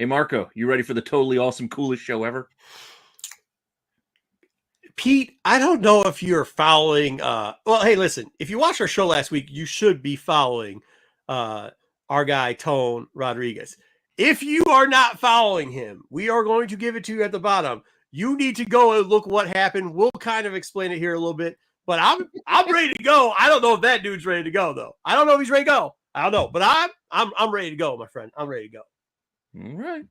Hey, Marco, you ready for the totally awesome, coolest show ever? Pete, I don't know if you're following. Well, hey, listen, if you watched our show last week, you should be following our guy, Tone Rodriguez. If you are not following him, we are going to give it to you at the bottom. You need to go and look what happened. We'll kind of explain it here a little bit, but I'm ready to go. I don't know if that dude's ready to go though. I don't know if he's ready to go. I don't know, but I'm ready to go, my friend. I'm ready to go. All right.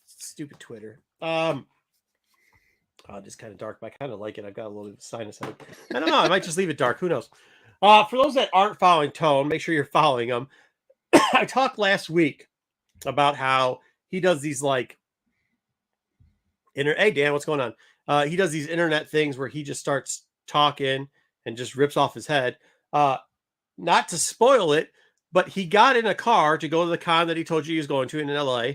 Stupid Twitter. Just kind of dark, but I kind of like it. I've got a little bit of sinus headache. I don't know. I might just leave it dark. Who knows? For those that aren't following Tone, make sure you're following him. I talked last week about how he does these like hey Dan, what's going on? He does these internet things where he just starts talking and just rips off his head. Not to spoil it, but he got in a car to go to the con that he told you he was going to in LA.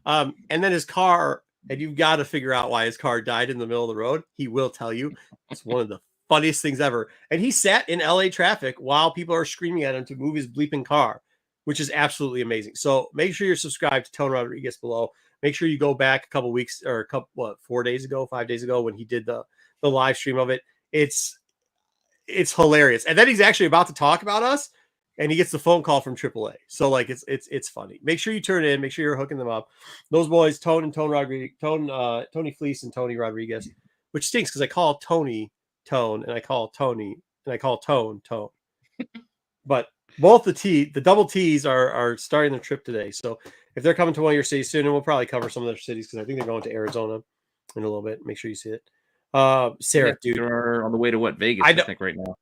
And then his car, and you've got to figure out why his car died in the middle of the road. He will tell you. It's one of the funniest things ever. And he sat in LA traffic while people are screaming at him to move his bleeping car, which is absolutely amazing. So make sure you're subscribed to Tone Rodriguez below. Make sure you go back a couple weeks or 5 days ago when he did the live stream of it. It's hilarious. And then he's actually about to talk about us, and he gets the phone call from AAA. So like it's funny. Make sure you turn in. Make sure you're hooking them up. Those boys, Tony Fleece and Tony Rodriguez, which stinks because I call Tony Tone and I call Tony and I call Tone. But both the double T's are starting their trip today. So if they're coming to one of your cities soon, and we'll probably cover some of their cities because I think they're going to Arizona in a little bit. Make sure you see it. Sarah, dude, are on the way to Vegas, I think right now.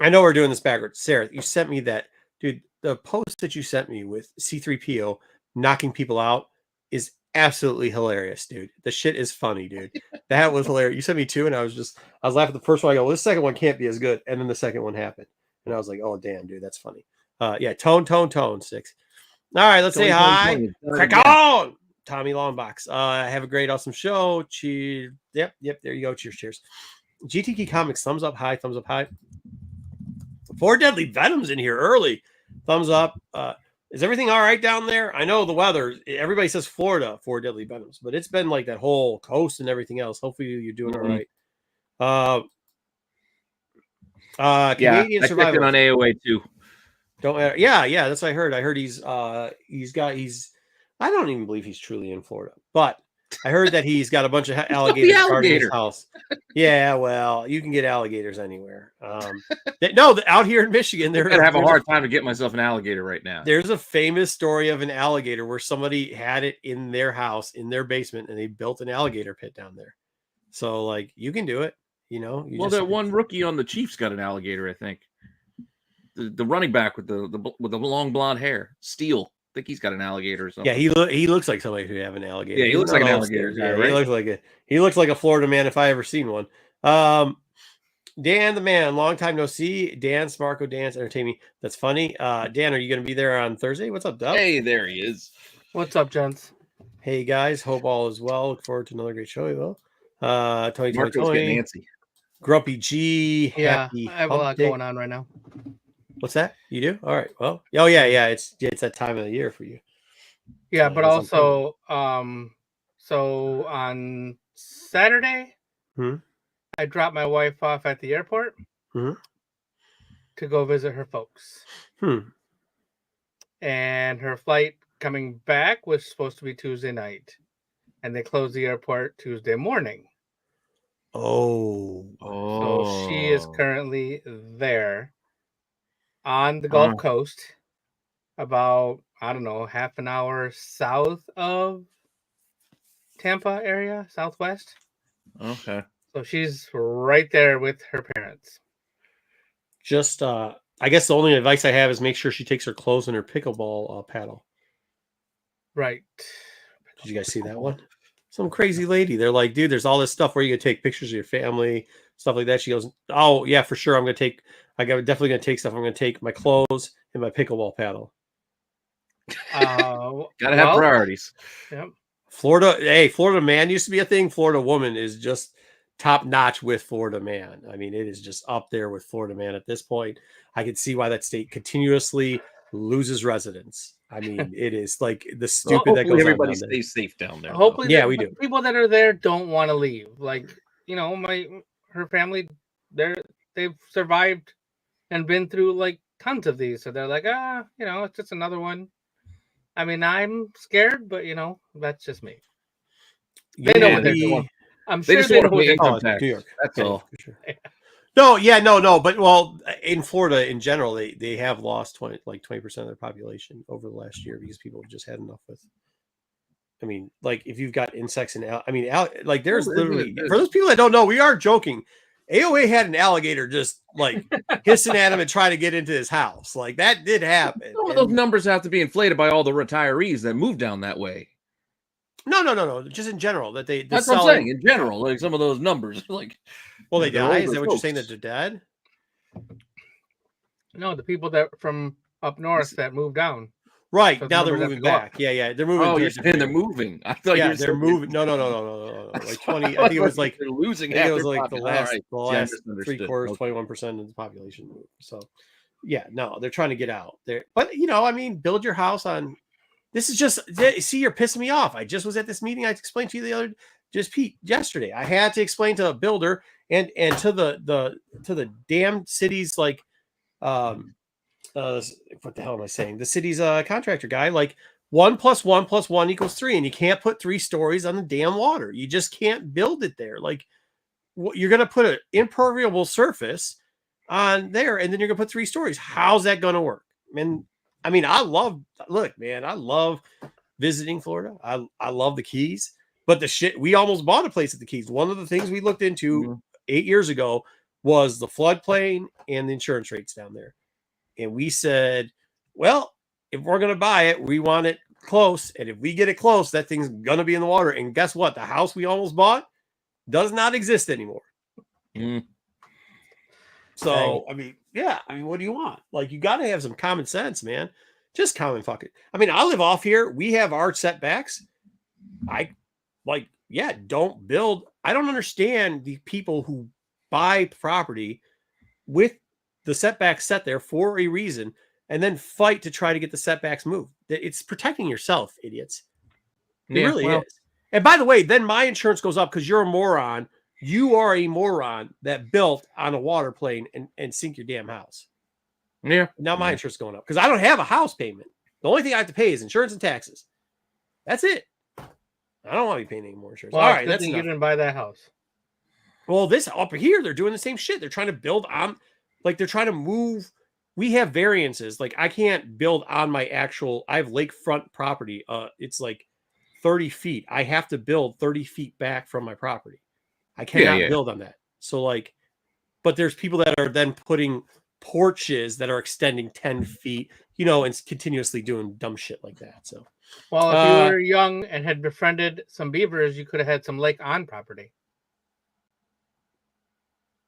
I know we're doing this backwards. Sarah, you sent me that, dude. The post that you sent me with C3PO knocking people out is absolutely hilarious, dude. The shit is funny, dude. That was hilarious. You sent me two, and I was laughing. The first one, I go, well, this second one can't be as good. And then the second one happened, and I was like, oh damn, dude, that's funny. Yeah, tone 6. All right, let's say hi. Crack on, Tommy Longbox. Have a great, awesome show. Cheers. Yep. There you go. Cheers. GTK Comics, thumbs up high. 4 Deadly Venoms in here early. Thumbs up. Is everything all right down there? I know the weather. Everybody says Florida, 4 Deadly Venoms, but it's been like that whole coast and everything else. Hopefully you're doing all right. Canadian Survivor. I checked it on AOA too. Don't matter. Yeah, that's what I heard. I heard he's I don't even believe he's truly in Florida, but I heard that he's got a bunch of alligators guarding his house. Yeah, well, you can get alligators anywhere. Out here in Michigan, I have a hard time to get myself an alligator right now. There's a famous story of an alligator where somebody had it in their house, in their basement, and they built an alligator pit down there. So, like, you can do it. You know. That one rookie on the Chiefs got an alligator, I think. The running back with the long blonde hair, Steele. I think he's got an alligator or something. Yeah, he looks like somebody who have an alligator. Yeah, he looks like an alligator. Yeah, right? He looks like a Florida man if I ever seen one. Dan the man, long time no see. Dan Smarco Dance entertain me. That's funny. Dan, are you going to be there on Thursday? What's up, Doug? Hey, there he is. What's up, gents? Hey guys, hope all is well. Look forward to another great show. Tony, getting antsy. Grumpy G. Yeah, I have a lot going on right now. What's that? You do? All right. Well, yeah. It's that time of the year for you. Yeah, but also, so on Saturday, I dropped my wife off at the airport to go visit her folks. And her flight coming back was supposed to be Tuesday night, and they closed the airport Tuesday morning. Oh. So she is currently there on the Gulf Coast, about, I don't know, half an hour south of Tampa area, southwest. Okay. So she's right there with her parents. Just, I guess the only advice I have is make sure she takes her clothes and her pickleball paddle. Right. Did you guys see that one? Some crazy lady. They're like, dude, there's all this stuff where you can take pictures of your family, stuff like that. She goes, oh, yeah, for sure. Definitely going to take stuff. I'm going to take my clothes and my pickleball paddle. Gotta have priorities. Yep. Florida man used to be a thing. Florida woman is just top notch with Florida man. I mean, it is just up there with Florida man at this point. I can see why that state continuously loses residents. I mean, it is like the stupid that goes on everybody down there. stays safe down there. Hopefully, Yeah, we do. The people that are there don't want to leave. Like, her family, they've survived and been through like tons of these, so they're like, it's just another one. I mean, I'm scared, but that's just me. They know what they're doing. I'm sure they know what they're income doing. tax. New York. That's Okay, all. for sure. No, but in Florida in general, they have lost 20% of their population over the last year because people have just had enough with. I mean, like if you've got insects and like there's literally for those people that don't know, we are joking. AOA had an alligator just like hissing at him and trying to get into his house. Like that did happen. Some of those numbers have to be inflated by all the retirees that moved down that way. No. Just in general that that's what I'm saying. In general, like some of those numbers, like well, they die. Is that what you're saying that they're dead? No, the people that from up north that moved down. Right, so now they're moving back. Yeah, they're moving. Oh, you're saying they're moving. I thought they're moving. No. Like 20. I think it was like they're losing. I think it was like the last 3/4, okay. 21% of the population moved. So, yeah, no, they're trying to get out there. But I mean, build your house on. This is just see, you're pissing me off. I just was at this meeting. I explained to you yesterday. I had to explain to a builder and to the damn city's like what the hell am I saying? The city's contractor guy, like 1 + 1 + 1 = 3, and you can't put 3 stories on the damn water. You just can't build it there. Like you're gonna put an impermeable surface on there, and then you're gonna put 3 stories. How's that gonna work? And I mean, I love visiting Florida. I love the Keys, but we almost bought a place at the Keys. One of the things we looked into 8 years ago was the floodplain and the insurance rates down there. And we said, well, if we're going to buy it, we want it close. And if we get it close, that thing's going to be in the water. And guess what? The house we almost bought does not exist anymore. So, I mean, what do you want? Like, you got to have some common sense, man. Just common fucking. I mean, I live off here. We have our setbacks. Don't build. I don't understand the people who buy property with the setbacks set there for a reason and then fight to try to get the setbacks moved. It's protecting yourself, idiots. It really is. And by the way, then my insurance goes up because you're a moron. You are a moron that built on a water plane and sink your damn house. Yeah. Now my insurance is going up because I don't have a house payment. The only thing I have to pay is insurance and taxes. That's it. I don't want to be paying any more insurance. Well, all right, that's you didn't buy that house. Well, this up here, they're doing the same shit. They're trying to build on, like they're trying to move. We have variances. Like I can't build on my actual. I have lakefront property. It's like 30 feet. I have to build 30 feet back from my property. I cannot build on that. So like, but there's people that are then putting porches that are extending 10 feet, and continuously doing dumb shit like that. So, well, if you were young and had befriended some beavers, you could have had some lake on property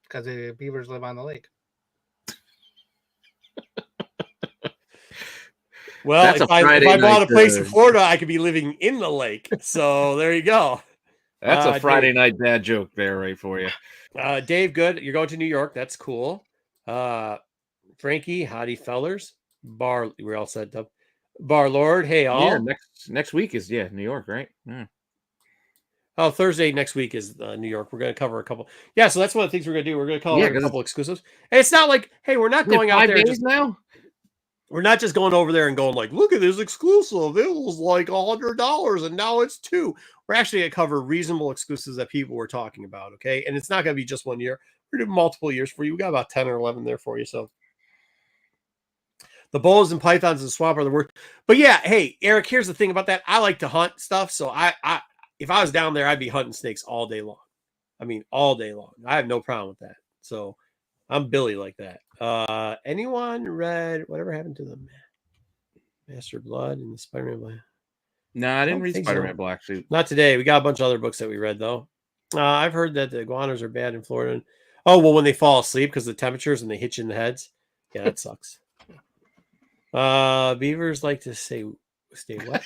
because the beavers live on the lake. Well, if I bought a place in Florida, I could be living in the lake. So there you go. That's a Friday night dad joke there, right for you. Dave, good. You're going to New York. That's cool. Frankie, howdy fellers. We're all set up. Bar Lord, hey all. Yeah, next week is New York, right? Yeah. Oh, Thursday next week is New York. We're going to cover a couple. Yeah, so that's one of the things we're going to do. We're going to cover a couple exclusives. And it's not like, hey, we're not going out there now. We're not just going over there and going like, look at this exclusive. It was like $100 and now it's $2. We're actually going to cover reasonable exclusives that people were talking about. Okay. And it's not going to be just 1 year. We're doing multiple years for you. We got about 10 or 11 there for you. So the boas and pythons in the swamp are the worst. But yeah, hey, Eric, here's the thing about that. I like to hunt stuff. So if I was down there, I'd be hunting snakes all day long. I mean, all day long. I have no problem with that. So I'm Billy like that. Anyone read whatever happened to the Master Blood and the Spider-Man Black? No, I didn't read Spider-Man Black Suit. Not today. We got a bunch of other books that we read though. I've heard that the iguanas are bad in Florida. Oh, well, when they fall asleep because of the temperatures and they hit you in the heads. Yeah, that sucks. Beavers like to stay what?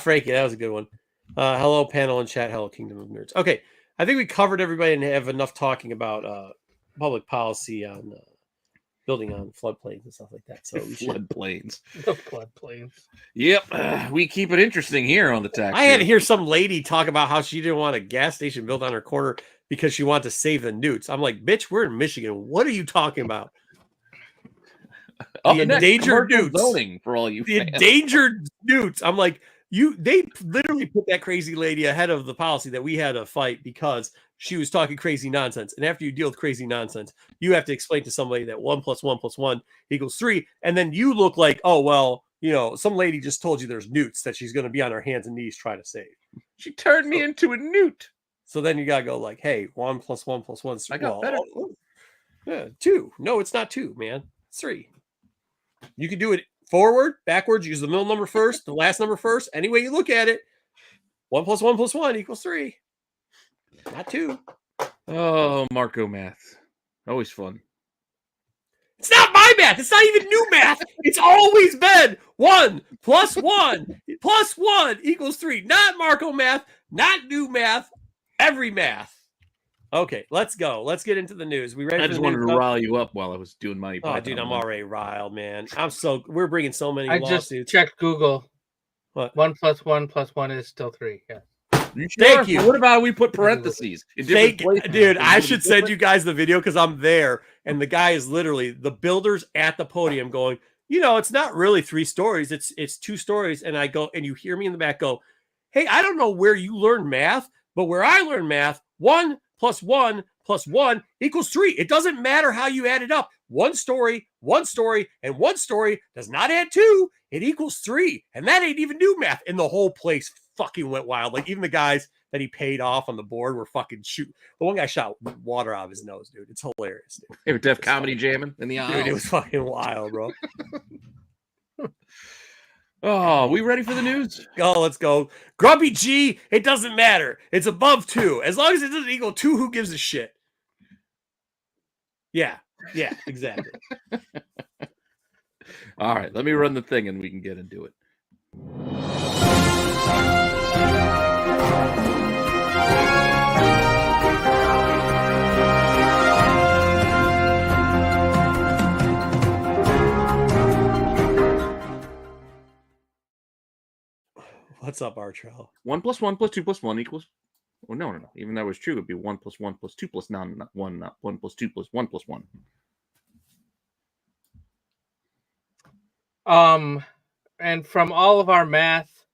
Frankie, that was a good one. Hello, panel and chat. Hello, Kingdom of Nerds. Okay. I think we covered everybody and have enough talking about public policy on building on floodplains and stuff like that. So we should. Floodplains. The floodplains. Yep. We keep it interesting here on the tax. I had to hear some lady talk about how she didn't want a gas station built on her corner because she wanted to save the newts. I'm like, bitch, we're in Michigan. What are you talking about? Up The next, endangered commercial newts. zoning for all you The fans. endangered newts. I'm like, they literally put that crazy lady ahead of the policy that we had to fight because she was talking crazy nonsense. And after you deal with crazy nonsense, you have to explain to somebody that 1 + 1 + 1 = 3. And then you look like, oh, well, some lady just told you there's newts that she's going to be on her hands and knees trying to save. She turned me into a newt. So then you got to go like, hey, 1 + 1 + 1 is 3. I got better. 2. No, it's not 2, man. It's 3. You can do it forward, backwards, use the middle number first, the last number first. Any way you look at it, 1 + 1 + 1 = 3. Not 2. Oh, Marco math. Always fun. It's not my math. It's not even new math. It's always been 1 + 1 + 1 = 3. Not Marco math, not new math, every math. Okay, let's go. Let's get into the news. We ready? I just wanted to rile you up while I was doing my. Oh, dude, I'm already riled, man. We're bringing so many lawsuits. Just checked Google. What? 1 + 1 + 1 is still 3. Yeah. Thank you. What about we put parentheses? Dude, I should send you guys the video because I'm there, and the guy is literally the builders at the podium going, it's not really 3 stories, it's 2 stories. And I go, and you hear me in the back go, hey, I don't know where you learn math, but where I learn math, 1 + 1 + 1 = 3. It doesn't matter how you add it up. 1 story, and 1 story does not add 2. It = 3. And that ain't even new math. And the whole place fucking went wild. Like, even the guys that he paid off on the board were fucking shooting. The one guy shot water out of his nose, dude. It's hilarious, dude. They were Def Comedy jamming in the aisle. Dude, it was fucking wild, bro. Oh, we ready for the news? Oh, let's go. Grumpy G, it doesn't matter. It's above 2. As long as it doesn't = 2, who gives a shit? Yeah, exactly. All right, let me run the thing and we can get into it. What's up, Artrell? 1 + 1 + 2 + 1 = Oh, no. Even that was true. It'd be 1 + 1 + 2 + 9, not 1, not 1 + 2 + 1 + 1. And from all of our math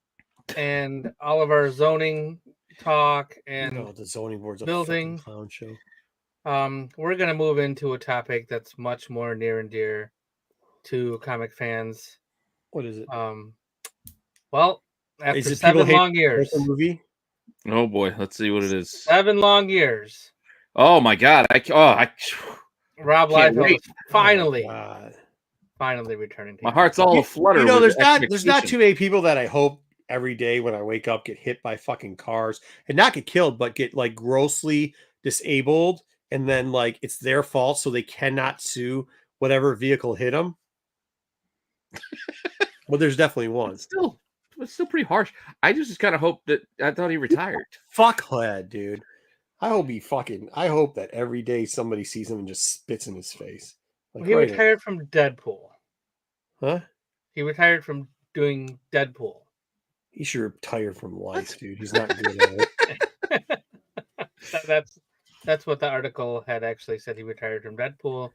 and all of our zoning talk and the zoning board's building a clown show. We're gonna move into a topic that's much more near and dear to comic fans. What is it? Well, after Is it 7 long years. Movie? Oh boy, let's see what it is. 7 long years. Oh my God! Rob Can't Liefeld wait. is finally returning. To My heart's all aflutter. There's not too many people that I hope every day when I wake up get hit by fucking cars and not get killed, but get like grossly disabled, and then like it's their fault, so they cannot sue whatever vehicle hit them. Well, there's definitely one. It's still pretty harsh. I just kind of hope that I thought he retired. Fuckhead, dude. I hope that every day somebody sees him and just spits in his face. Like, he retired from Deadpool. Huh? He retired from doing Deadpool. He should retire from life, dude. He's not good at it. That's what the article had actually said. He retired from Deadpool.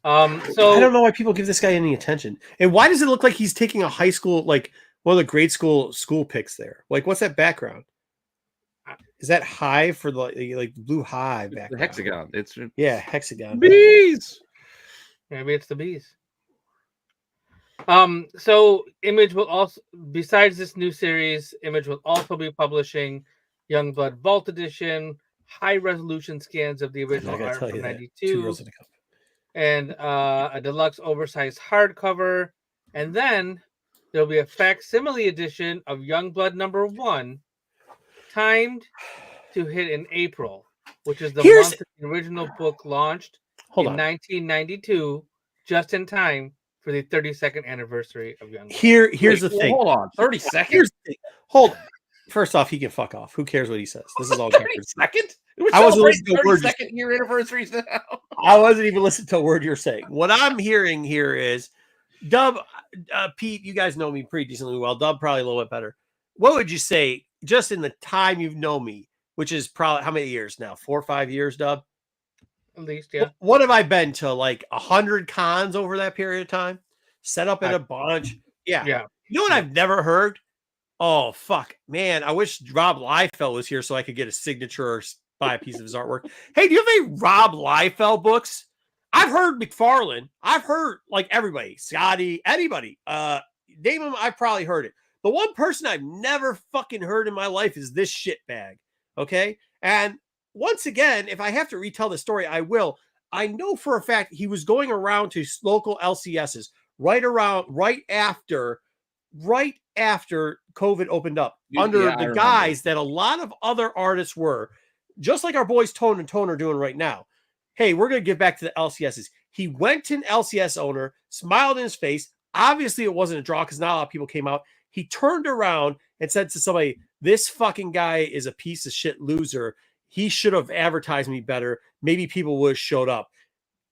So I don't know why people give this guy any attention. And why does it look like he's taking a high school, like one of the grade school pics there? Like, what's that background? Is that hive for the like blue hive background? The hexagon. It's hexagon. bees. Maybe it's the bees. So Image will also, besides this new series, Image will also be publishing Youngblood Vault Edition, high resolution scans of the original art from '92, and a deluxe oversized hardcover, and then there'll be a facsimile edition of Youngblood #1, timed to hit in April, which is the month that the original book launched in 1992, just in time for the 32nd anniversary of Youngblood. Here's the thing. Hold on, 30 seconds. Hold on. First off, he can fuck off. Who cares what he says? This is all 30 seconds. We're I wasn't celebrating listening to a word. 32nd year anniversaries now. I wasn't even listening to a word you're saying. What I'm hearing here is, Dub, Pete, you guys know me pretty decently well. Dub probably a little bit better. What would you say, just in the time you've known me, which is probably how many years now? 4 or 5 years, Dub? At least, yeah. What have I been to? Like 100 cons over that period of time? Set up in a bunch. Yeah. Yeah. You know what I've never heard? Oh, fuck. Man, I wish Rob Liefeld was here so I could get a signature or buy a piece of his artwork. Hey, do you have any Rob Liefeld books? I've heard McFarlane. I've heard like everybody, Scotty, anybody. Name them. I've probably heard it. The one person I've never fucking heard in my life is this shitbag. Okay. And once again, if I have to retell the story, I will. I know for a fact he was going around to local LCSs right after COVID opened up, under the guise that a lot of other artists were, just like our boys Tone and Tone are doing right now. Hey, we're going to get back to the LCSs. He went to an LCS owner, smiled in his face. Obviously, it wasn't a draw because not a lot of people came out. He turned around and said to somebody, this fucking guy is a piece of shit loser. He should have advertised me better. Maybe people would have showed up.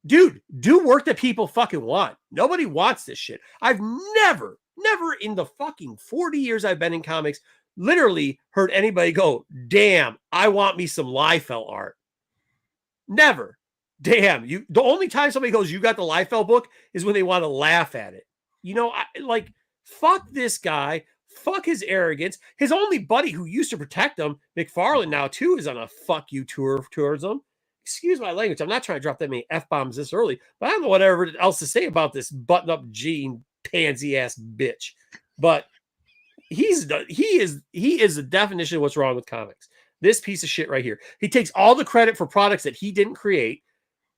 Dude, do work that people fucking want. Nobody wants this shit. I've never in the fucking 40 years I've been in comics, literally heard anybody go, damn, I want me some Liefeld art. Never. Damn. The only time somebody goes, you got the Liefeld book is when they want to laugh at it. You know, fuck this guy. Fuck his arrogance. His only buddy who used to protect him, McFarlane now too, is on a fuck you tour towards him. Excuse my language. I'm not trying to drop that many F-bombs this early, but I don't know whatever else to say about this button-up jean pansy ass bitch. But he is the definition of what's wrong with comics. This piece of shit right here. He takes all the credit for products that he didn't create.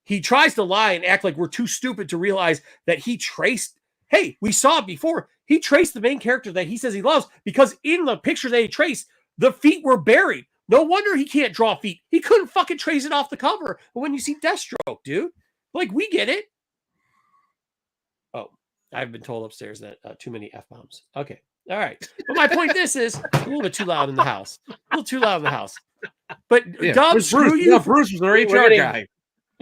He tries to lie and act like we're too stupid to realize that he traced. Hey, we saw it before. He traced the main character that he says he loves because in the picture that he traced, the feet were buried. No wonder he can't draw feet. He couldn't fucking trace it off the cover. But when you see Deathstroke, dude, like, we get it. Oh, I've been told upstairs that too many F-bombs. Okay. All right. But my point is a little bit too loud in the house. A little too loud in the house. But yeah, Dub, screw you. Bruce was our HR guy.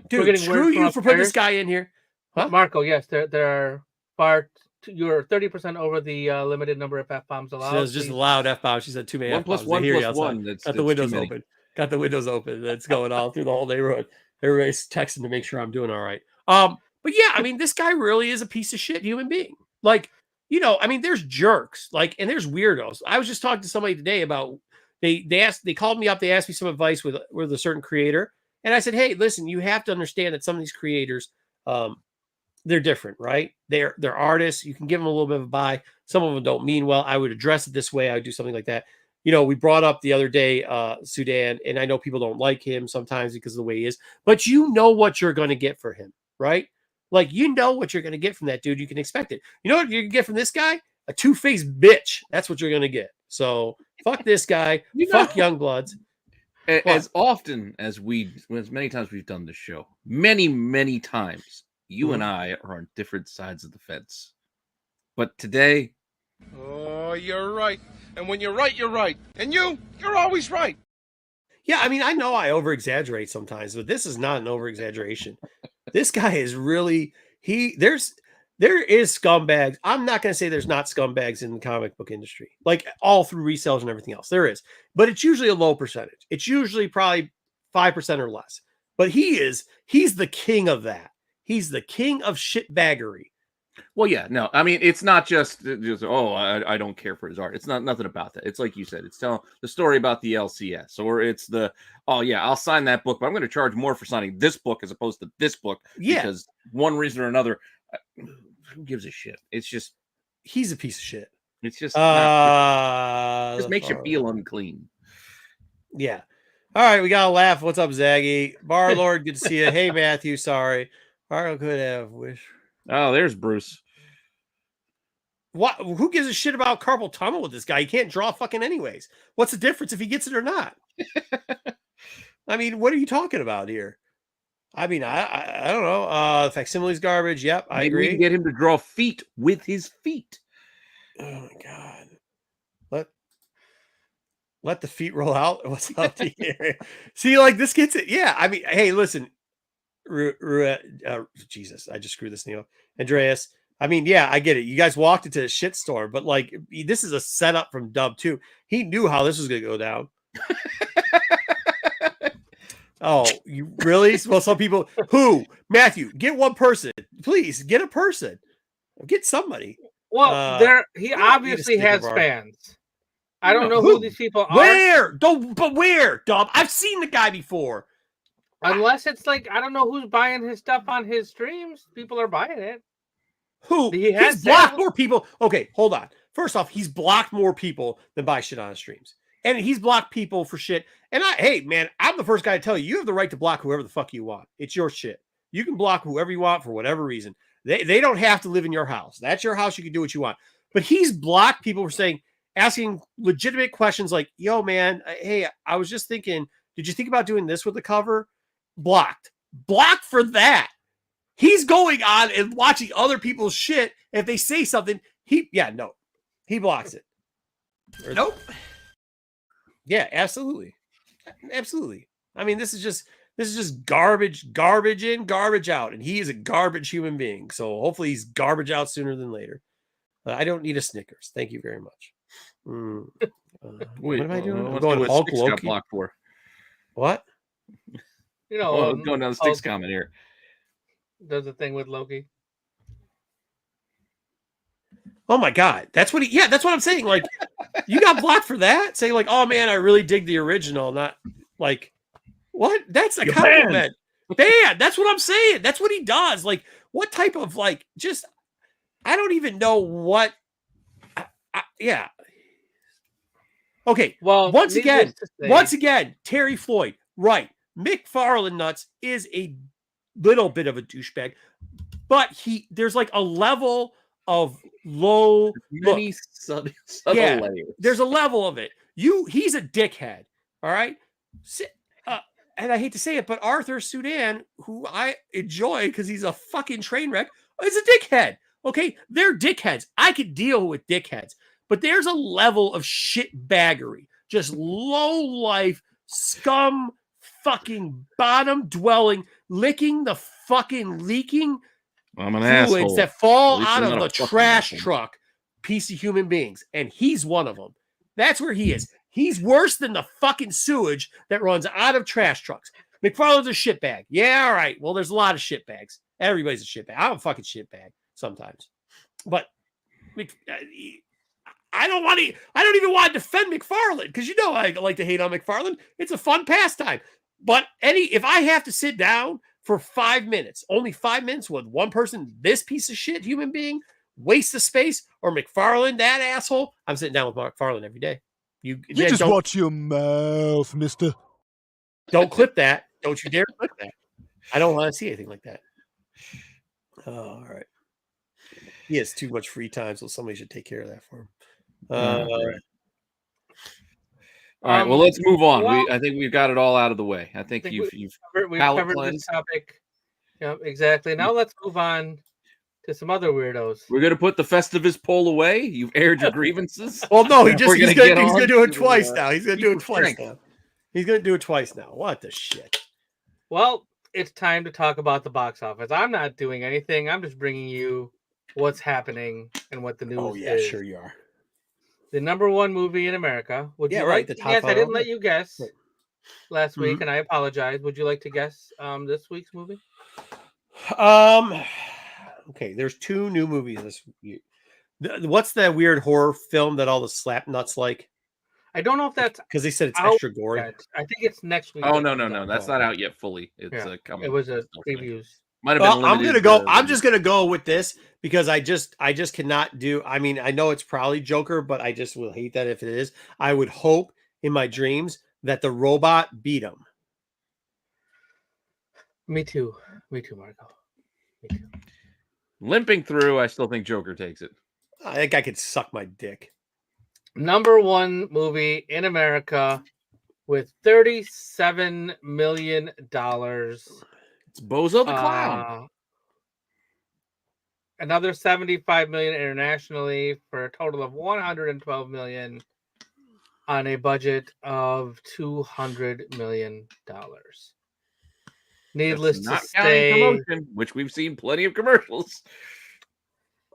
Dude, screw you for putting this guy in here. Huh? Marco, yes, there are you're 30% over the limited number of F-bombs allowed. So it was just a loud F-bomb. She said too many F-bombs. 1 + 1 + 1. Got the windows open. Got the windows open. That's going all through the whole neighborhood. Everybody's texting to make sure I'm doing all right. But yeah, I mean, this guy really is a piece of shit human being. Like, you know, I mean, there's jerks, like, and there's weirdos. I was just talking to somebody today about they called me up, they asked me some advice with a certain creator, and I said, hey, listen, you have to understand that some of these creators, they're different, right? They're artists. You can give them a little bit of a buy. Some of them don't mean well. I would address it this way. I would do something like that. You know, we brought up the other day Sudan, and I know people don't like him sometimes because of the way he is, but you know what you're going to get for him, right? Like, you know what you're going to get from that dude. You can expect it. You know what you can get from this guy? A two-faced bitch. That's what you're going to get. So fuck this guy. Fuck Youngbloods. As many times we've done this show, many times, you and I are on different sides of the fence. But today... Oh, you're right. And when you're right, you're right. And you're always right. Yeah, I mean, I know I over-exaggerate sometimes, but this is not an over-exaggeration. This guy is really... There is scumbags. I'm not going to say there's not scumbags in the comic book industry. Like, all through resales and everything else. There is. But it's usually a low percentage. It's usually probably 5% or less. But he's the king of that. He's the king of shitbaggery. Well, yeah, no, I mean, it's not just I don't care for his art. It's nothing about that. It's like you said, it's telling the story about the LCS, or it's I'll sign that book, but I'm going to charge more for signing this book as opposed to this book. Yeah. Because one reason or another, who gives a shit? It's just, he's a piece of shit. It's just, it just makes you feel unclean. Yeah. All right, we got to laugh. What's up, Zaggy? Bar Lord, good to see you. Hey, Matthew, sorry. Marco could have wish. Oh, there's Bruce. What? Who gives a shit about carpal tunnel with this guy? He can't draw fucking anyways. What's the difference if he gets it or not? I mean, what are you talking about here? I mean, I don't know. Facsimile's garbage. Yep, I agree. We can get him to draw feet with his feet. Oh my god. What? Let the feet roll out. What's up to here? See, like this gets it. Yeah, I mean, hey, listen, Jesus, I just screwed this name up. Andreas. I mean, yeah, I get it. You guys walked into a shitstorm, but like this is a setup from Dub too. He knew how this was going to go down. Oh, you really? Well, some people who Matthew, get one person, please get a person, get somebody. Well, he obviously has fans. I don't know who these people are. Where? But where, Dub? I've seen the guy before. Unless it's like, I don't know who's buying his stuff on his streams. People are buying it. Who? He's blocked more people. Okay, hold on. First off, he's blocked more people than buy shit on his streams. And he's blocked people for shit. And hey, man, I'm the first guy to tell you, you have the right to block whoever the fuck you want. It's your shit. You can block whoever you want for whatever reason. They don't have to live in your house. That's your house. You can do what you want. But he's blocked people for asking legitimate questions like, yo, man, hey, I was just thinking, did you think about doing this with the cover? Blocked for that. He's going on and watching other people's shit. If they say something, he blocks it. Nope. Yeah, absolutely. I mean, this is just garbage in, garbage out, and he is a garbage human being. So hopefully he's garbage out sooner than later. I don't need a Snickers. Thank you very much. What am I doing? I'm going Hulk Loki. Blocked for. What? You know, going down the Sticks comment here. Does a thing with Loki. Oh my God. That's what I'm saying. Like, you got blocked for that? Saying like, oh man, I really dig the original. Not like, what? That's a compliment. Man, that's what I'm saying. That's what he does. Like, what type of like, just, I don't even know what. Yeah. Okay. Well, once again, Terry Floyd, right. McFarlane Nuts is a little bit of a douchebag, but there's like a level of low many subtle layers. There's a level of it. He's a dickhead. All right. And I hate to say it, but Arthur Sudan, who I enjoy because he's a fucking train wreck, is a dickhead. Okay. They're dickheads. I could deal with dickheads, but there's a level of shitbaggery, just low life scum, fucking bottom dwelling, licking the fucking leaking fluids that fall out of the trash truck, piece of human beings. And he's one of them. That's where he is. He's worse than the fucking sewage that runs out of trash trucks. McFarlane's a shitbag. Yeah, all right. Well, there's a lot of shitbags. Everybody's a shitbag. I'm a fucking shitbag sometimes. But I don't even want to defend McFarlane because you know I like to hate on McFarlane. It's a fun pastime. But if I have to sit down for 5 minutes, only 5 minutes with one person, this piece of shit human being, waste of space, or McFarlane, that asshole, I'm sitting down with McFarlane every day. You just watch your mouth, mister. Don't clip that. Don't you dare clip that. I don't want to see anything like that. Oh, all right. He has too much free time, so somebody should take care of that for him. All right, well, let's move on. I think we've got it all out of the way. I think we've covered this topic. Yeah, exactly. Now let's move on to some other weirdos. We're going to put the Festivus poll away. You've aired your grievances. Well, no, he's going to do it twice now. He's going to do it twice now. He's going to do it twice now. What the shit? Well, it's time to talk about the box office. I'm not doing anything. I'm just bringing you what's happening and what the news is. Oh, yeah, sure you are. The number one movie in America. Would you like to guess? I didn't let you guess last week, and I apologize. Would you like to guess this week's movie? Okay, there's 2 new movies this year. What's that weird horror film that all the slap nuts like? I don't know if that's because they said it's extra gory. I think it's next week. Oh no, that's not out yet fully. It's coming. It was a previews. Might have been limited. I'm just gonna go with this because I just cannot do. I mean, I know it's probably Joker, but I just will hate that if it is. I would hope in my dreams that the robot beat him. Me too, Marco. Me too. Limping through, I still think Joker takes it. I think I could suck my dick. Number one movie in America with $37 million. It's Bozo the Clown. Another $75 million internationally for a total of $112 million on a budget of $200 million. Needless That's to not counting say, promotion, which we've seen plenty of commercials.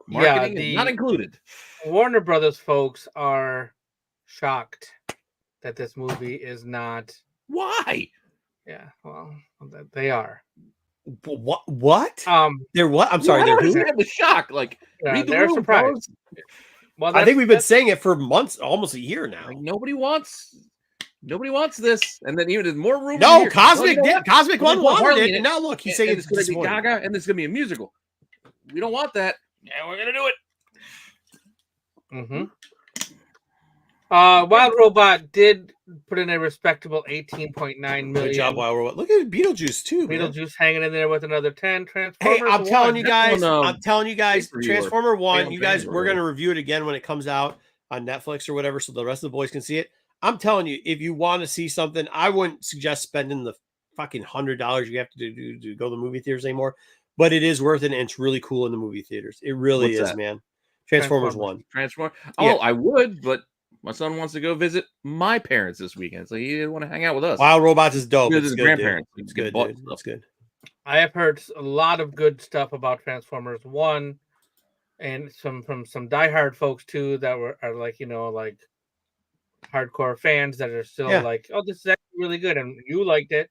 Marketing is not included. Warner Brothers folks are shocked that this movie is not. Why? Yeah, well, they are. What? They're what? I'm sorry. I They're don't who? understand the shock. Like, read the they're room, surprised. fellas. Well, I think we've been saying it for months, almost a year now. Like, nobody wants this, and then even more room. No, Cosmic did. Cosmic Well, one they put wanted Harley it, in and now look, he's saying and it's going to be disappointing. Gaga, and this is going to be a musical. We don't want that. Yeah, we're going to do it. Mm-hmm. Wild Robot did put in a respectable 18.9 million. Good job, Wild Robot. Look at Beetlejuice too. Beetlejuice hanging in there with another 10. Transformers. Hey, I'm telling you guys, pay-per-view Transformer 1, pay-on you guys, pay-per-view. we're going to review it again when it comes out on Netflix or whatever, so the rest of the boys can see it. I'm telling you, if you want to see something, I wouldn't suggest spending the fucking $100 you have to do to go to the movie theaters anymore, but it is worth it, and it's really cool in the movie theaters. It really What's is, that? man. Transformers 1. Oh, Yeah. I would, but my son wants to go visit my parents this weekend, so he didn't want to hang out with us. Wild Robots is dope. Visit It's his good, grandparents. dude. It's Get good, bought dude. stuff. It's good. I have heard a lot of good stuff about Transformers 1 and from some diehard folks too that are like, like hardcore fans that are still like, oh, this is actually really good, and you liked it.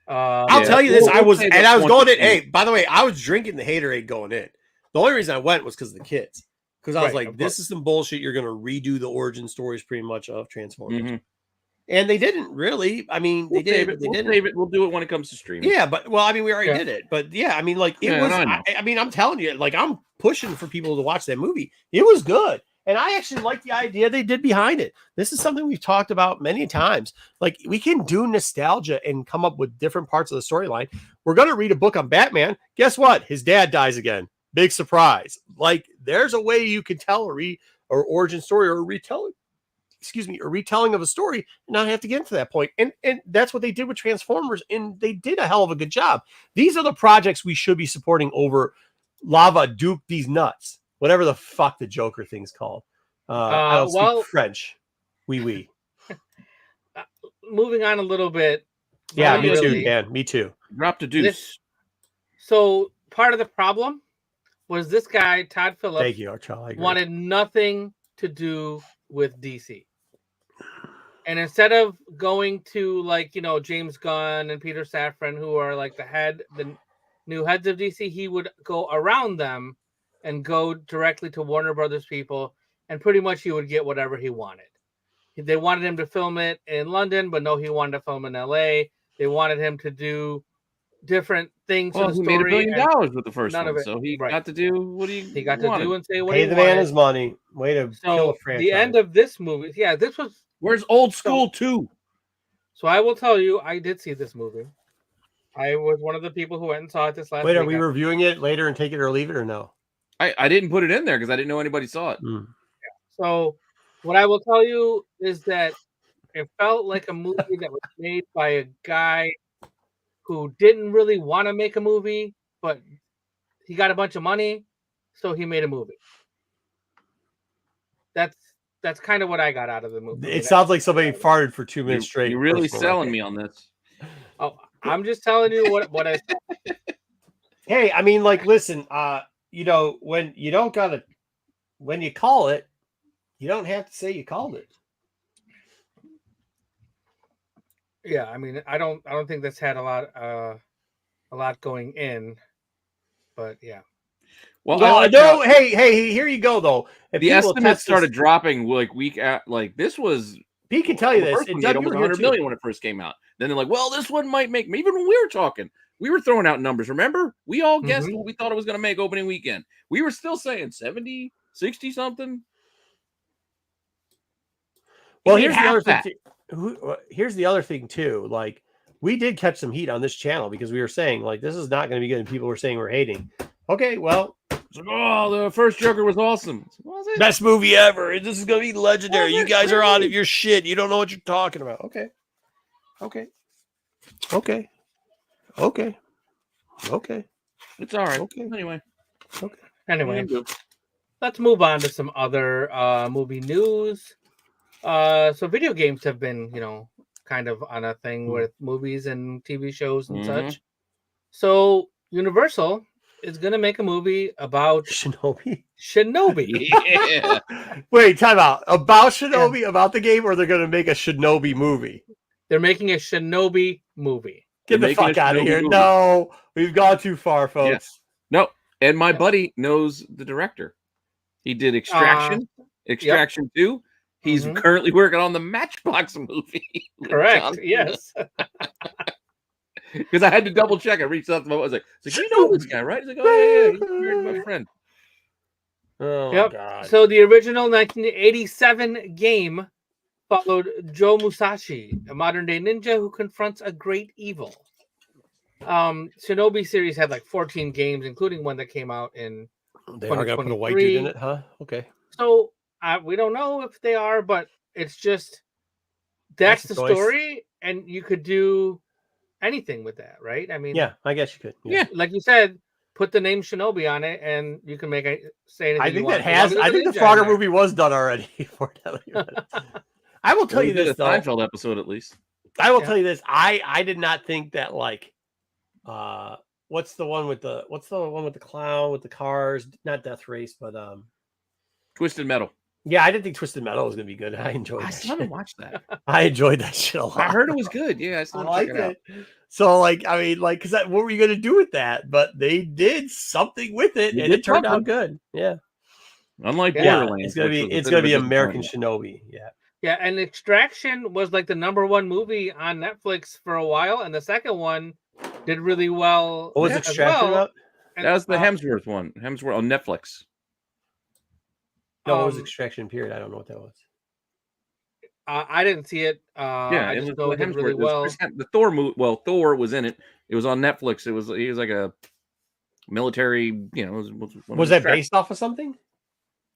I'll tell you this. I was going in. to- Hey, by the way, I was drinking the Haterade going in. The only reason I went was because of the kids. Because I was Right, like, this is some bullshit. You're going to redo the origin stories pretty much of Transformers. Mhm. And they didn't really. I mean, We'll they save did. it. They We'll didn't. save it. We'll do it when it comes to streaming. Yeah, but well, I mean, we already Yeah. did it. But yeah, I mean, like it Yeah, was. I know. I mean, I'm telling you, like I'm pushing for people to watch that movie. It was good, and I actually like the idea they did behind it. This is something we've talked about many times. Like we can do nostalgia and come up with different parts of the storyline. We're gonna read a book on Batman. Guess what? His dad dies again. Big surprise. Like there's a way you can tell or origin story or retelling. A retelling of a story and not have to get into that point. And that's what they did with Transformers, and they did a hell of a good job. These are the projects we should be supporting over Lava Duke these nuts. Whatever the fuck the Joker thing's called. I don't speak French. Oui. Moving on a little bit. Yeah, me too, really. Dan. Me too. Drop the deuce. So part of the problem was this guy, Todd Phillips, Thank you, Archel. wanted nothing to do with DC. And instead of going to James Gunn and Peter Safran, who are like the new heads of DC, he would go around them and go directly to Warner Brothers people, and pretty much he would get whatever he wanted. They wanted him to film it in London, but no, he wanted to film in LA. They wanted him to do different things. Well, he made $1 billion with the first none one, of it. so he Right. got to do what he got to do and say what Pay he the wanted. man his money. Way to kill a So franchise. the end of this movie, this was. Where's Old School 2? So I will tell you, I did see this movie. I was one of the people who went and saw it this last Wait, are week. we reviewing it later and take it or leave it or no? I didn't put it in there because I didn't know anybody saw it. So what I will tell you is that it felt like a movie that was made by a guy who didn't really want to make a movie, but he got a bunch of money, so he made a movie. That's kind of what I got out of the movie. It sounds like somebody farted for 2 minutes straight. You're really personally. selling me on this. Oh, I'm just telling you what I said. Hey, I mean, like, listen, when you don't gotta, when you call it, you don't have to say you called it. Yeah, I mean, I don't think that's had a lot going in, but yeah. Well, hey, here you go though. If the estimates started dropping like week at like this was. He can tell you this. It made almost 100 million when it first came out. Then they're like, well, this one might make. Even when we were talking, we were throwing out numbers. Remember, we all guessed what we thought it was going to make opening weekend. We were still saying 70, 60 something. Well, here's the other thing. Here's the other thing too. Like, we did catch some heat on this channel because we were saying like this is not going to be good, and people were saying we're hating. Okay, well, it's like, oh, the first Joker was awesome. Was it? Best movie ever. This is going to be legendary. You guys are out of your shit. You don't know what you're talking about. Okay. It's all right. Okay. Anyway, let's move on to some other movie news. So video games have been, kind of on a thing with movies and TV shows and such. So Universal is going to make a movie about Shinobi. Yeah. Wait, time out. About Shinobi, about the game, or they're going to make a Shinobi movie? They're making a Shinobi movie. Get They're the fuck making a out of Shinobi here. movie. No, we've gone too far, folks. No, and my buddy knows the director. He did Extraction, Extraction 2. He's currently working on the Matchbox movie. Correct. Yes. Because I had to double check. I reached out to him. I was like, you know this guy, right? He's like, oh, yeah. He's married to my friend. Oh, Yep. my God. So the original 1987 game followed Joe Musashi, a modern-day ninja who confronts a great evil. Shinobi series had like 14 games, including one that came out in They are going to put a white dude in 2023. it, huh? Okay. So we don't know if they are, but it's just that's the choice. story, and you could do anything with that, right? I mean, Yeah, I guess you could. Yeah. like you said, put the name Shinobi on it, and you can make it say anything. I you think want. that has. I think the Frogger movie was done already. I will tell you this, though. Seinfeld episode, at least. I will tell you this. I did not think that like, what's the one with the clown with the cars? Not Death Race, but Twisted Metal. yeah, I didn't think Twisted Metal was gonna be good. I enjoyed. I still haven't watched that. I enjoyed that shit a lot. I heard it was good. Yeah, I still haven't checked it out. So like, I mean, like, because what were you gonna do with that? But they did something with it, and it turned out good. Yeah. Unlike Yeah, Borderlands, it's gonna be American Shinobi. Yeah. Yeah, and Extraction was like the #1 movie on Netflix for a while, and the second one did really well. What was Extraction about? That was the Hemsworth one. Hemsworth on Netflix. No, it was Extraction period. I don't know what that was. I didn't see it. Yeah, I it just was know it did really well. the Thor movie. Well, Thor was in it. It was on Netflix. He was like a military. Was that based off of something?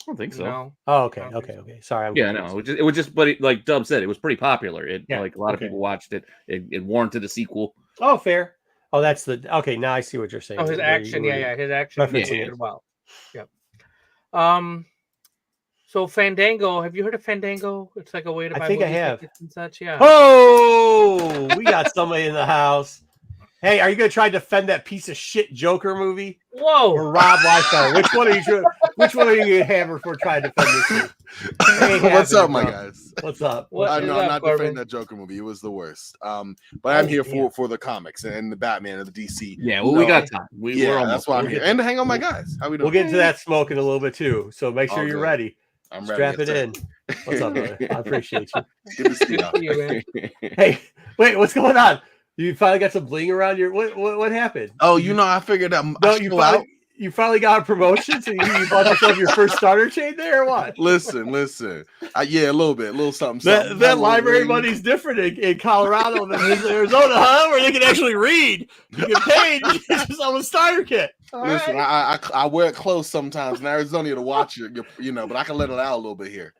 I don't think so. No. Oh, okay. Sorry. Yeah, no. It was just, but like Dub said, it was pretty popular. Like a lot of people watched it. It warranted a sequel. Oh, fair. Oh, that's the okay. Now I see what you're saying. Oh, his action. Yeah, his action did well. Yep. So Fandango, have you heard of Fandango? It's like a way to buy I have tickets and such. Yeah. Oh, we got somebody in the house. Hey, are you gonna try to defend that piece of shit Joker movie? Whoa. Or Rob Liefeld? Which one are you gonna hammer for trying to defend this? What's up, my guys? What's up? No, I'm not defending that Joker movie. It was the worst. But I'm here for the comics and the Batman and the DC. Yeah, well, we got time. That's why I'm here. And to hang on my guys. How we doing? We'll get into that smoke in a little bit too. So make sure you're ready. I'm Strap ready. it in. What's up, brother? I appreciate you. Good to see you. Hey, wait, what's going on? You finally got some bling around your what happened? Oh, I figured that. No, you finally got a promotion, so you bought yourself your first starter chain there, or what? Listen. Yeah, a little something. That library money's different in Colorado than in Arizona, huh? Where they can actually read. You get paid just on the starter kit. Listen, right. I wear it close sometimes in Arizona to watch it, but I can let it out a little bit here.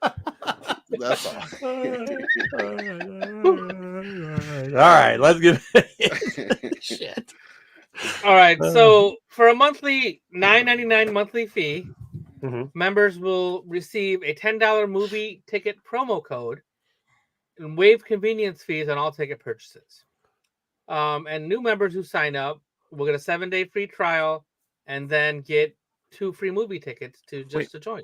That's all. All right, let's get shit. All right, so for a monthly $9.99 monthly fee, members will receive a $10 movie ticket promo code and waive convenience fees on all ticket purchases. And new members who sign up will get a 7-day free trial and then get 2 free movie tickets to join.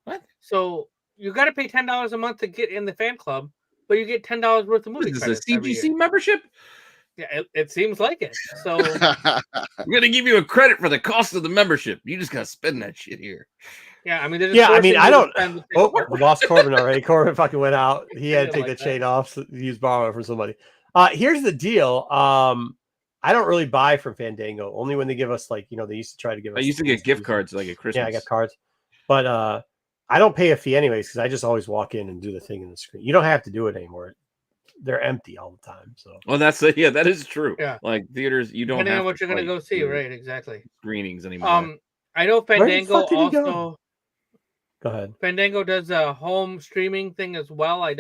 What? So you got to pay $10 a month to get in the fan club, but you get $10 worth of movie Is credits. this a CGC membership? Yeah, it seems like it. So we're gonna give you a credit for the cost of the membership. You just gotta spend that shit here. Yeah, I mean, I don't. Oh, we lost Corbin already. Corbin fucking went out. He had to take the chain off. So he was borrowing it from somebody. Here's the deal. I don't really buy from Fandango. Only when they give us they used to try to give us. I used to get gift cards like at Christmas. Yeah, I got cards, but I don't pay a fee anyways because I just always walk in and do the thing in the screen. You don't have to do it anymore. They're empty all the time. So that is true. Yeah, like theaters, you don't depending have on what you're gonna go see, right? Exactly. Screenings anymore. I know Fandango also. Go ahead. Fandango does a home streaming thing as well. I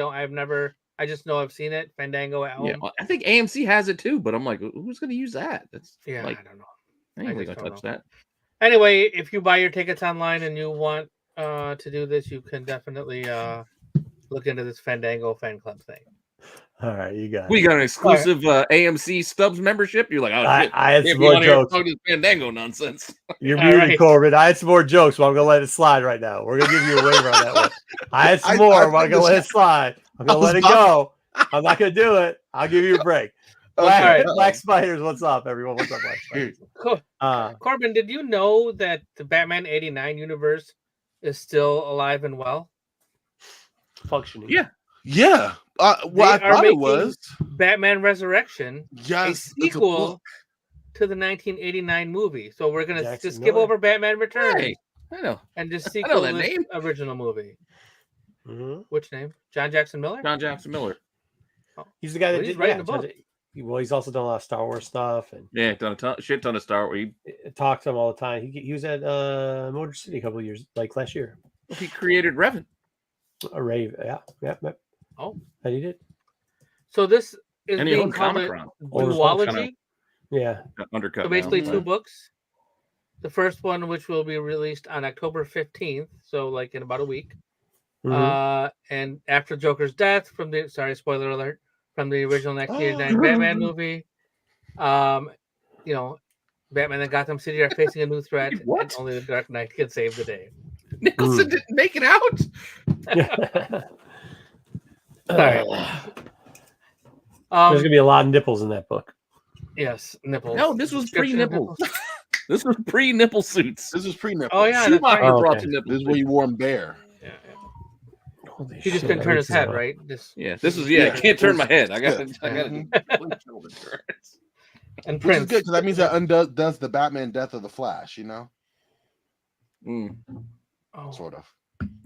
just know I've seen it. Fandango at home. Yeah, I think AMC has it too, but I'm like, who's gonna use that? That's I don't know. I ain't really gonna touch that. Anyway, if you buy your tickets online and you want to do this, you can definitely look into this Fandango fan club thing. All right, you got We it. got an exclusive AMC Stubbs membership. You're like, oh shit! I had Can't some be more on here jokes. talking this Fandango nonsense. You're All muted, right. Corbin. I had some more jokes, but I'm gonna let it slide right now. We're gonna give you a waiver on that one. I had some more, but I'm gonna let it slide. I'm gonna let it go. I'm not gonna do it. I'll give you a break. Black Spiders, what's up, everyone? What's up, Black Spiders? Cool. Corbin, did you know that the Batman '89 universe is still alive and well? Functioning. Yeah. Well, I thought it was Batman Resurrection, yes, a sequel to the 1989 movie. So we're gonna just skip over Batman Returns. Hey, I know. And just I sequel know that this name. original movie. Mm-hmm. Which name? John Jackson Miller? John Jackson Miller. He's the guy that he's did writing the book. Well, he's also done a lot of Star Wars stuff and Done a shit ton of Star Wars. Talks to him all the time. He was at Motor City a couple of years, like last year. He created Revan. A rave, yeah. Oh, that he did. So this is And being called a duology. Yeah, undercut. So basically, two books. The first one, which will be released on October 15th, so like in about a week. Mm-hmm. And after Joker's death, from the spoiler alert, from the original 1989 Batman movie, you know, Batman and Gotham City are facing a new threat. What? And only the Dark Knight can save the day. Nicholson didn't make it out. All right. There's gonna be a lot of nipples in that book. Yes, nipples. No, this was pre-nipples. This was pre-nipple suits. This was pre-nipples. Oh yeah, Schumacher brought the nipples. This is where you wore them bare. Yeah. He just couldn't turn his head, right? This is I can't turn my head. I got to. And Which Prince. is good because that means that undoes the Batman death of the Flash. You know. Oh, Sort of.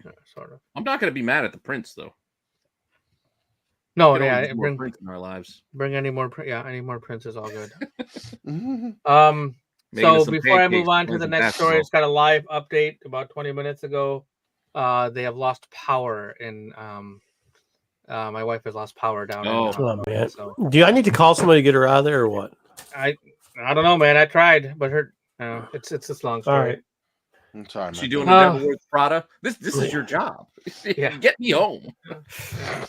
Yeah, sort of. I'm not going to be mad at the Prince though. No, Bring yeah, more Prince in our lives. Bring any more Prince is all good. Maybe So some before I pancakes, move on to Prince the and next story, basketball. it's got a live update about 20 minutes ago. They have lost power in my wife has lost power down. Oh man! So Do I need to call somebody to get her out of there or what? I don't know, man. I tried, but it's this long story. All right. I'm sorry. She doing the Devil Wears Prada. This is your job. Yeah. Get me home.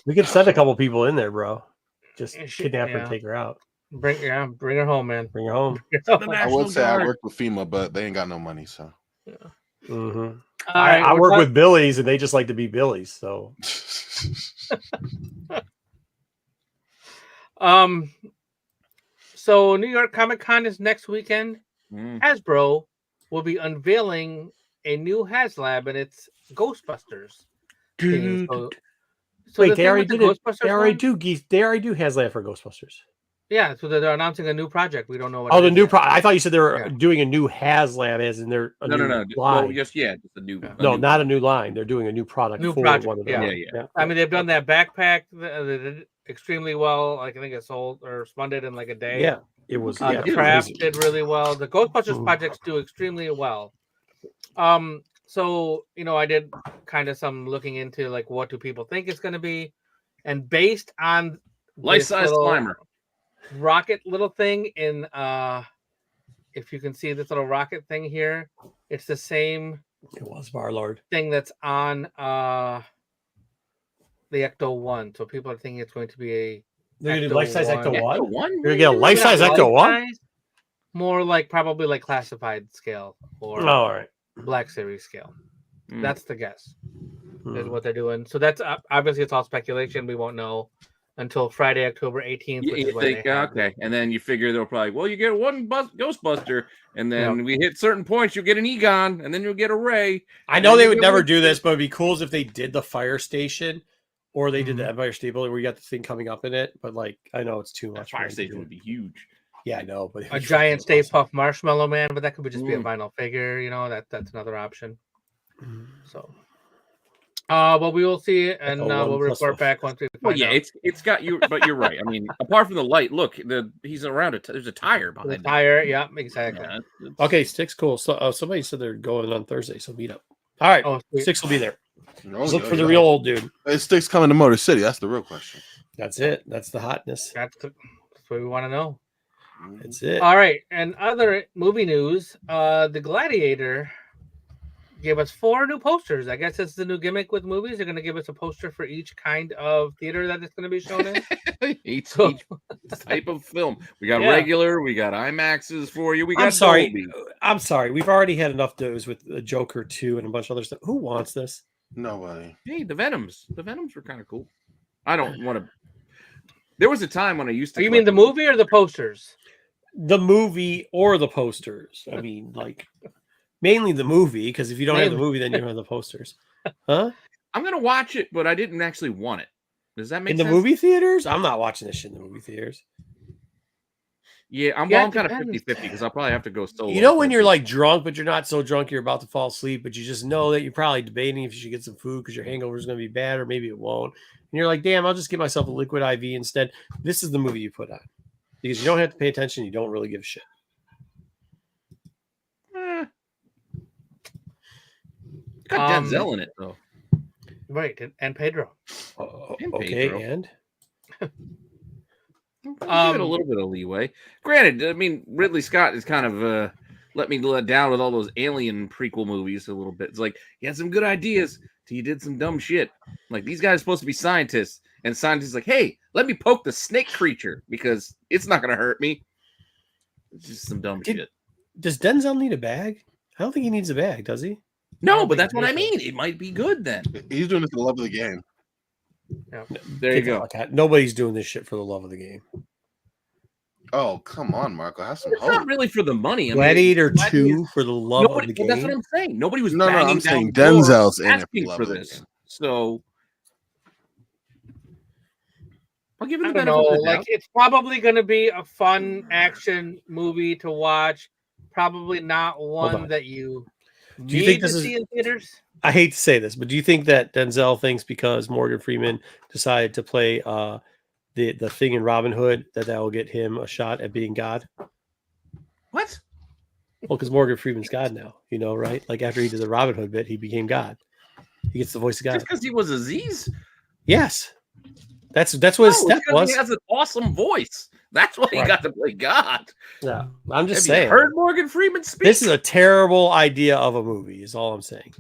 We could send a couple people in there, bro. Just She- kidnap her yeah. and take her out. Bring her home, man. Bring her home. I would say I work with FEMA, but they ain't got no money, so. Mm-hmm. All right, I we're work done. with Billies, and they just like to be Billies. So So New York Comic Con is next weekend. Mm. Hasbro will be unveiling a new HasLab, and it's Ghostbusters. theme. So wait, the they thing already with the did it. Ghostbusters They already one- do. They already do HasLab for Ghostbusters. Yeah, so they're announcing a new project. We don't know what. Oh, it the is new yet. I thought you said they were Yeah. doing a new HasLab, as in they're a No. new Well, line. just a new. No, not a new line. They're doing a new product. New for project, one of them. yeah. I mean, they've done that backpack. They did extremely well. Like I think it sold or spun it in like a day. Yeah, it was. The craft did really well. The Ghostbusters projects do extremely well. So I did kind of some looking into like what do people think it's going to be, and based on Life-size climber. rocket little thing in if you can see this little rocket thing here, it's the same It was Barlord thing that's on the Ecto 1. So people are thinking it's going to be a They're gonna do life-size Ecto 1. You're gonna get a Maybe life-size not Ecto 1. life-size, more like probably like classified scale or All right. Black Series scale. Mm. That's the guess. Is what they're doing. So that's obviously it's all speculation. We won't know until Friday, October 18th. Which You is when think, they have okay, and then you figure they'll probably, well, you get one Ghostbuster, and then we hit certain points, you'll get an Egon, and then you'll get a Ray. I know they would never do this, but it'd be cool if they did the fire station, or they did the Empire State Building where you got the thing coming up in it. But like, I know it's too much. Fire station would be huge. Yeah, I know, but a giant Stay Puft Marshmallow Man, but that could just be a vinyl figure. That's another option. So. Well, we will see it, and we'll report back once we find out. It's got you, but you're right. I mean, apart from the light, look, he's around there's a tire behind him. Tire, yeah, exactly. Okay, Sticks, cool. So somebody said they're going on Thursday, so meet up. All right, Sticks will be there. Just look for the real old dude. Sticks coming to Motor City. That's the real question. That's it. That's the hotness. That's what we want to know. That's it. All right, and other movie news: The Gladiator gave us 4 new posters. I guess it's the new gimmick with movies. They're going to give us a poster for each kind of theater that it's going to be shown in. each type of film. We got Yeah. regular, we got IMAXs for you. We got I'm sorry. Dolby. I'm sorry. We've already had enough those with the Joker 2 and a bunch of other stuff. Who wants this? Nobody. Hey, the Venoms. The Venoms were kind of cool. I don't want to. There was a time when I used to. You mean the movie or the posters? The movie or the posters. I mean, like, mainly the movie, because if you don't have the movie, then you don't have the posters. Huh? I'm going to watch it, but I didn't actually want it. Does that make in sense? the movie theaters? I'm not watching this shit in the movie theaters. Yeah, I'm kind of 50-50 because I'll probably have to go solo. You know when you're like drunk, but you're not so drunk you're about to fall asleep, but you just know that you're probably debating if you should get some food because your hangover is going to be bad or maybe it won't. And you're like, damn, I'll just get myself a liquid IV instead. This is the movie you put on because you don't have to pay attention. You don't really give a shit. Got Denzel in it though. Right, and Pedro. Okay, and give it a little bit of leeway. Granted, I mean Ridley Scott is kind of let me down with all those Alien prequel movies a little bit. It's like you had some good ideas till you did some dumb shit. Like these guys are supposed to be scientists, and scientists like, hey, let me poke the snake creature because it's not going to hurt me. It's just some dumb shit. Does Denzel need a bag? I don't think he needs a bag, does he? No, but that's what I mean. It might be good then. He's doing it for the love of the game. Yeah. There you go. Nobody's doing this shit for the love of the game. Oh, come on, Marco. Have some It's not really for the money. I mean, Gladiator 2 for the love of the game. That's what I'm saying. Nobody was No, banging I'm down saying doors Denzel's in it asking for for love of the this. game. So I'll give it I the don't benefit know. of the doubt. Like it's probably going to be a fun action movie to watch. Probably not one that you do you think this see in theaters. I hate to say this, but do you think that Denzel thinks because Morgan Freeman decided to play the thing in Robin Hood that will get him a shot at being God? What? Well, because Morgan Freeman's God now, you know, right? Like after he did the Robin Hood bit, he became God. He gets the voice of God. Just because he was Aziz? Yes. That's what his step was. He has an awesome voice. That's why he got to play God. Yeah, I'm just Have saying. you heard Morgan Freeman speak? This is a terrible idea of a movie, is all I'm saying.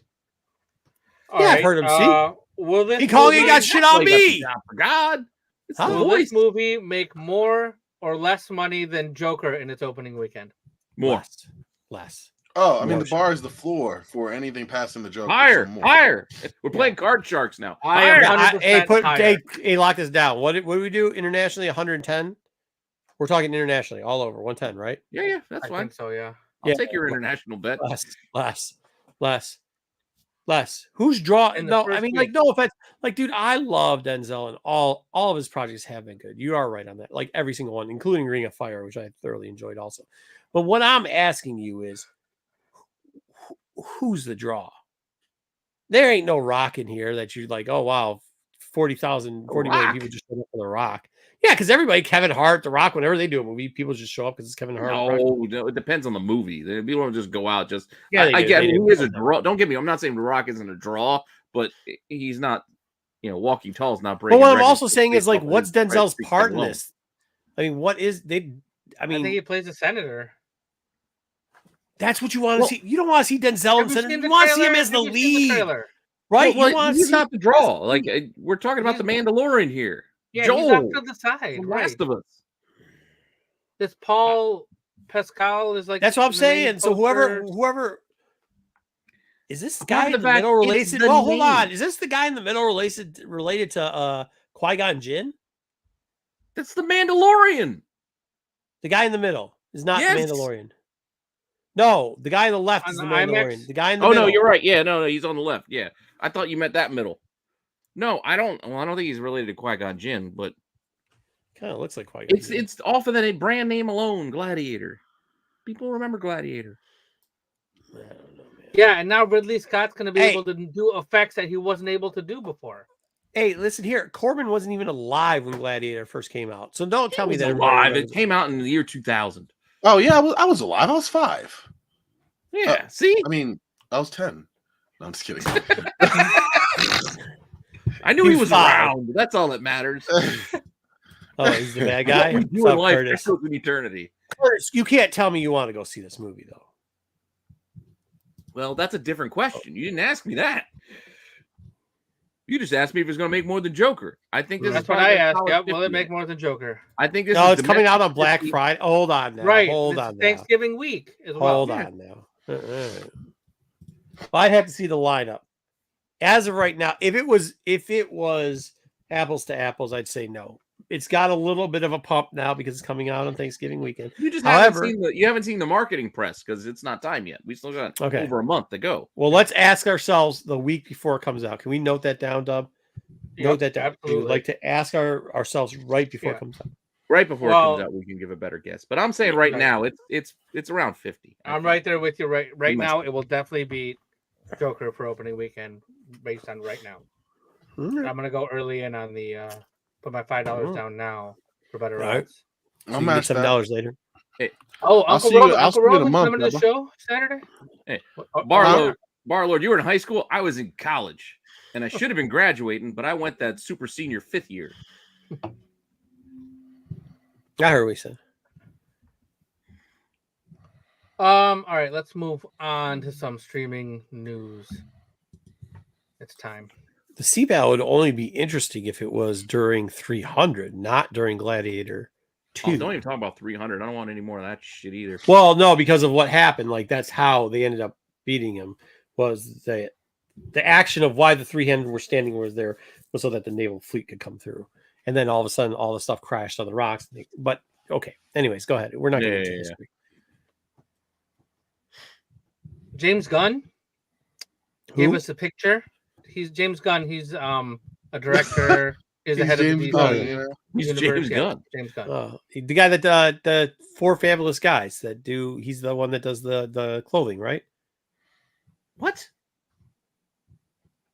I've heard him speak. Will this he calling movie, he got shit on me. For God. It's the will voice. this movie make more or less money than Joker in its opening weekend? More. Less. Oh, I mean, the bar is the floor for anything passing the Joker. Higher. So more. Higher. We're playing card sharks now. I am Higher. 100% Hey, lock this down. What do we do internationally? 110? We're talking internationally, all over 110, right? Yeah, that's I fine. think so, yeah. I'll take your international bet. Less. Who's draw? In the No, first I mean, week. like, no offense. Like, dude, I love Denzel, and all of his projects have been good. You are right on that. Like every single one, including Ring of Fire, which I thoroughly enjoyed also. But what I'm asking you is, who's the draw? There ain't no Rock in here that you're like, oh wow, 40 million people just showed up for the Rock. Yeah, because everybody, Kevin Hart, The Rock, whenever they do a movie, people just show up because it's Kevin Hart. No, it depends on the movie. People don't just go out. Just Yeah, I get. He is a draw. Don't get me. I'm not saying The Rock isn't a draw, but he's not. Walking tall is not breaking. But what I'm also saying is, like, what's Denzel's part in this? I mean, what is they? I mean, I think he plays a senator. That's what you want to see. You don't want to see Denzel and Senator. You want to see him as the lead, right? Well, he's not the draw. Like we're talking about the Mandalorian here. Yeah, Joel, he's off to the side. the Right. rest of us. This Paul Pascal is like. That's what I'm the main saying. So poster. whoever is this According guy to in the the fact middle it's related? the Well, hold name. on. Is this the guy in the middle related to Qui-Gon Jinn? That's the Mandalorian. The guy in the middle is not Yes. the Mandalorian. No, the guy on the left On is the the Mandalorian. IMAX? The guy in the Oh middle. no, you're right. Yeah, no, he's on the left. Yeah, I thought you meant that middle. No, I don't. Well, I don't think he's related to Qui-Gon Jinn, but Kind of looks like Qui-Gon Jinn. it's off of that brand name alone. Gladiator. People remember Gladiator. I don't know, man. Yeah, and now Ridley Scott's going to be Hey. able to do effects that he wasn't able to do before. Hey, listen here. Corbin wasn't even alive when Gladiator first came out, so don't tell me that. everybody Alive. It remembers. came out in the year 2000. Oh yeah, I was alive. I was 5. Yeah. See, I mean, I was 10. No, I'm just kidding. I knew he he was was 5. around. That's all that matters. Oh, he's the bad guy. What we do What's in up, life Curtis? echoes in eternity. Curtis, you can't tell me you want to go see this movie though. Well, that's a different question. You didn't ask me that. You just asked me if it's going to make more than Joker. I think this That's is what probably I asked. $1.50 Yep. Will it in make more than Joker? I think this No, is it's coming out on domestic Black 50. Friday. Hold on now. Right. Hold This on is now. Thanksgiving week as well. Hold on now. Well, I'd have to see the lineup. As of right now, if it was apples to apples, I'd say no. It's got a little bit of a pump now because it's coming out on Thanksgiving weekend. You just However, haven't seen the marketing press because it's not time yet. We still got over a month to go. Well, let's ask ourselves the week before it comes out. Can we note that down, Dub? Note that down. Absolutely. We would like to ask ourselves right before it comes out. Right before it comes out, we can give a better guess. But I'm saying right now, it's around 50. I'm right there with you. Right now, it will definitely beat Joker for opening weekend based on right now. Mm-hmm. I'm gonna go early in on the put my $5 down now for better odds. So you get $7 later. Hey. Oh, Uncle Roland's coming to the brother. show Saturday. Hey, Barlord, you were in high school. I was in college, and I should have been graduating, but I went that super senior 5th year. I heard what we said. All right, let's move on to some streaming news. It's time. The C-Battle would only be interesting if it was during 300, not during Gladiator 2. Oh, don't even talk about 300. I don't want any more of that shit either. Well, no, because of what happened. Like, that's how they ended up beating him, was the action of why the 300 were standing was there was so that the naval fleet could come through. And then all of a sudden, all the stuff crashed on the rocks. But, okay. Anyways, go ahead. We're not going to history. James Gunn gave us a picture. He's James Gunn. He's a director. He's the head of the DC. He's James Gunn. James Gunn. The guy that the 4 Fabulous Guys that do. He's the one that does the clothing, right? What?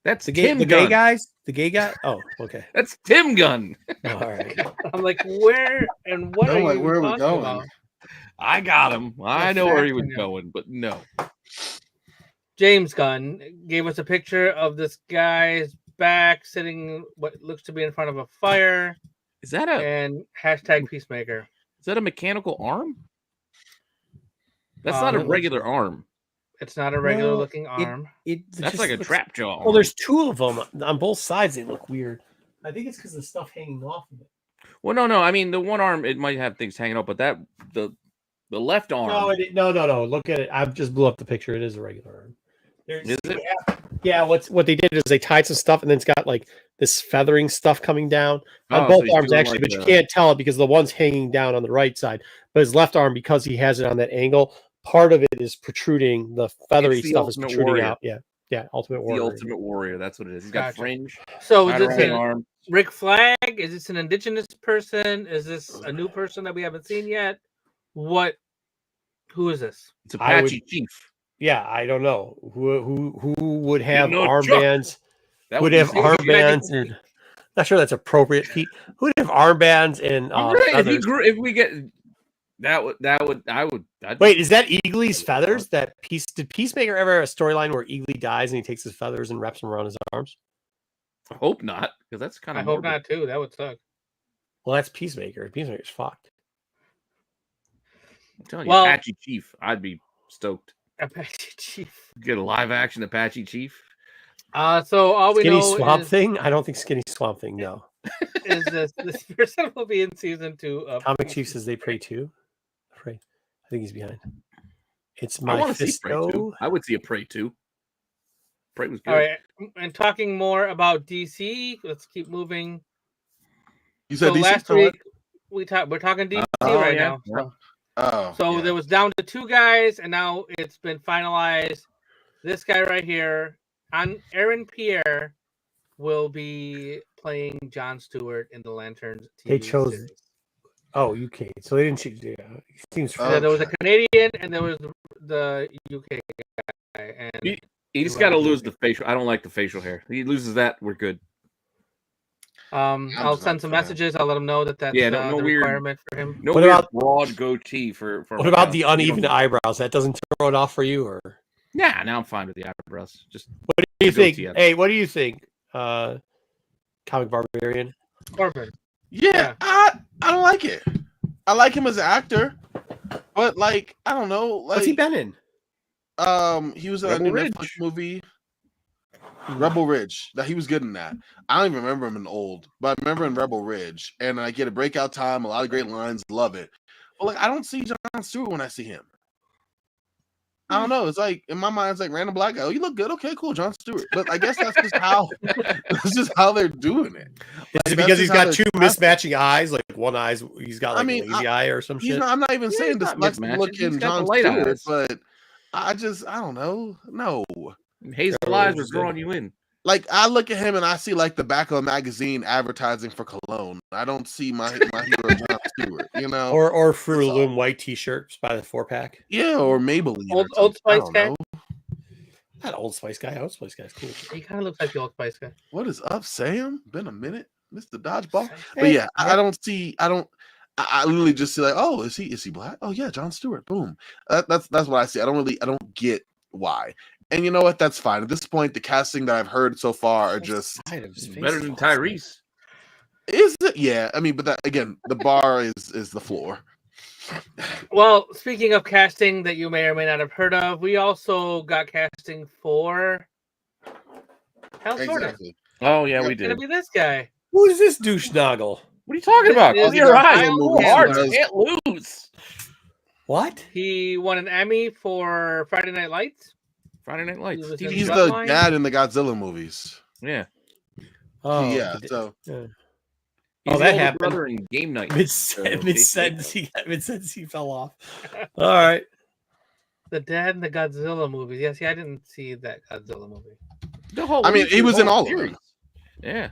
That's the gay guys. The gay guy. Oh, okay. That's Tim Gunn. Oh, all right. I'm like, where and what are you where are we going? about? I got him. I know where he was going, but no. James Gunn gave us a picture of this guy's back sitting what looks to be in front of a fire. Is that and hashtag Peacemaker? Is that a mechanical arm? That's not a regular arm. It's not a regular looking arm. That's like a trap jaw. Well, there's 2 of them on both sides. They look weird. I think it's because the stuff hanging off of it. Well, no. I mean, the one arm, it might have things hanging off, but the left arm. No. Look at it. I just blew up the picture. It is a regular arm. Is it? Yeah. What they did is they tied some stuff, and then it's got like this feathering stuff coming down on both arms, actually. But you can't tell it because the one's hanging down on the right side. But his left arm, because he has it on that angle, part of it is protruding. The feathery stuff is protruding out. Yeah. Ultimate Warrior. The Ultimate Warrior. That's what it is. He's got fringe. So is this an Rick Flag? Is this an indigenous person? Is this a new person that we haven't seen yet? Who is this? It's Apache Chief. Yeah, I don't know who would have armbands. Would have armbands and not sure that's appropriate. Who would have armbands and if we get I'd wait, is that Eagly's feathers? Did Peacemaker ever have a storyline where Eagly dies and he takes his feathers and wraps them around his arms? I hope not, because that's kind of. I hope not too. That would suck. Well, that's Peacemaker. Peacemaker's fucked. I'm telling you, Apache Chief. I'd be stoked. Apache Chief. Get a live action Apache Chief. So all we know Swamp Thing? I don't think Skinny Swamp Thing, no. Is this person will be in season 2 of Comic Chief says they pray too. Pray. I think he's behind. It's Mephisto. I would see a Prey 2. Prey was good. All right. And talking more about DC, let's keep moving. You said DC last week we're talking DC right now. So there was down to 2 guys, and now it's been finalized. This guy right here, Aaron Pierre, will be playing Jon Stewart in the Lanterns TV series. Oh, UK. So they didn't choose. Yeah, it seems. There was a Canadian, and there was the UK guy. And he just got to lose the facial. I don't like the facial hair. He loses that, we're good. I'll send some messages. I'll let him know that's no the requirement for him. No weird broad goatee for. What about the uneven eyebrows? That doesn't throw it off for you, or? Yeah, now I'm fine with the eyebrows. Just what do you think? Hey, what do you think? Comic Barbarian. Corbin. Yeah, I don't like it. I like him as an actor, but like I don't know. Like, what's he been in? He was in a Rebel new Ridge. Netflix movie, Rebel Ridge. That he was good in that. I don't even remember him in old, but I remember in Rebel Ridge, and I get a breakout time, a lot of great lines, love it. But like, I don't see Jon Stewart when I see him. I don't know. It's like in my mind, it's like random black guy. Oh, you look good. Okay, cool, Jon Stewart. But I guess that's just how they're doing it. Is it because he's got two mismatching eyes? Like one eye's he's got like a lazy eye or some shit. I'm not even saying dyslexic looking Jon Stewart, eyes. but I don't know. No. Hazel eyes are drawing you in. Like I look at him and I see like the back of a magazine advertising for cologne. I don't see my hero Jon Stewart, you know, or Fruit of the Loom white T-shirts by the 4-pack. Yeah, or Maybelline. Old Spice guy. Not Old Spice guy. Old Spice guy's cool. He kind of looks like the Old Spice guy. What is up, Sam? Been a minute, Mr. Dodgeball. But yeah, I literally just see like, oh, is he black? Oh yeah, Jon Stewart. Boom. That's what I see. I don't get why. And you know what? That's fine. At this point, the casting that I've heard so far are just better than Tyrese. Is it? Yeah. I mean, but that again, the bar is the floor. Well, speaking of casting that you may or may not have heard of, we also got casting for Hal Jordan. Oh yeah, we It's did. gonna be this guy. Who is this douche noggle? What are you talking about? This is Your eyes, Kyle hard, Handler. can't lose. What? He won an Emmy for Friday Night Lights. Friday Night Lights. He's the dad in the Godzilla movies. Yeah. Oh yeah. So. Yeah. He's that the happened. brother in Game Night. Mid sentence, he fell off. All right. The dad in the Godzilla movies. Yeah, see, I didn't see that Godzilla movie. I mean, he was in all of them. Yeah.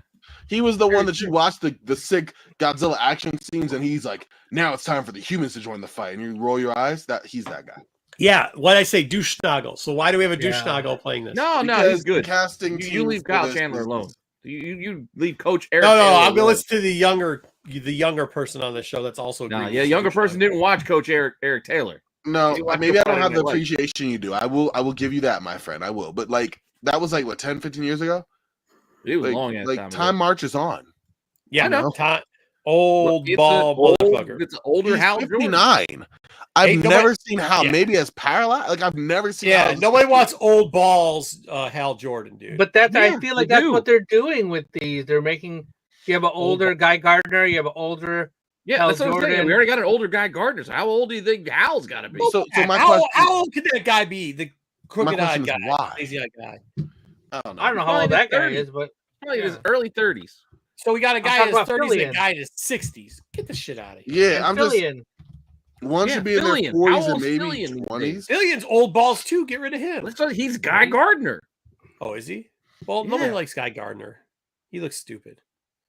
He was the one that you watch the sick Godzilla action scenes, and he's like, now it's time for the humans to join the fight. And you roll your eyes. He's that guy. Yeah, what I say, douche snoggle. So why do we have a douche snoggle playing this? No, he's good. Casting you leave Kyle Chandler alone. You leave Coach Eric. No, I'm gonna listen to the younger person on the show. That's also younger person didn't watch Coach Eric Taylor. No, maybe I don't have the appreciation you do. I will give you that, my friend. I will. But like that was like what 10, 15 years ago. It was long. Like time marches on. Yeah, no time. Old ball motherfucker. It's an older Hal 59. I've never seen Hal. Maybe as paralyzed. Like I've never seen. Yeah, nobody wants old balls. Hal Jordan, dude. But I feel like that's what they're doing with these. They're making. You have an older Guy Gardner. You have an older. Yeah, Hal that's what I'm saying. We already got an older Guy Gardner. So how old do you think Hal's got to be? So my question, how old could that guy be? The crooked-eyed guy, why? lazy-eyed guy. I don't know how old that guy is, but probably in his early 30s. So we got a guy in his 30s and a guy in his 60s. Get the shit out of here. Yeah, I'm just. One should be in their 40s and maybe 20s. Fillion's old balls too. Get rid of him. He's Guy Gardner. Oh, is he? Well, nobody likes Guy Gardner. He looks stupid.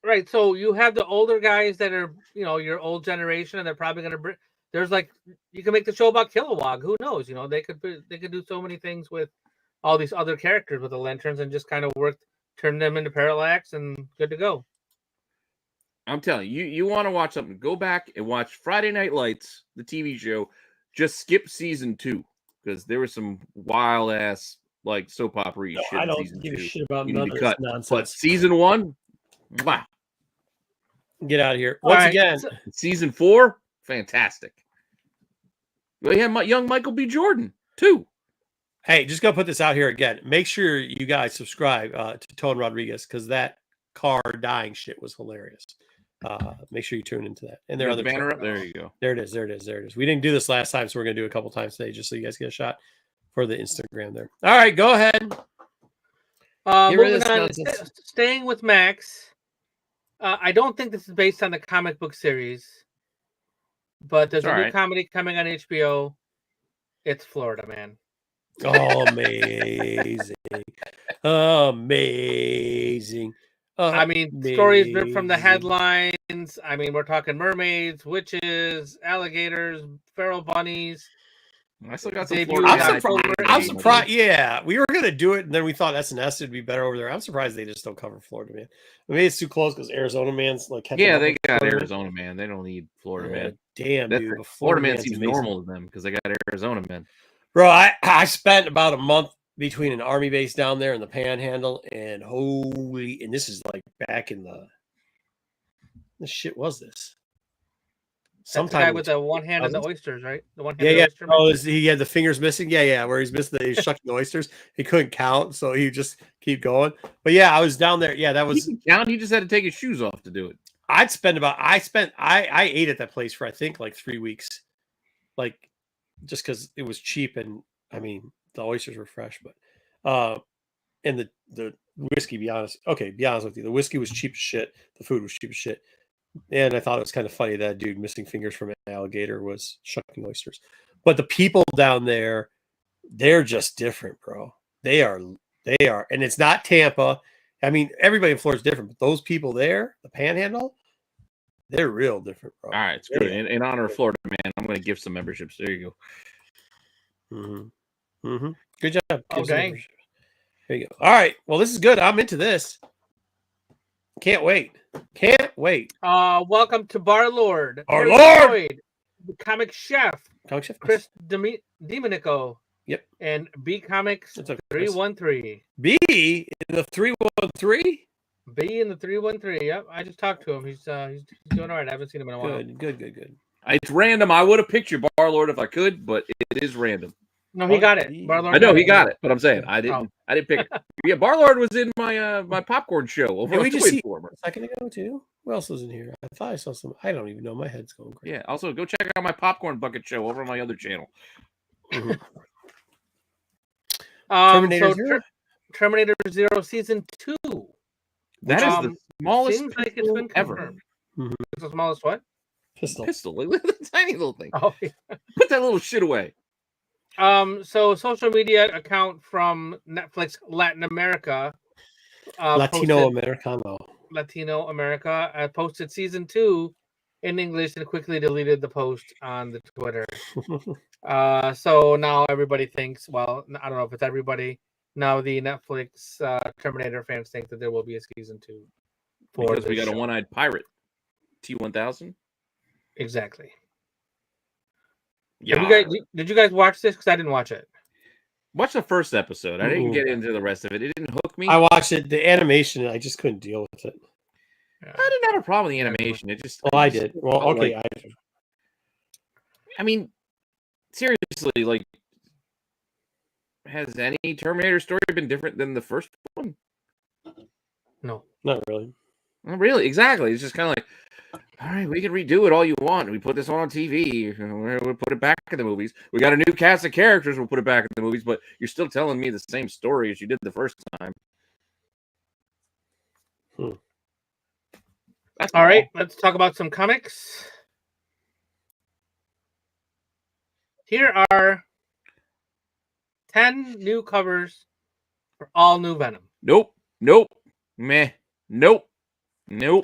Right. So you have the older guys that are, your old generation, and they're probably going to bring. There's like you can make the show about Kilowog. Who knows? They could do so many things with all these other characters with the lanterns and just kind of turn them into Parallax and good to go. I'm telling you, you want to watch something, go back and watch Friday Night Lights, the TV show. Just skip season 2 because there was some wild ass like soap opera shit. I don't season give 2. a shit about none of this nonsense. But season 1, wow. Get out of here. Once again, season 4, fantastic. We have young Michael B. Jordan too. Hey, just gonna put this out here again. Make sure you guys subscribe to Tone Rodriguez because that car dying shit was hilarious. Make sure you tune into that. And there are other banner up. There you go. There it is. We didn't do this last time, so we're gonna do it a couple times today, just so you guys get a shot for the Instagram there. All right, go ahead. Moving on, staying with Max. I don't think this is based on the comic book series, but there's a new comedy coming on HBO. It's Florida Man. Oh, amazing. Amazing. Stories ripped from the headlines. I mean, we're talking mermaids, witches, alligators, feral bunnies. I still got some Florida. I'm surprised. Yeah, we were gonna do it, and then we thought SNS would be better over there. I'm surprised they just don't cover Florida Man. Maybe it's too close because Arizona Man's like. Yeah, they got Arizona Man. They don't need Florida Man. Damn, dude. Florida Man seems normal to them because they got Arizona Man. Bro, I spent about a month between an army base down there and the Panhandle, and this is like back in the shit was this? That's the guy Sometimes with the one hand and the thousands. oysters, right? The one Yeah, hand yeah. oyster. Oh, he had the fingers missing. Yeah, where he's missing he's shucking the oysters. He couldn't count, so he just keep going. But yeah, I was down there. Yeah, that He was. can count. He just had to take his shoes off to do it. I ate at that place for I think like 3 weeks, like just because it was cheap and I mean the oysters were fresh, but and the whiskey. Be honest with you, the whiskey was cheap as shit. The food was cheap as shit. And I thought it was kind of funny that dude missing fingers from an alligator was shucking oysters. But the people down there, they're just different, bro. They are, and it's not Tampa. I mean, everybody in Florida is different, but those people there, the Panhandle, they're real different, bro. All right, screw it. In honor of Florida, man, I'm going to give some memberships. There you go. Good job. Oh, Give some dang. memberships. There you go. All right. Well, this is good. I'm into this. Can't wait. Welcome to Bar Lord. Our Harry Lord! Floyd, the comic chef, Comic Chef Chris Domenico. Yep. And B Comics That's okay. 313. B in the 313. B in the 313. Yep. I just talked to him. He's doing all right. I haven't seen him in a while. Good. It's random. I would have picked your Bar Lord if I could, but it is random. No, he got it. Bar Lord I know he got it, but I'm saying I didn't. Oh. I didn't pick it. Yeah, Bar Lord was in my my popcorn show over Did on we just see Former. a second ago too? Who else was in here? I thought I saw some. I don't even know. My head's going crazy. Yeah. Also, go check out my popcorn bucket show over on my other channel. Terminator Zero? Terminator Zero Season 2. That is the smallest seems like it's been ever. confirmed. It's the smallest what? Pistol. Look at the tiny little thing. Oh, yeah. Put that little shit away. So social media account from Netflix Latin America, Latino Americano. Latino America posted Season 2 in English and quickly deleted the post on the Twitter. So now everybody thinks, well, I don't know if it's everybody. Now the Netflix Terminator fans think that there will be a Season 2. Because we got a one-eyed pirate. T-1000. Exactly. Yeah. Did you guys watch this? Because I didn't watch it. Watch the first episode. I didn't get into the rest of it. It didn't hook me. I watched it. The animation, I just couldn't deal with it. Yeah. I didn't have a problem with the animation. It just. Well, I did. Well, felt okay. like- I mean, seriously, like, has any Terminator story been different than the first one? No. Not really. Not really. Exactly. It's just kind of like, all right, we can redo it all you want. We put this on TV. We'll put it back in the movies. We got a new cast of characters. We'll put it back in the movies, but you're still telling me the same story as you did the first time. That's All right, let's talk about some comics. Here are 10 new covers for all new Venom. Nope. Meh. Nope. Meh.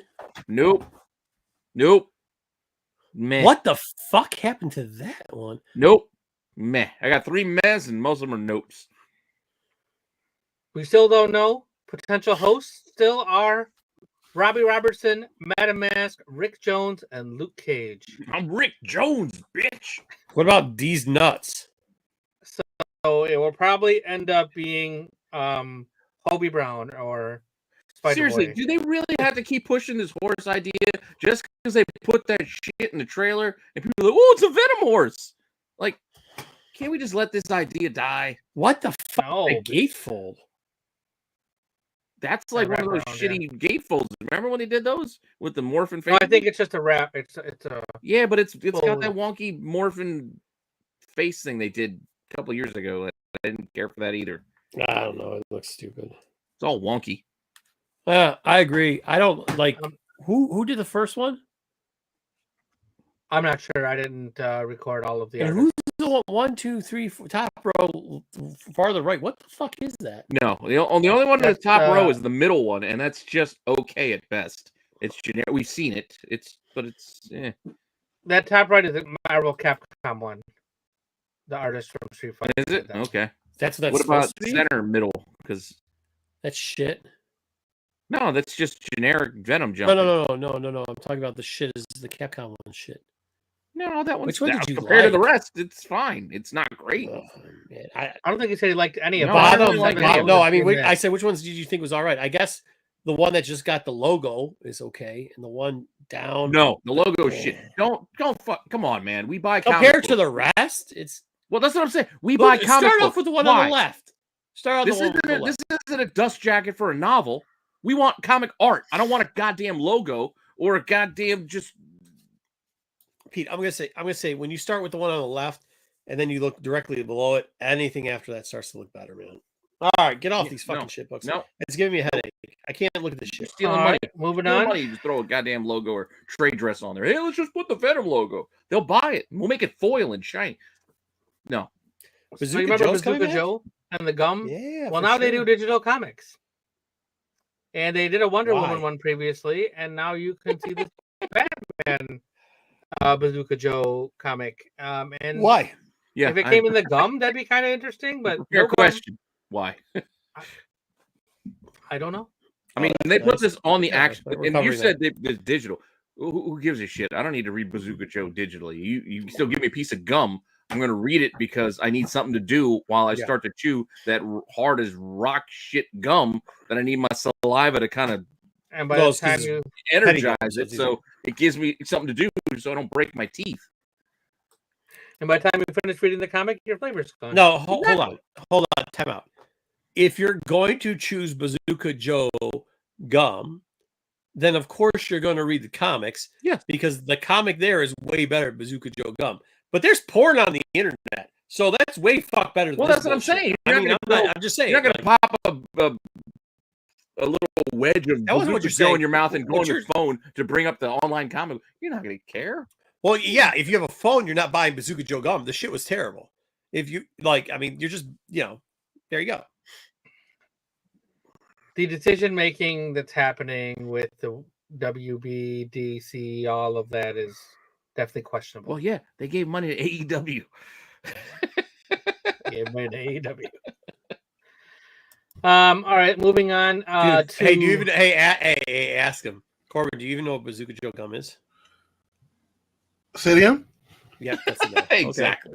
What the fuck happened to that one? Nope. Meh. I got 3 mehs and most of them are notes. We still don't know. Potential hosts still are Robbie Robertson, Madam Mask, Rick Jones, and Luke Cage. I'm Rick Jones, bitch. What about these nuts? So it will probably end up being Hobie Brown or Spider Seriously, Boy. do they really have to keep pushing this horse idea just because they put that shit in the trailer and people are like, oh, it's a Venom horse? Like, can't we just let this idea die? What the fuck? No. A gatefold. That's like one of those wraparound, shitty gatefolds. Remember when they did those with the morphin face? No, I think it's just a wrap. It's a Yeah, but it's got full- that wonky morphin face thing they did a couple years ago. I didn't care for that either. I don't know. It looks stupid. It's all wonky. I agree. I don't like who did the first one? I'm not sure. I didn't record all of the And artists. who's the 1, 2, 3, 4, top row farther right? What the fuck is that? No, the only one in the That's, top row is the middle one, and that's just okay at best. It's generic. We've seen it. It's That top right is the Marvel Capcom one. The artist from Street Fighter. Is it? did that. Okay. That's what that's What about supposed to be? center middle? Because That's shit. no, that's just generic Venom No, jumping. no. I'm talking about the shit is the Capcom one shit. No, that one's Which one down. did you Compared to the like? rest, it's fine. It's not great. Oh, man. I I don't think he said he liked any of No, them. I bottom, really like bottom- any no, of I mean, Yeah. I said which ones did you think was all right? I guess the one that just got the logo is okay, and the one down. No, the logo is shit. Don't fuck. Come on, man. We buy compared to the rest. It's well, that's what I'm saying. We buy comic start books. off with the one Why? on the left. Start off This the one on the left. This isn't a dust jacket for a novel. We want comic art. I don't want a goddamn logo or a goddamn just. Pete, I'm gonna say when you start with the one on the left and then you look directly below it, anything after that starts to look better, man. All right, get off these fucking shit books. No, it's giving me a headache. I can't look at this shit. You're stealing money. Moving stealing on. money. You just throw a goddamn logo or trade dress on there. Hey, let's just put the Venom logo. They'll buy it. We'll make it foil and shiny. No. So you remember Bazooka Joe and the gum? Yeah. Well, now they do digital comics, and they did a Wonder Woman one previously, and now you can see the Batman Bazooka Joe comic. And why? Yeah, if it came in the gum, that'd be kind of interesting. But fair question. Why? I don't know. I mean, they put this on the action, and you said that. it's digital. Who gives a shit? I don't need to read Bazooka Joe digitally. You still give me a piece of gum. I'm going to read it because I need something to do while I start to chew that hard as rock shit gum that I need my saliva to kind of and by the time you energize it, so it gives me something to do so I don't break my teeth. And by the time you finish reading the comic, your flavor's gone. No, hold on, time out. If you're going to choose Bazooka Joe gum, then of course you're going to read the comics. Yeah, because the comic there is way better than Bazooka Joe gum. But there's porn on the internet, so that's way fuck better. Than that's what I'm saying. I'm just saying. You're not going to pop a little wedge of Bazooka Joe in your mouth and go on your phone to bring up the online comic. You're not going to care. Well, yeah, if you have a phone, you're not buying Bazooka Joe gum. The shit was terrible. If you you're just, there you go. The decision making that's happening with the WBDC, all of that is definitely questionable. Well, yeah, they gave money to AEW. Gave money to AEW. All right, moving on. Dude, hey, do you even ask him, Corbin? Do you even know what Bazooka Joe gum is? Say it again. Yeah, that's enough. Exactly.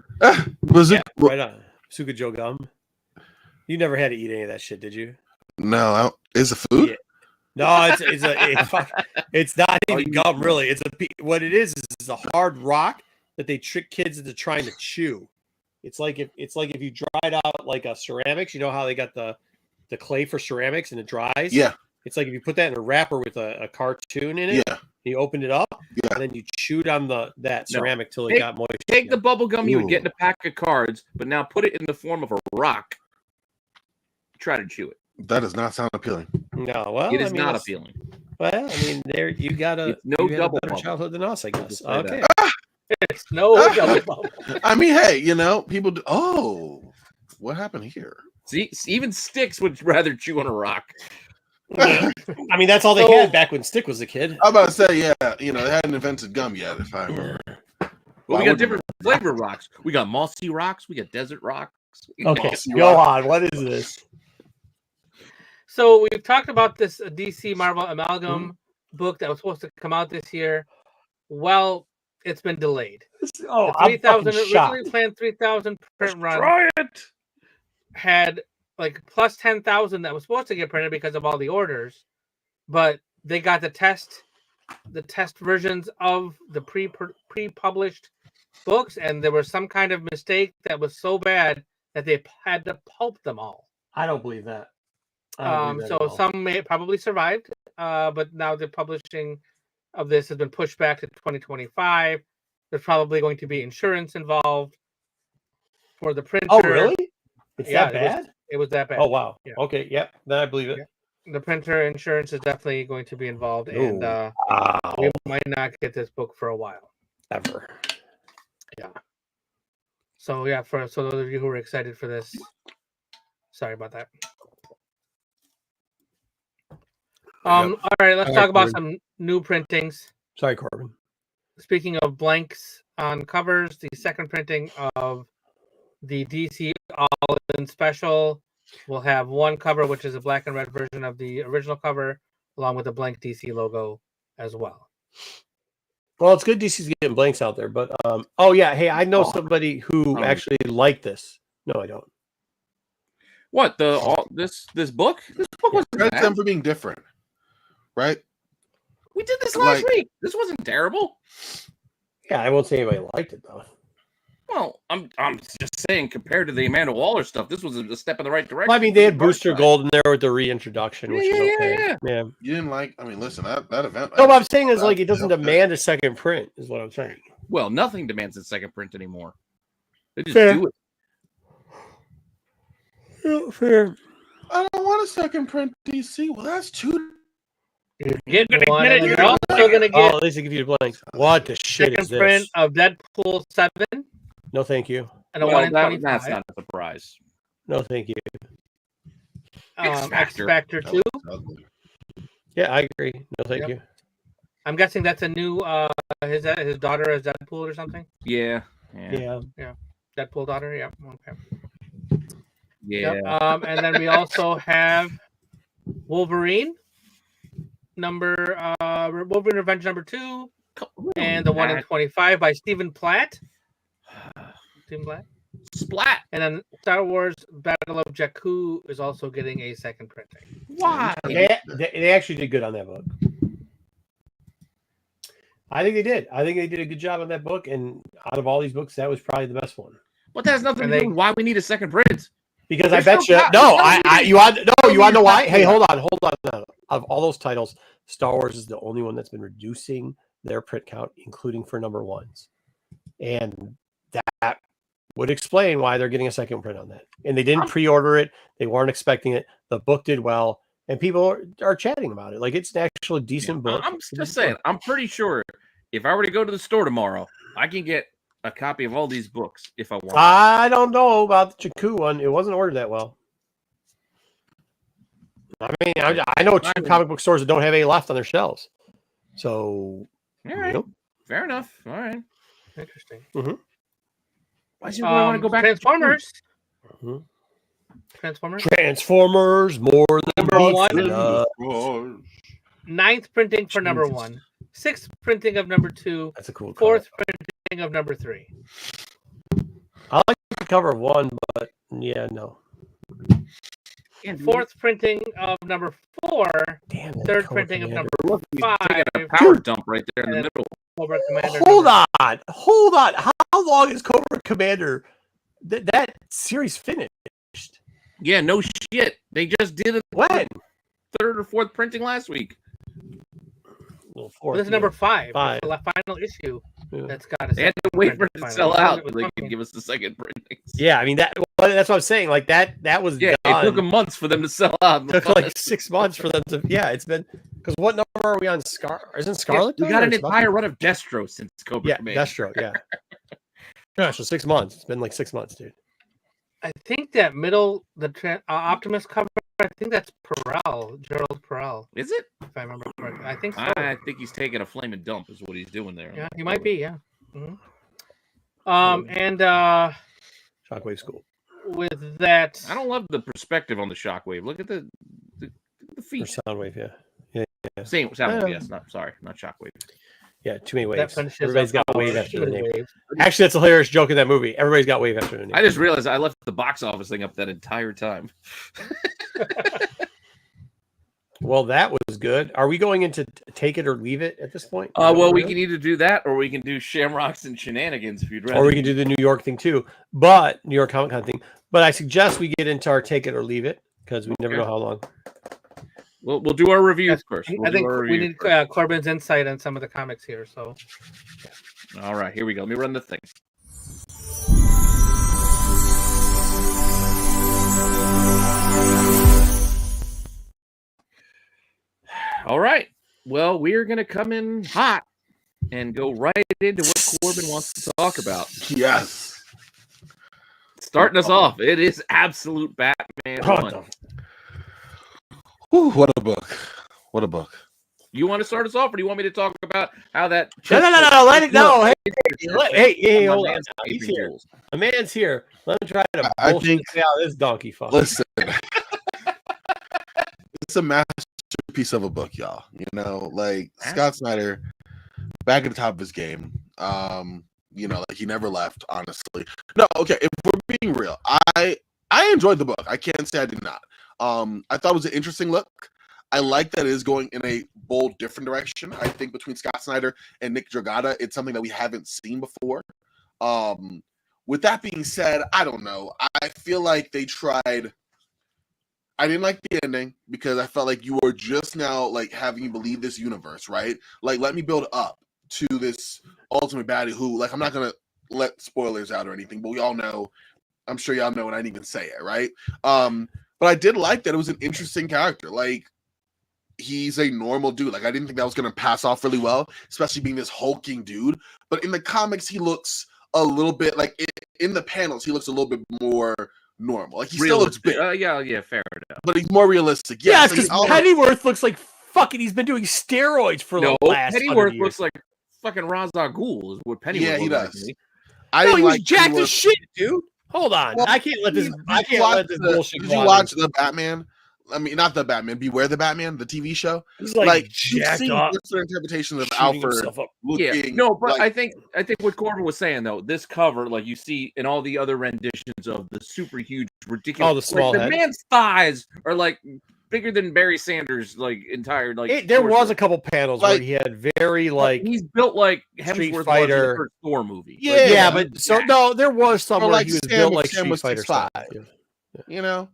Bazooka, right on. Bazooka Joe gum. You never had to eat any of that shit, did you? No, is it food? Yeah. No, it's not even gum, really. What it is a hard rock that they trick kids into trying to chew. It's like if you dried out like a ceramics, you know how they got the clay for ceramics and it dries? Yeah. It's like if you put that in a wrapper with a cartoon in it, you opened it up, and then you chewed on that ceramic till it got moist. Take the bubble gum you would get in a pack of cards, but now put it in the form of a rock. Try to chew it. That does not sound appealing. No, well, it is not appealing. Well, I mean, there you got a double better childhood than us, I guess. Okay, it's no double bubble. I mean, hey, people do. Oh, what happened here? See, even Sticks would rather chew on a rock. I mean, that's all they had back when Stick was a kid. I'm about to say, they hadn't invented gum yet, if I remember. Well, we got different flavor rocks. We got mossy rocks. We got desert rocks. Okay, go on. What is this? So we've talked about this DC Marvel Amalgam book that was supposed to come out this year. Well, it's been delayed. Oh, the 3,000 originally planned 3,000 print run. Try it. Had like plus 10,000 that was supposed to get printed because of all the orders, but they got the test versions of the pre-published books, and there was some kind of mistake that was so bad that they had to pulp them all. I don't believe that. So some may probably survived, but now the publishing of this has been pushed back to 2025. There's probably going to be insurance involved for the printer. Oh, really? It's that bad? It was that bad. Oh, wow. Yeah. Okay, yeah, then I believe it. Yeah. The printer insurance is definitely going to be involved, and we might not get this book for a while. Ever. Yeah. So yeah, for those of you who are excited for this, sorry about that. All right, let's talk about some new printings. Sorry, Corbin. Speaking of blanks on covers, the second printing of the DC All-In Special will have one cover, which is a black and red version of the original cover, along with a blank DC logo as well. Well, it's good DC's getting blanks out there, but hey, I know somebody who actually liked this. No, I don't. What this book? This book was credit them for being different. right? We did this last Like- week. This wasn't terrible. Yeah, I won't say anybody liked it though. Well, I'm just saying, compared to the Amanda Waller stuff, this was a step in the right direction. Well, I mean, they had This was Booster Dark Side. Gold in there with the reintroduction, which is Yeah, okay. Yeah. You didn't like? I mean, listen, that event. No, what I'm saying is like it doesn't demand a second print, is what I'm saying. Well, nothing demands a second print anymore. They just Fair. do it. Yeah, fair. I don't want a second print DC. Well, that's two. You're getting one, and then you're also going to Oh, get at least they give you the blanks. What the shit second is this? print of Deadpool 7 No, thank you. and a Well, 1 in that's 25. not a surprise. No, thank you. X Factor. Factor 2. Yeah, I agree. No, thank Yep. you. I'm guessing that's a new his daughter is Deadpool or something. Yeah. Yeah. Deadpool daughter. Yeah. Okay. Yeah. Yep. And then we also have Wolverine Wolverine Revenge number 2 and the 1 in 25 by Stephen Platt. Stephen Platt. Splat. And then Star Wars Battle of Jakku is also getting a second printing. Why? They actually did good on that book. I think they did. I think they did a good job on that book, and out of all these books, that was probably the best one. But that has nothing And to do they- with why we need a second print. Because There's I bet no you. doubt- No, there's no you want to know why? reason Hey, not hold to. on. Of all those titles, Star Wars is the only one that's been reducing their print count, including for number ones, and that would explain why they're getting a second print on that. And they didn't pre-order it; they weren't expecting it. The book did well, and people are chatting about it. Like it's an actual decent book. I'm It's a just decent saying, book. I'm pretty sure if I were to go to the store tomorrow, I can get a copy of all these books if I want. I don't know about the Jakku one. It wasn't ordered that well. I mean, I know two comic book stores that don't have any left on their shelves. So, All right. Fair enough. All right. Interesting. Why does everyone want to go back Transformers. Mhm. Transformers. more than Number pizza. one. 9th printing for number Jesus. 1. 6th printing of number 2. That's a cool cover. 4th printing of number 3. I like the cover of 1, but yeah, no. to? 4th printing of number 4. Damn. that 3rd cover printing of commander. number 5. Taking a power dump right there in the And- middle. Cobra Commander Hold number- on. How long is Cobra Commander? That series finished. Yeah, no shit. They just did it When? 3rd or 4th printing last week. Well, Well, this is number 5. Five. The final issue. Yeah. That's got They had to wait for it to Finally. sell out It was so they could coming. give us the second printings. Yeah, I mean that's what I'm saying. Like that was Yeah, done. it took them months for them to sell out. It took like 6 months for them to. Yeah, it's been because what number are we on? Isn't Scarlet? We done, got or an it's about- entire run of Destro since Cobra Yeah, Commander. Destro. Yeah. Yeah, so 6 months. It's been like 6 months, dude. I think that middle, the Optimus cover, I think that's Gerald Perel, Is it? if I remember correctly. I think so. I think he's taking a flaming dump is what he's doing there. Yeah, he might be, yeah. And Shockwave School. with that, I don't love the perspective on the Shockwave. Look at the Or feet. Soundwave, yeah. Same Soundwave, yes. Not Shockwave. Yeah, too many that waves. finishes Everybody's got up wave our after their name. wave. Actually, that's a hilarious joke in that movie. Everybody's got wave after their name. I just realized I left the box office thing up that entire time. Well, that was good. Are we going into take it or leave it at this point? Well, we can either do that or we can do Shamrocks and Shenanigans if you'd rather. or we can do the New York thing too. But New York Comic Con thing. But I suggest we get into our take it or leave it because we never know how long. We'll do our reviews first. I We'll think do our we reviews need first. Corbin's insight on some of the comics here. So All right, here we go. Let me run the thing. All right. Well, we're going to come in hot and go right into what Corbin wants to talk about. Yes. Starting us off, it is absolute Batman 1. Whew, what a book. What a book. You want to start us off, or do you want me to talk about how that? No. Let it go. Hey, hold on. man's He's taping here. rules. A man's here. Let him try to I bullshit think- out this donkey fuck. Listen. It's a masterpiece of a book, y'all. You know, like Scott Snyder, back at the top of his game. You know, like he never left, honestly. No, okay, if we're being real, I enjoyed the book. I can't say I did not. I thought it was an interesting look. I like that it is going in a bold, different direction. I think between Scott Snyder and Nick Dragotta, it's something that we haven't seen before. With that being said, I don't know. I feel like they tried. I didn't like the ending because I felt like you were just now like having you believe this universe, right? Like, let me build up to this ultimate baddie who, like, I'm not gonna let spoilers out or anything, but we all know. I'm sure y'all know, and I didn't even say it, right? But I did like that it was an interesting character. Like, he's a normal dude. Like, I didn't think that was gonna pass off really well, especially being this hulking dude. But in the comics, he looks a little bit like in the panels, he looks a little bit more normal. Like, he still looks big. Yeah, fair enough. But he's more realistic. Yeah, so because Pennyworth looks like fucking. He's been doing steroids for the last. Pennyworth 100 years. looks like fucking Ra's al Ghul is what Pennyworth. Yeah, he looks does. like. No, he was jacked as shit, dude. Hold on, Well, I can't let this. I can't let this bullshit. Did you watch the Batman? I mean, not the Batman. Beware the Batman, the TV show. He's like jacked you've seen up, different interpretations of shooting Alfred. himself up. Looking, No, but like, I think what Corbin was saying though, this cover, like you see in all the other renditions of the super huge, ridiculous. Oh, the small like, head. the man's thighs are like bigger than Barry Sanders' like entire like. There was torso. a couple panels like, where he had very like he's built like Street Hemsworth Fighter. was in the first Thor movie. Yeah, Like, yeah, but so no, there was some Or where like he was Sam built if like Sam Street was Fighter 6'5". style. you know,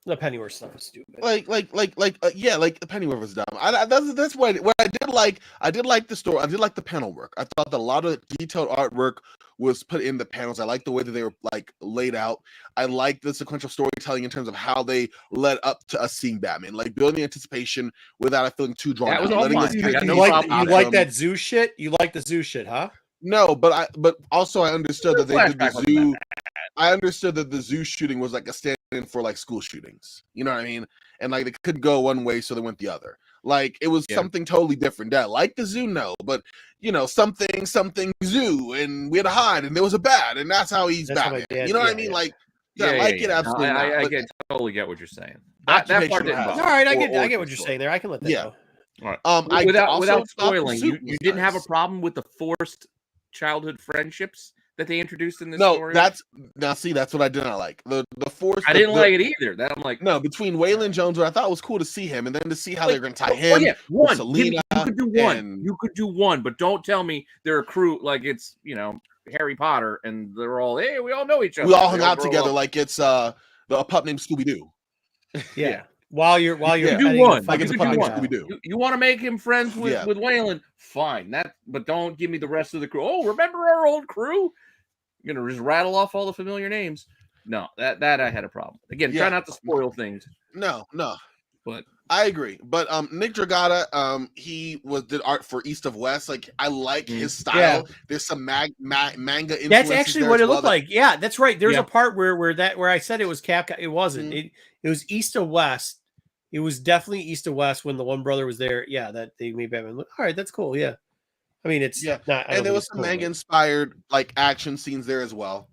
The Pennyworth stuff is stupid. like the Pennyworth was dumb. That's what I did like. I did like the story. I did like the panel work. I thought that a lot of detailed artwork was put in the panels. I like the way that they were like laid out. I like the sequential storytelling in terms of how they led up to us seeing Batman, like building anticipation without it feeling too drawn That out. was all Letting fine. us I get got to no see problem Gotham. You like that zoo shit? You like the zoo shit, huh? No, but also I understood that they did the Flashback wasn't zoo. that I understood that the zoo shooting was like a stand-in for like school shootings. You know what I mean? And like they could go one way, so they went the other. Like it was something totally different. That like the zoo, no, but you know something zoo, and we had to hide, and there was a bat, and that's how he's Batman. You know what I mean? Like, it absolutely. No, not, I but totally get what you're saying. That part Occupation didn't House. bother All me. right, I Or get what origin you're story. saying there. I can let that Yeah. go. All right. I without also without thought the spoiling, suit you was didn't have a nice. problem with the forced childhood friendships that they introduced in this No, story. that's what I did not like. The force. I didn't like it either. That I'm like, No, between Waylon Jones, what I thought was cool to see him, and then to see how like, they're going to tie him. yeah, with one. Selena, you could do one. and- You could do one, but don't tell me they're a crew like it's Harry Potter and they're all we all know each other. We all They hung out grow together up. like it's a pup named Scooby Doo. Yeah. While you're You petting do the one. Like fucking it's a You pup could named do child. Scooby Doo. You want to make him friends with Waylon? Fine. But don't give me the rest of the crew. Oh, remember our old crew? You're gonna just rattle off all the familiar names. No, that I had a problem. Again, try not to spoil things. No, but I agree. But Nick Dragotta, he did art for East of West. Like I like his style. Yeah. There's some manga influences. That's actually there what as it well looked like. Yeah, that's right. There's Yeah. a part where I said it was Capcom. It wasn't. It was East of West. It was definitely East of West when the one brother was there. Yeah, that they made Batman look. All right, that's cool. Yeah, I mean it's not. And there was some manga inspired like action scenes there as well.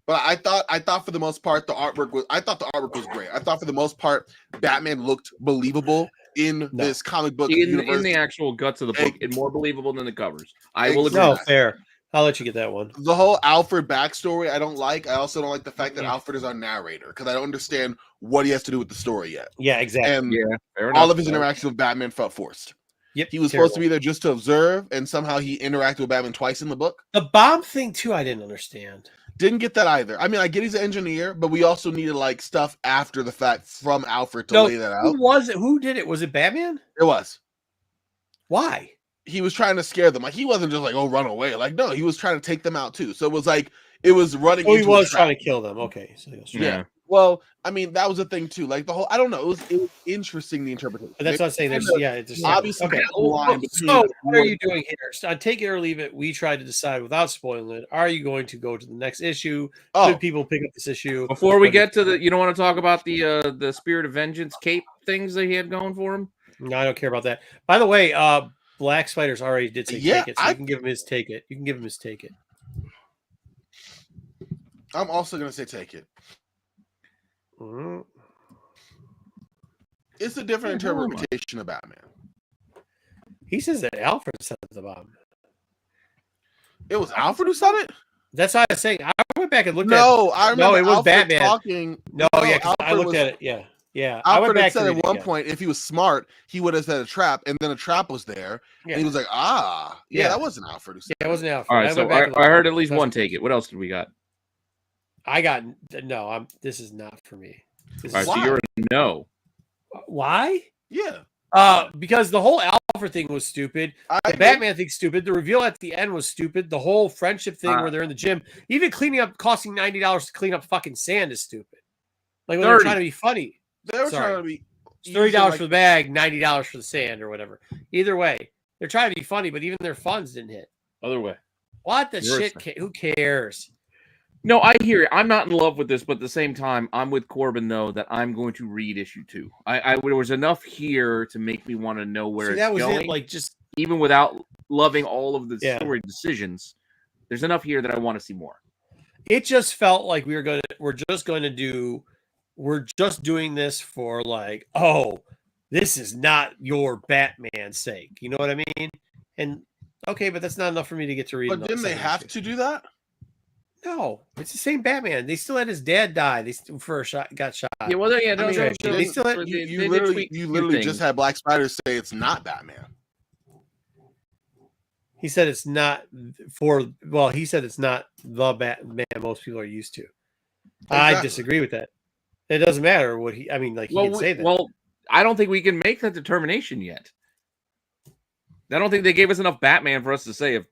But I thought for the most part the artwork was great. I thought for the most part Batman looked believable in this comic book universe. in the actual guts of the book, and more believable than the covers. I will agree. No, with that. fair. I'll let you get that one. The whole Alfred backstory, I don't like. I also don't like the fact that Alfred is our narrator because I don't understand what he has to do with the story yet. Yeah, exactly. And fair enough. all of his interactions with Batman felt forced. Yep, he was supposed to be there just to observe, and somehow he interacted with Batman twice in the book. The bomb thing too, I didn't understand. Didn't get that either. I mean, I get he's an engineer, but we also needed like stuff after the fact from Alfred to lay that out. Who was it? Who did it? Was it Batman? It was. Why? He was trying to scare them. Like he wasn't just like, "Oh, run away!" Like no, he was trying to take them out too. So it was like it was running. Oh, he into was a trap. trying to kill them. Okay, so Yeah. Well, I mean, that was the thing too. Like the whole, I don't know. It was interesting the interpretation. But that's what I'm saying. There's it's just obviously okay. the line between So what are you doing here? So, take it or leave it. We try to decide without spoiling it. Are you going to go to the next issue? Should people pick up this issue Before we get to you don't want to talk about the Spirit of Vengeance cape things that he had going for him? No, I don't care about that. By the way, Black Spider's already did say take it, so you can give him his take it. You can give him his take it. I'm also gonna say take it. It's a different interpretation of Batman. He says that Alfred said the bomb. It was Alfred who said it? That's what I was saying. I went back and looked at it. No, I remember No, it was Alfred Batman. talking. No, yeah, 'cause I Alfred looked was- at it. Yeah. Yeah, I went Alfred back had to said read at it one again. point, if he was smart, he would have said a trap, and then a trap was there, Yeah. and he was like, yeah, Yeah. that wasn't Alfred who said Yeah, it wasn't Alfred. All right, I so went back I, and I looked heard at at least it. one take it. What else did we got? I got no. This is not for me. This All right, is, so Why? you're a no. why? Yeah. Because the whole Alfred thing was stupid. I The agree. Batman thing's stupid. The reveal at the end was stupid. The whole friendship thing where they're in the gym, even cleaning up, costing $90 to clean up fucking sand is stupid. Like when they're 30. trying to be funny. They were Sorry. trying to be It's $30 for the bag, $90 for the sand or whatever. Either way, they're trying to be funny, but even their funds didn't hit. Other way. What the Yours, shit? Who cares? No, I hear it. I'm not in love with this, but at the same time, I'm with Corbin though that I'm going to read issue 2. There was enough here to make me want to know where See, it's that was going. it. Like just Even without loving all of the Yeah. story decisions, there's enough here that I want to see more. it just felt like we're just doing this for like, oh, this is not your Batman's sake. You know what I mean? And okay, but that's not enough for me to get to read. But didn't they have to do that? No, it's the same Batman. They still had his dad die. They still got shot. Yeah, well, yeah, no, I mean, no, they still had- You literally just had Black Spider say it's not Batman. He said it's not for. Well, he said it's not the Batman most people are used to. I Exactly. disagree with that. It doesn't matter what he. I mean, like he well, can say that. well, I don't think we can make that determination yet. I don't think they gave us enough Batman for us to say if.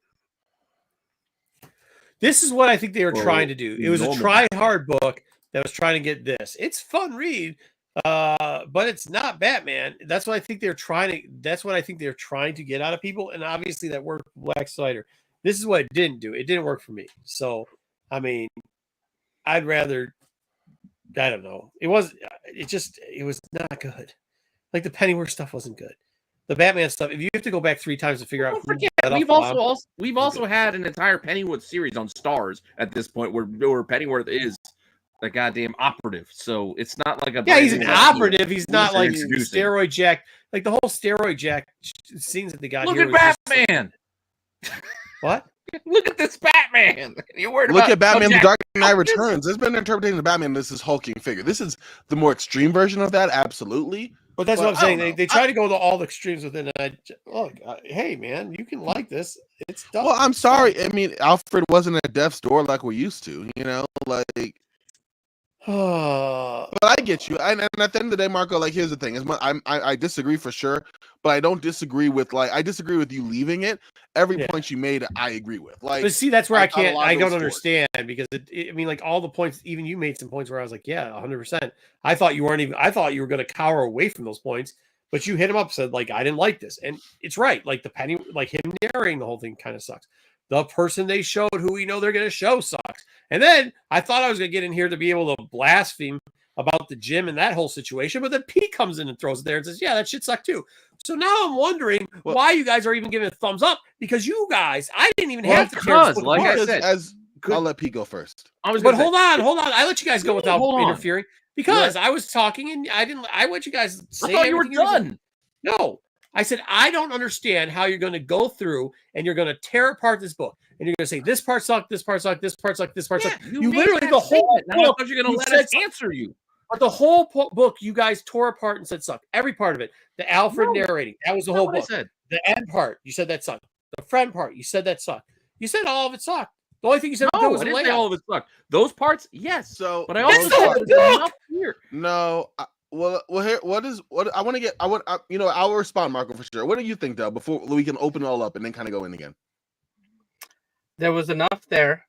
This is what I think they were Well, trying to do. It was a normal try-hard book that was trying to get this. It's fun read, but it's not Batman. That's what I think they're trying to. That's what I think they're trying to get out of people. And obviously, that worked for Black Spider. This is what it didn't do. It didn't work for me. So, I mean, I'd rather. I don't know. It was not good. Like the Pennyworth stuff wasn't good. The Batman stuff. If you have to go back 3 times to figure out, Don't forget, we've also had an entire Pennyworth series on Stars at this point where Pennyworth is the goddamn operative. So it's not like a he's an operative. He's not like introducing. steroid jack. Like the whole steroid jack scenes that they got. Look here at was just- Batman. What? Look at this Batman. You're worried Look about at Batman: The Jack Dark Knight Nicholson? Returns. There's been an interpretation of Batman. This is hulking figure. This is the more extreme version of that. Absolutely. But that's But what I'm saying. I don't They know. try to go to all the extremes within it. Hey man, you can like this. It's dumb. Well, I'm sorry. I mean, Alfred wasn't at death's door like we're used to. You know, like. But I get you, and at the end of the day, Marco, like here's the thing: I disagree for sure, but I don't disagree with I disagree with you leaving it. Every Yeah. point you made, I agree with. Like, But see, that's where I thought a can't. lot of I it don't was understand because I mean, like all the points. Even you made some points where I was like, yeah, 100%. I thought you weren't even. I thought you were going to cower away from those points, but you hit him up, said like, I didn't like this, and it's right. Like the penny, like him narrating the whole thing kind of sucks. The person they showed, who we know they're going to show, sucks. And then I thought I was going to get in here to be able to blaspheme about the gym and that whole situation, but then Pete comes in and throws it there and says, yeah, that shit sucked too. So now I'm wondering why you guys are even giving a thumbs up, because you guys, I didn't even have to tear this book like apart. I said, I'll let Pete go first. But hold on. I let you guys go without hold on. interfering because I was talking and I let you guys say I thought you were everything done. No, I said, I don't understand how you're going to go through and you're going to tear apart this book and you're going to say, this part sucked, this part sucked, this part sucked, this part sucked. You literally, the whole Now I book, thought you were going you to let us said- answer you. but the whole book you guys tore apart and said sucked. Every part of it. The Alfred narrating, that was the whole book. Said. The end part, you said that sucked. The friend part, you said that sucked. You said all of it sucked. The only thing you said No, was I the didn't say layout. all of it sucked. Those parts, yes. So, but I also That's said not there's the enough here. No, well, here, what I want to get. I will respond, Marco, for sure. What do you think, though, before we can open it all up and then kind of go in again? There was enough there,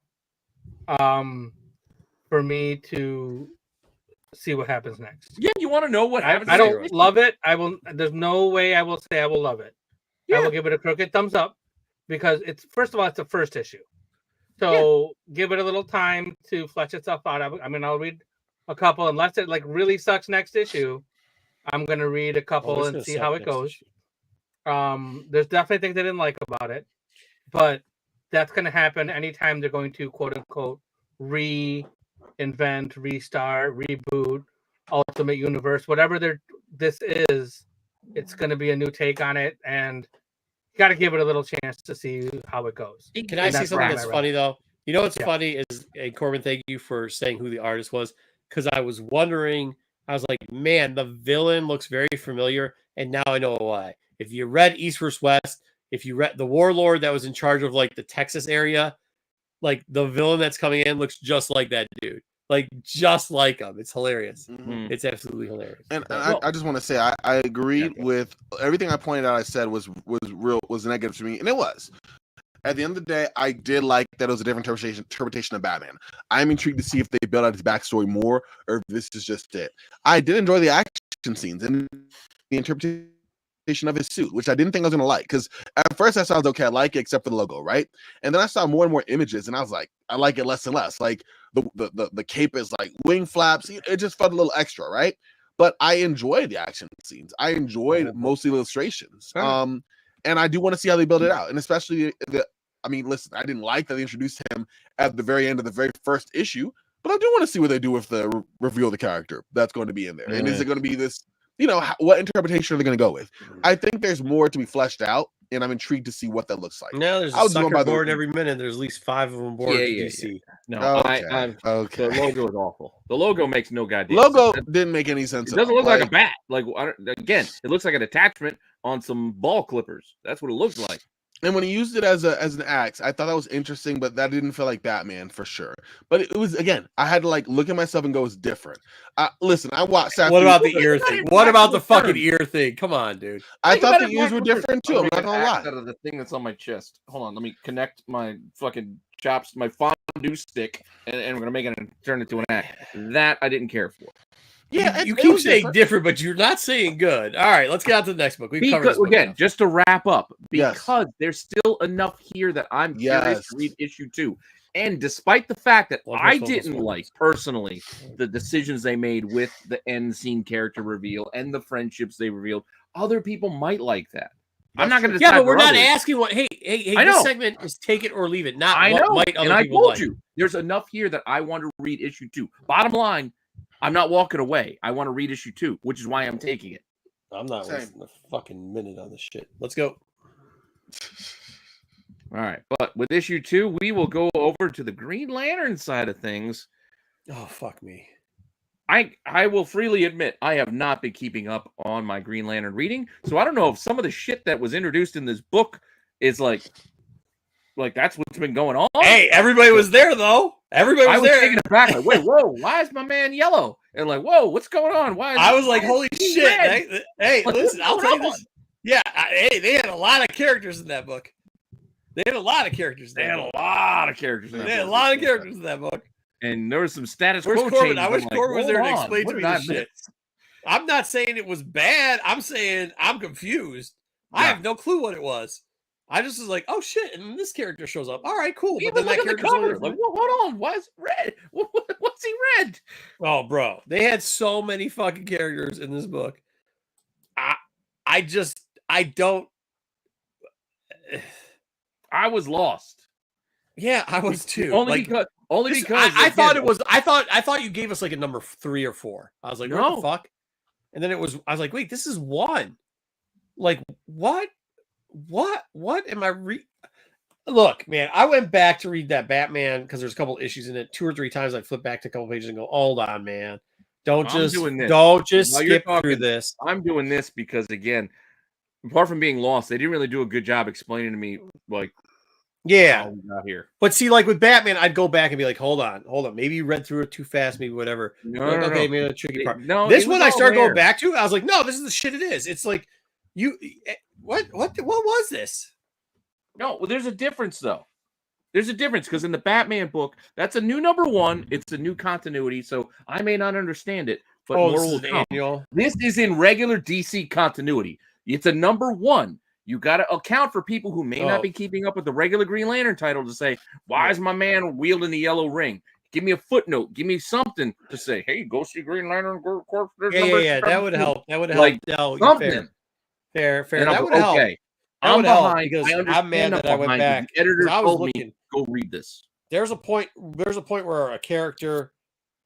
for me to see what happens next. Yeah, you want to know what happens. I don't love it. I will. There's no way I will say I will love it. Yeah. I will give it a crooked thumbs up because it's first of all it's the first issue, so give it a little time to flesh itself out. I mean, I'll read a couple unless it like really sucks next issue. I'm gonna read a couple and see how it goes. There's definitely things I didn't like about it, but that's gonna happen anytime they're going to quote unquote reinvent, restart, reboot, Ultimate Universe, whatever this is. It's going to be a new take on it, and you got to give it a little chance to see how it goes. Can I say something that's funny though? You know what's funny is, and Corbin, thank you for saying who the artist was, because I was wondering I was like, man, the villain looks very familiar, and now I know why. If you read East vs. West, if you read the warlord that was in charge of like the Texas area, like the villain that's coming in looks just like that dude. Like just like him. It's hilarious. Mhm. It's absolutely hilarious. And But- I just want to say I agree Okay. with everything I pointed out. I said was negative to me, and it was. At the end of the day, I did like that it was a different interpretation of Batman. I'm intrigued to see if they build out his backstory more, or if this is just it. I did enjoy the action scenes and the interpretation of his suit, which I didn't think I was gonna like. Because at first I thought, okay, I like it except for the logo, right? And then I saw more and more images, and I was like, I like it less and less. Like the cape is like wing flaps. It just felt a little extra, right? But I enjoyed the action scenes. I enjoyed most of the illustrations. And I do want to see how they build it out. And especially listen, I didn't like that they introduced him at the very end of the very first issue, but I do want to see what they do with the reveal of the character that's going to be in there. And is it going to be this, what interpretation are they going to go with? I think there's more to be fleshed out, and I'm intrigued to see what that looks like. Now there's I a was going sucker by the- board every minute. There's at least 5 of them board Yeah, to yeah, DC. No, Okay. the logo is awful. The logo makes no goddamn Logo sense. didn't make any sense. It doesn't look like a bat. Like again, it looks like an attachment on some ball clippers. That's what it looks like. And when he used it as an axe, I thought that was interesting, but that didn't feel like Batman for sure. But it was, again, I had to like look at myself and go, it's different. Listen, I watched. What about the ear Not thing? even What about the actual fucking term. ear thing? Come on, dude. I Think thought about the it ears were backwards. different too. I'm Make not an gonna axe lie. out of the thing that's on my chest. Hold on, let me connect my fucking chops, my fondue stick, and we're gonna make it and turn it to an axe. That I didn't care for. Yeah, You it keep was saying different, but you're not saying good. All right, let's get on to the next book. We've covered this book Again, enough. just to wrap up, Yes. because there's still enough here that I'm curious Yes. to read issue 2. And despite the fact that One I plus one plus didn't one. like personally the decisions they made with the end scene character reveal and the friendships they revealed, other people might like that. I'm not going to Yeah, decide but we're for not others. asking what. Hey, I this know. segment is take it or leave it. Not I what know, might and other I people told like. you there's enough here that I want to read issue 2. Bottom line, I'm not walking away. I want to read issue 2, which is why I'm taking it. I'm not Same. wasting a fucking minute on this shit. Let's go. All right, but with issue 2, we will go over to the Green Lantern side of things. Oh, fuck me. I will freely admit I have not been keeping up on my Green Lantern reading, so I don't know if some of the shit that was introduced in this book is like that's what's been going on. Hey, everybody was there, though. Everybody I was was there. taken aback. Like, wait, whoa, why is my man yellow? And like, whoa, what's going on? Why? I was like, holy he shit. red? Hey, Like, listen, what's I'll tell you going this. Yeah, hey, they had a lot of characters in that book. They had a lot of characters in They that had book. a lot of characters. In that They had a book. lot of characters in that book. And there was some status Where's quo Corbin? changes. I wish I'm like, Corbin was there to hold on, explain what to me did I this miss? shit. I'm not saying it was bad. I'm saying I'm confused. I Yeah. have no clue what it was. I just was like, oh shit, and then this character shows up. All right, cool. Even But then look that at the character's only cover. there Like, for- well, hold on. Why is it red? What's he red? Oh, bro, they had so many fucking characters in this book. I don't. I was lost. Yeah, I was too. Only Like, because I thought again, it was. I thought you gave us like a number 3 or 4. I was like, what No. the fuck? And then it was. I was like, wait, this is 1. Like what? What am I Look, man, I went back to read that Batman because there's a couple issues in it. 2 or 3 times I flipped back to a couple pages and go, hold on, man. Don't I'm just doing this. don't just While you're skip through talking, this. I'm doing this because again, apart from being lost, they didn't really do a good job explaining to me like Yeah. how we got here. But see, like with Batman, I'd go back and be like, hold on. Maybe you read through it too fast, maybe whatever. No, Like, no, okay, no. maybe the tricky part. No, This it was one I all started there. going back to, I was like, no, this is the shit it is. It's like what was this? No, well, there's a difference though. There's a difference because in the Batman book, that's a new number 1. It's a new continuity, so I may not understand it, but more this will is an come. annual. This is in regular DC continuity. It's a number 1. You got to account for people who may not be keeping up with the regular Green Lantern title to say, why is my man wielding the yellow ring? Give me a footnote. Give me something to say, hey, go see Green Lantern Corps. Yeah. That would help. That would help. Like, No, something. fair. And That I'll would go, help. okay. That I'm would help behind. because I I'm mad understand that I went behind, back. but the editor 'Cause I was told me, looking. go read this. There's a point where a character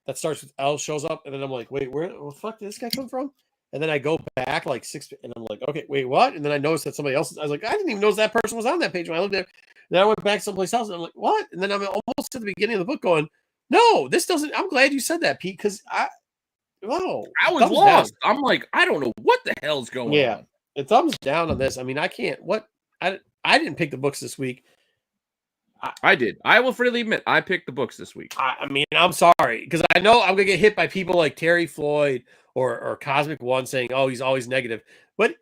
that starts with L shows up, and then I'm like, wait, where the fuck did this guy come from? And then I go back like 6, and I'm like, okay, wait, what? And then I noticed that somebody else. I was like, I didn't even notice that person was on that page when I looked at it. Then I went back someplace else, and I'm like, what? And then I'm almost to the beginning of the book going, no, this doesn't. I'm glad you said that, Pete, because Oh, I was thumbs lost. down. I'm like, I don't know what the hell's going Yeah. on. A thumbs down on this. I mean, I can't. What I didn't pick the books this week. I did. I will freely admit I picked the books this week. I mean, I'm sorry because I know I'm gonna get hit by people like Terry Floyd or Cosmic One saying, "Oh, he's always negative." But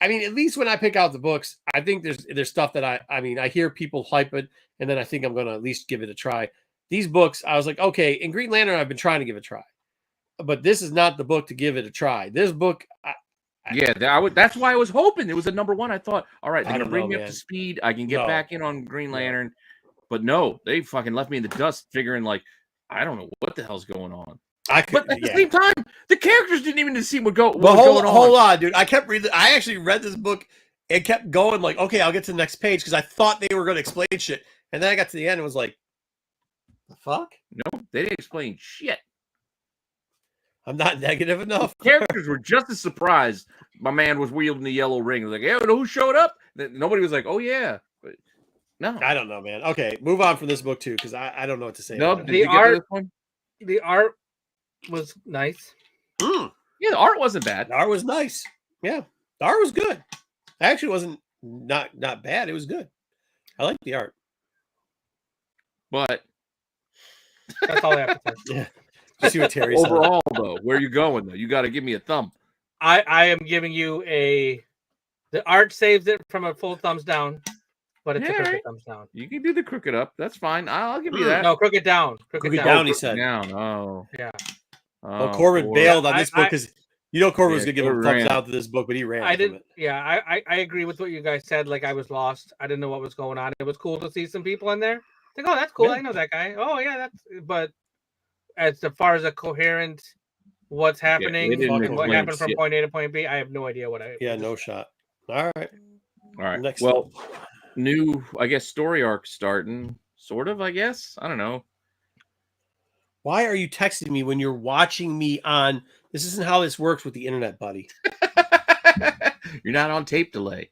I mean, at least when I pick out the books, I think there's stuff that I mean, I hear people hype it, and then I think I'm gonna at least give it a try. These books, I was like, okay, in Green Lantern, I've been trying to give it a try, but this is not the book to give it a try. This book, That's why I was hoping it was a number one. I thought, all right, they're gonna bring me up man. to speed. I can get back in on Green Lantern. But no, they fucking left me in the dust, figuring like, I don't know what the hell's going on. But at the same time, the characters didn't even see what was going on. Hold on, dude. I kept reading. I actually read this book and kept going like, okay, I'll get to the next page because I thought they were going to explain shit. And then I got to the end and was like, the fuck? No, they didn't explain shit. I'm not negative enough. The characters were just as surprised my man was wielding the yellow ring. Like, hey, you know who showed up? Nobody was like, oh, yeah. But no. I don't know, man. Okay, move on from this book, too, because I don't know what to say. No, the art was nice. Mm. Yeah, the art wasn't bad. The art was nice. Yeah, the art was good. Actually, it wasn't not bad. It was good. I like the art. But that's all I have to say. Yeah. You see what Terry said. Overall, though, where are you going, though? You got to give me a thumb. I am giving you the art saves it from a full thumbs down, but it's a crooked thumbs down. You can do the crooked up. That's fine. I'll give you that. No, crooked down. Crooked down, he said. Down. Oh. Yeah. Well, Corbin bailed on this book because Corbin was going to give a thumbs down to this book, but he ran. I didn't. Yeah, I agree with what you guys said. Like, I was lost. I didn't know what was going on. It was cool to see some people in there. Like, oh, that's cool. Yeah. I know that guy. Oh, yeah, but as far as a coherent what's happening, what happened from point A to point B, I have no idea what I. Yeah, no shot. All right. Next well, new, I guess, story arc starting, sort of, I guess. I don't know. Why are you texting me when you're watching me on? This isn't how this works with the internet, buddy. You're not on tape delay.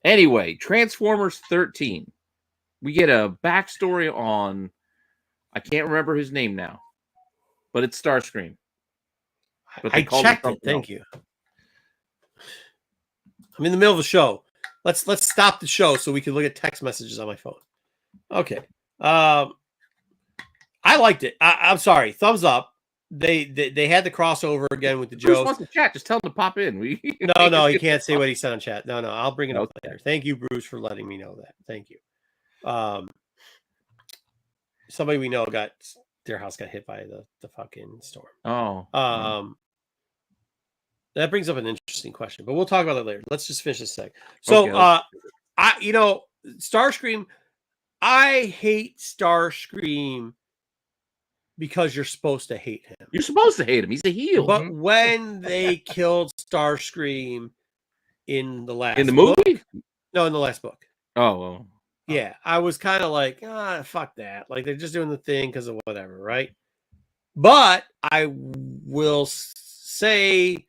Anyway, Transformers 13. We get a backstory on, I can't remember his name now, but it's Starscream. But I checked it. Thank you. I'm in the middle of the show. Let's stop the show so we can look at text messages on my phone. Okay. I liked it. I'm sorry. Thumbs up. They had the crossover again with the Bruce jokes. Wants to chat. Just tell him to pop in. No, he can't say what he said on chat. No, I'll bring it up later. Thank you, Bruce, for letting me know that. Thank you. Somebody we know their house got hit by the fucking storm. Oh. That brings up an interesting question, but we'll talk about it later. Let's just finish this sec. So, Starscream. I hate Starscream because you're supposed to hate him. You're supposed to hate him. He's a heel. But when they killed Starscream in the last movie? No, in the last book. Oh, well. Yeah, I was kind of like, fuck that. Like, they're just doing the thing because of whatever, right? But I will say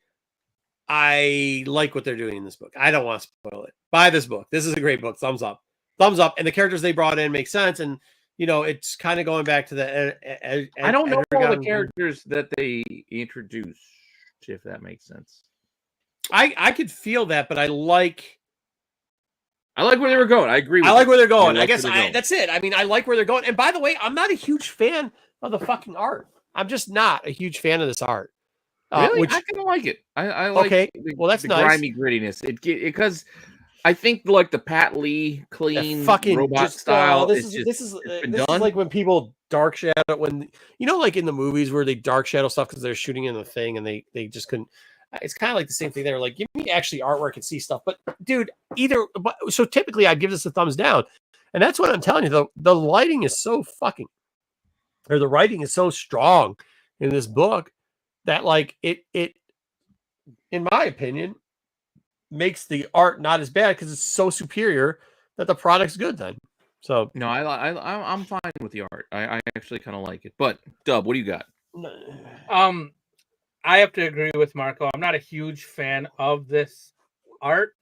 I like what they're doing in this book. I don't want to spoil it. Buy this book. This is a great book. Thumbs up. Thumbs up. And the characters they brought in make sense. And, it's kind of going back to the... I don't know all the characters that they introduced, if that makes sense. I could feel that, but I like where they were going. I agree with I like where they're going. I guess that's it. I mean, I like where they're going. And by the way, I'm not a huge fan of the fucking art. I'm just not a huge fan of this art. Really? I kind of like it. I like that's the nice. Grimy grittiness. Because I think like the Pat Lee clean fucking robot style. This is like when people dark shadow like in the movies where they dark shadow stuff because they're shooting in the thing and they just couldn't. It's kind of like the same thing. They're like, give me actually artwork and see stuff. But dude, so typically I'd give this a thumbs down, and that's what I'm telling you. The lighting is so the writing is so strong in this book that like it in my opinion makes the art not as bad because it's so superior that the product's good then. So no, I'm fine with the art. I actually kind of like it. But Dub, what do you got? I have to agree with Marco. I'm not a huge fan of this art.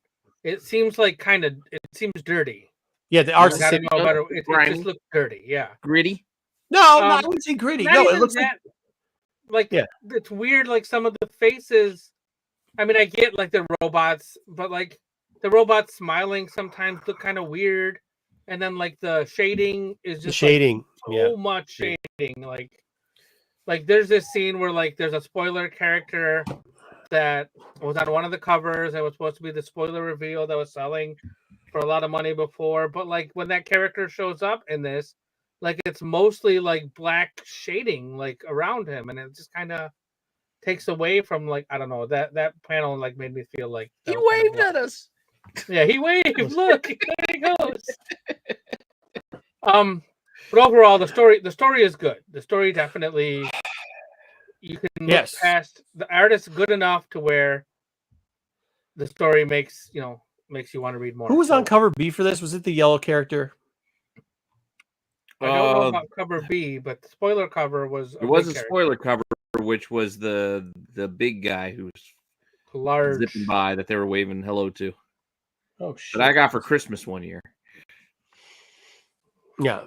It seems like it seems dirty. Yeah, the art's it just looks dirty. Yeah, gritty. No, I wouldn't say gritty. No, it looks like like it's weird. Like some of the faces. I mean, I get like the robots, but like the robots smiling sometimes look kind of weird, and then like the shading is just shading, so much shading. Like there's this scene where like there's a spoiler character that was on one of the covers that was supposed to be the spoiler reveal that was selling for a lot of money before, but like when that character shows up in this, like it's mostly like black shading like around him, and it just kind of takes away from like I don't know that panel like made me feel like he waved at us. Yeah, he waved. Look, there he goes. But overall, the story is good. The story definitely you can look past. The artist's good enough to where the story makes you want to read more. Who was on cover B for this? Was it the yellow character? I don't know about cover B, but the spoiler cover was. It was a spoiler cover, which was the big guy who's large zipping by that they were waving hello to. Oh shit! That I got for Christmas one year. Yeah.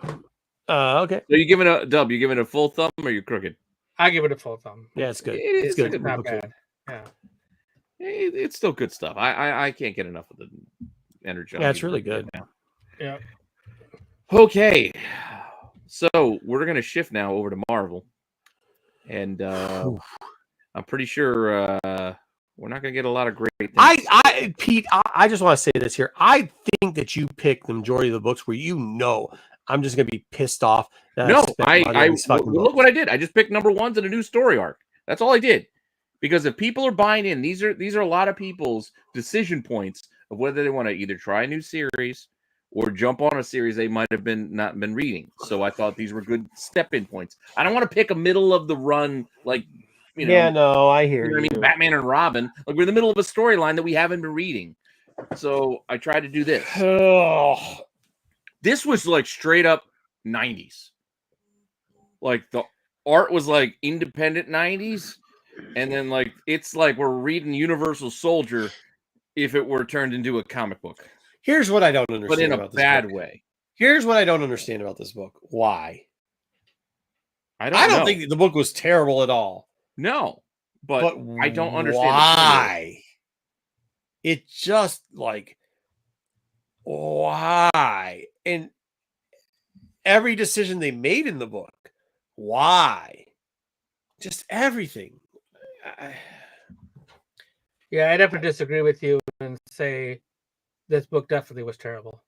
Okay. So you giving a dub? You giving it a full thumb or you crooked? I give it a full thumb. Yeah, it's good. It's good. It's not bad. Yeah. It's still good stuff. I can't get enough of the energy. Yeah, it's really good. Right now. Yeah. Okay. So we're gonna shift now over to Marvel, and I'm pretty sure we're not gonna get a lot of great things. Pete, I just want to say this here. I think that you picked the majority of the books where I'm just gonna be pissed off. That No, look what I did. I just picked number ones in a new story arc. That's all I did. Because if people are buying in, these are a lot of people's decision points of whether they want to either try a new series or jump on a series they might have not been reading. So I thought these were good step-in points. I don't want to pick a middle of the run like Yeah, no, I hear you. I mean, Batman and Robin. Like we're in the middle of a storyline that we haven't been reading. So I tried to do this. This was like straight up 90s. Like the art was like independent 90s. And then like it's like we're reading Universal Soldier if it were turned into a comic book. Here's what I don't understand. But in a about this bad book. way. Here's what I don't understand about this book. Why? I don't know. think the book was terrible at all. No. But I don't understand why. It's just like why? And every decision they made in the book, why? Just everything. Yeah, I'd have to disagree with you and say this book definitely was terrible.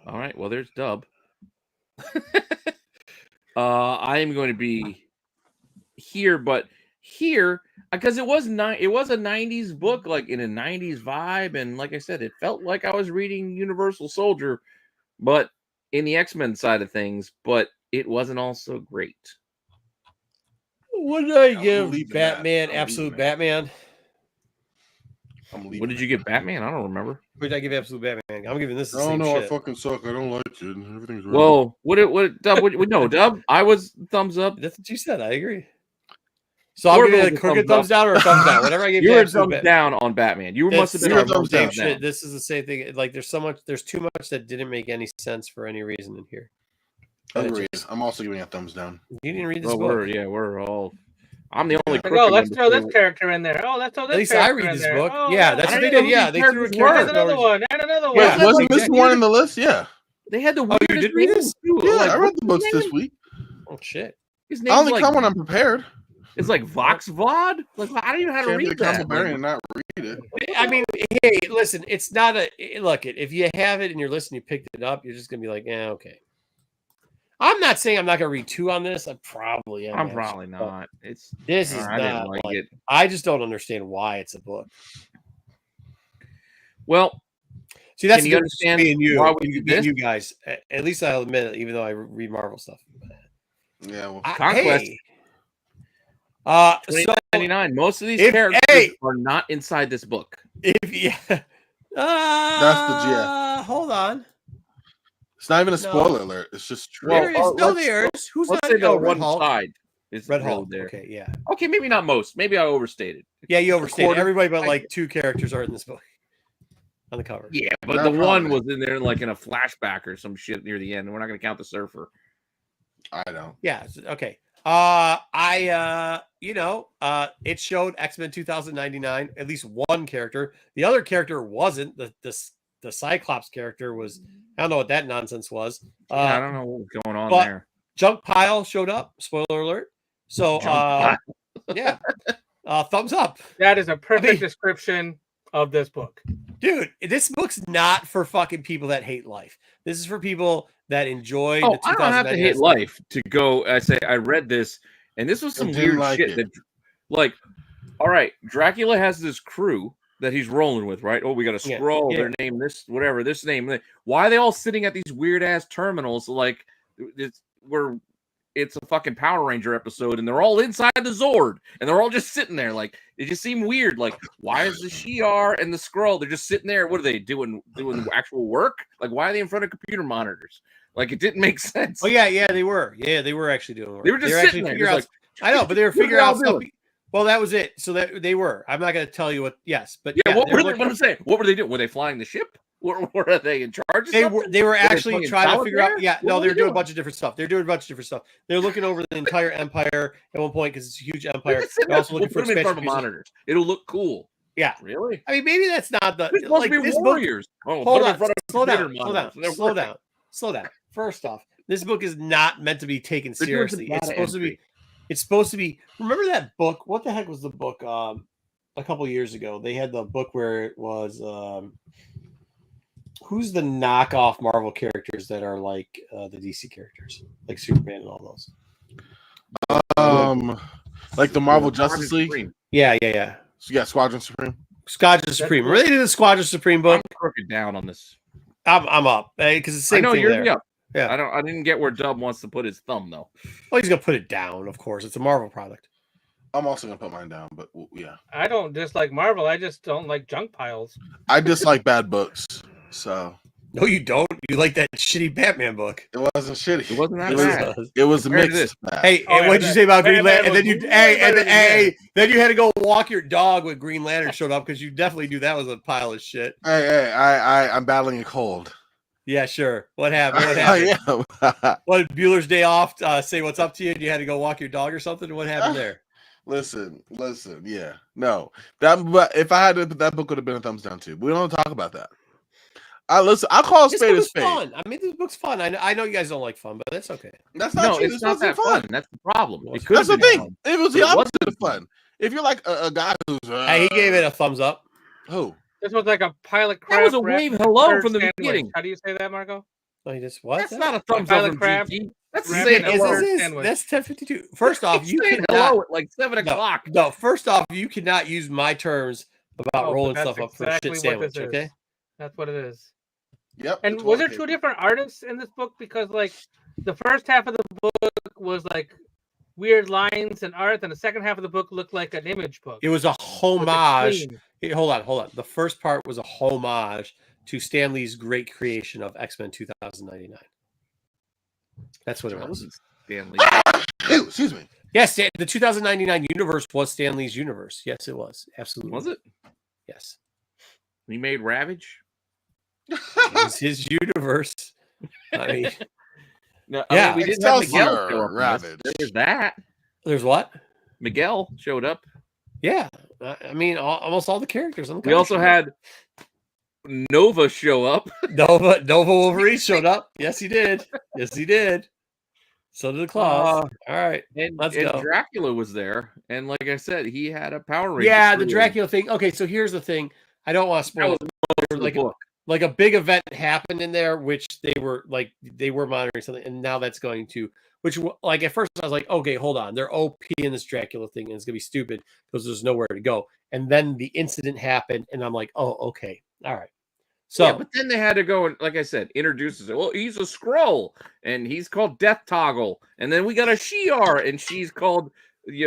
All right, well, there's Dub. I am going to be here, but here because it was a 90s book, like in a 90s vibe, and like I said, it felt like I was reading Universal Soldier, but in the X-Men side of things, but it wasn't also great. What did I give Batman? Absolute Batman. What did you give Batman? I don't remember. What did I give Absolute Batman? I'm giving this the I same don't know. shit. I fucking suck. I don't like it. Everything's right. Well, no, Dub. I was thumbs up. That's what you said. I agree. So I'll give you a crooked thumbs down or a thumbs down. Whatever I give you. You were thumbs down on Batman. You must have been on thumbs down. Shit. This is the same thing. Like there's too much that didn't make any sense for any reason in here. Agreed. I'm also giving a thumbs down. You didn't read this book. We're all. I'm the only. Oh, let's throw this character in there. Oh, let's throw this. At least I read this book. Oh, yeah, that's what they did. Yeah, they threw another one. And another one. Yeah, wasn't this one in the list? Yeah. They had the. Oh, you did read this? Yeah, I read the books this week. Oh shit! I only come when I'm prepared. It's like Vox Vod. Like I don't even know how to read that. And not read it. I mean, hey, listen, it's not a look. If you have it and you're listening, you picked it up, you're just gonna be like, yeah, okay. I'm not saying I'm not gonna read 2 on this. I probably am. I'm probably not. This is I didn't like it. I just don't understand why it's a book. Well, see, that's can you understand why we do this? You guys, at least I'll admit it, even though I read Marvel stuff. Yeah, well, Conquest. Hey. $29.99. Most of these characters are not inside this book. That's the GF. Hold on. It's not even a spoiler alert. It's just true. There is still there. Who's let's not say the one Hulk? side is Red Hulk there. Okay, yeah. Okay, maybe not most. Maybe I overstated. Yeah, you overstated. Everybody but like 2 characters are in this book on the cover. Yeah, but the one was in there like in a flashback or some shit near the end. We're not going to count the surfer. I don't. Yeah. Okay. It showed X-Men 2099, at least one character. The other character wasn't. The Cyclops character was, I don't know what that nonsense was. I don't know what was going on but there. Junk Pile showed up. Spoiler alert. So, yeah. Thumbs up. That is a perfect description of this book. Dude, this book's not for fucking people that hate life. This is for people that enjoy Oh, the I don't have to hate life to go. I say I read this, and this was some weird shit. That, like, all right, Dracula has this crew that he's rolling with, right? Oh, we got a scroll. Their name, this, whatever, this name. Why are they all sitting at these weird ass terminals? Like, it's a fucking Power Ranger episode, and they're all inside the Zord, and they're all just sitting there. Like, it just seemed weird. Like, why is the Shi'ar and the Skrull? They're just sitting there. What are they doing actual work? Like, why are they in front of computer monitors? Like, it didn't make sense. Oh yeah, they were. Yeah, they were actually doing work. They were just sitting there. Like, I know, but they were figuring out stuff. Well, that was it. So that they were. I'm not going to tell you what. Yes, but yeah. What were they? What I'm saying? What were they doing? Were they flying the ship? Were they in charge of something? They were actually trying to figure out. Yeah, no, they were doing a bunch of different stuff. They're doing a bunch of different stuff. They're looking over the entire empire at one point because it's a huge empire. They're also looking for expansion in front of monitors. It'll look cool. Yeah, really. I mean, maybe that's not the. This must be this warriors. Book, hold on, slow down. First off, this book is not meant to be taken seriously. It's supposed to be. Remember that book? What the heck was the book? A couple years ago, they had the book where it was. Who's the knockoff Marvel characters that are like the DC characters, like Superman and all those? Like the Marvel Justice League. Yeah. So yeah, Squadron Supreme. Squadron Supreme. Really did the Squadron Supreme book. I'm crooked down on this. I'm up because it's the same. I know thing you're there. up. Yeah. I didn't get where Dub wants to put his thumb though. Well, he's gonna put it down. Of course, it's a Marvel product. I'm also gonna put mine down, but yeah. I don't dislike Marvel. I just don't like junk piles. I dislike bad books. So no, you don't. You like that shitty Batman book. It wasn't shitty. It wasn't that bad. It was a mix. Hey, and what did you say about Green Lantern? And then then you had to go walk your dog when Green Lantern showed up because you definitely knew that was a pile of shit. I'm battling a cold. Yeah, sure. What happened? What did Bueller's Day Off say what's up to you? And you had to go walk your dog or something? What happened there? Listen. Yeah, no. But if I had to, that book would have been a thumbs down too. But we don't talk about that. I'll call a spade a spade. Fun. I mean, this book's fun. I know you guys don't like fun, but that's okay. That's not true. It's not that fun. That's the problem. That's the thing. Fun. It was the opposite of fun. If you're like a guy who's he gave it a thumbs up. Who? This was like a pilot crab. That was a wave hello from the beginning. How do you say that, Marco? Oh, you just what? That's not a thumbs up from crab. That's the same. That's 10:52. First off, you can hello at like 7 o'clock. No, first off, you cannot use my terms about rolling stuff up for a shit sandwich. Okay, that's what it is. Yep. And was there two different artists in this book? Because like the first half of the book was like weird lines and art, and the second half of the book looked like an image book. It was a homage. Hold on. The first part was a homage to Stan Lee's great creation of X-Men 2099. That's what it was. Stan Lee. Excuse me. Yes, the 2099 universe was Stan Lee's universe. Yes, it was. Absolutely. Was it? Yes. He made Ravage? It was his universe. I mean, no, yeah, we didn't have Miguel show up. Ravage. There's that. There's what? Miguel showed up. Yeah, I mean, almost all the characters. We also had Nova show up. Nova Wolverine showed up. Yes, he did. So did the Claws. All right, let's go. Dracula was there, and like I said, he had a Power Ranger. Yeah, the Dracula thing. Okay, so here's the thing. I don't want to spoil it. Like a big event happened in there, which they were monitoring something, and now that's going to. Which, like, at first I was like, okay, hold on. They're OP in this Dracula thing, and it's going to be stupid because there's nowhere to go. And then the incident happened, and I'm like, oh, okay. All right. So, yeah, but then they had to go and, like I said, introduce us. Well, he's a Skrull, and he's called Death Toggle. And then we got a Shi'ar, and she's called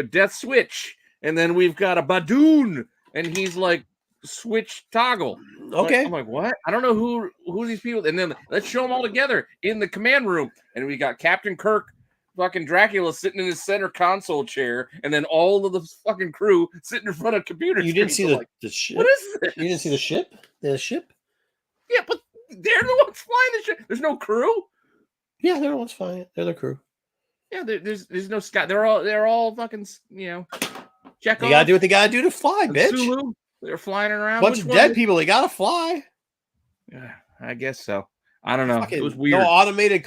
Death Switch. And then we've got a Badoon, and he's like Switch Toggle. Okay. I'm like, what? I don't know who these people. And then let's show them all together in the command room. And we got Captain Kirk, fucking Dracula sitting in his center console chair, and then all of the fucking crew sitting in front of computers. You didn't see the ship? What is this? You didn't see the ship? The ship? Yeah, but they're the ones flying the ship. There's no crew. Yeah, they're the ones flying it. They're the crew. Yeah, there's no sky. They're all fucking, check. They gotta do what they gotta do to fly, bitch. Sulu, they're flying around. Bunch of dead people. They gotta fly. Yeah, I guess so. I don't know. Fucking, it was weird. No automated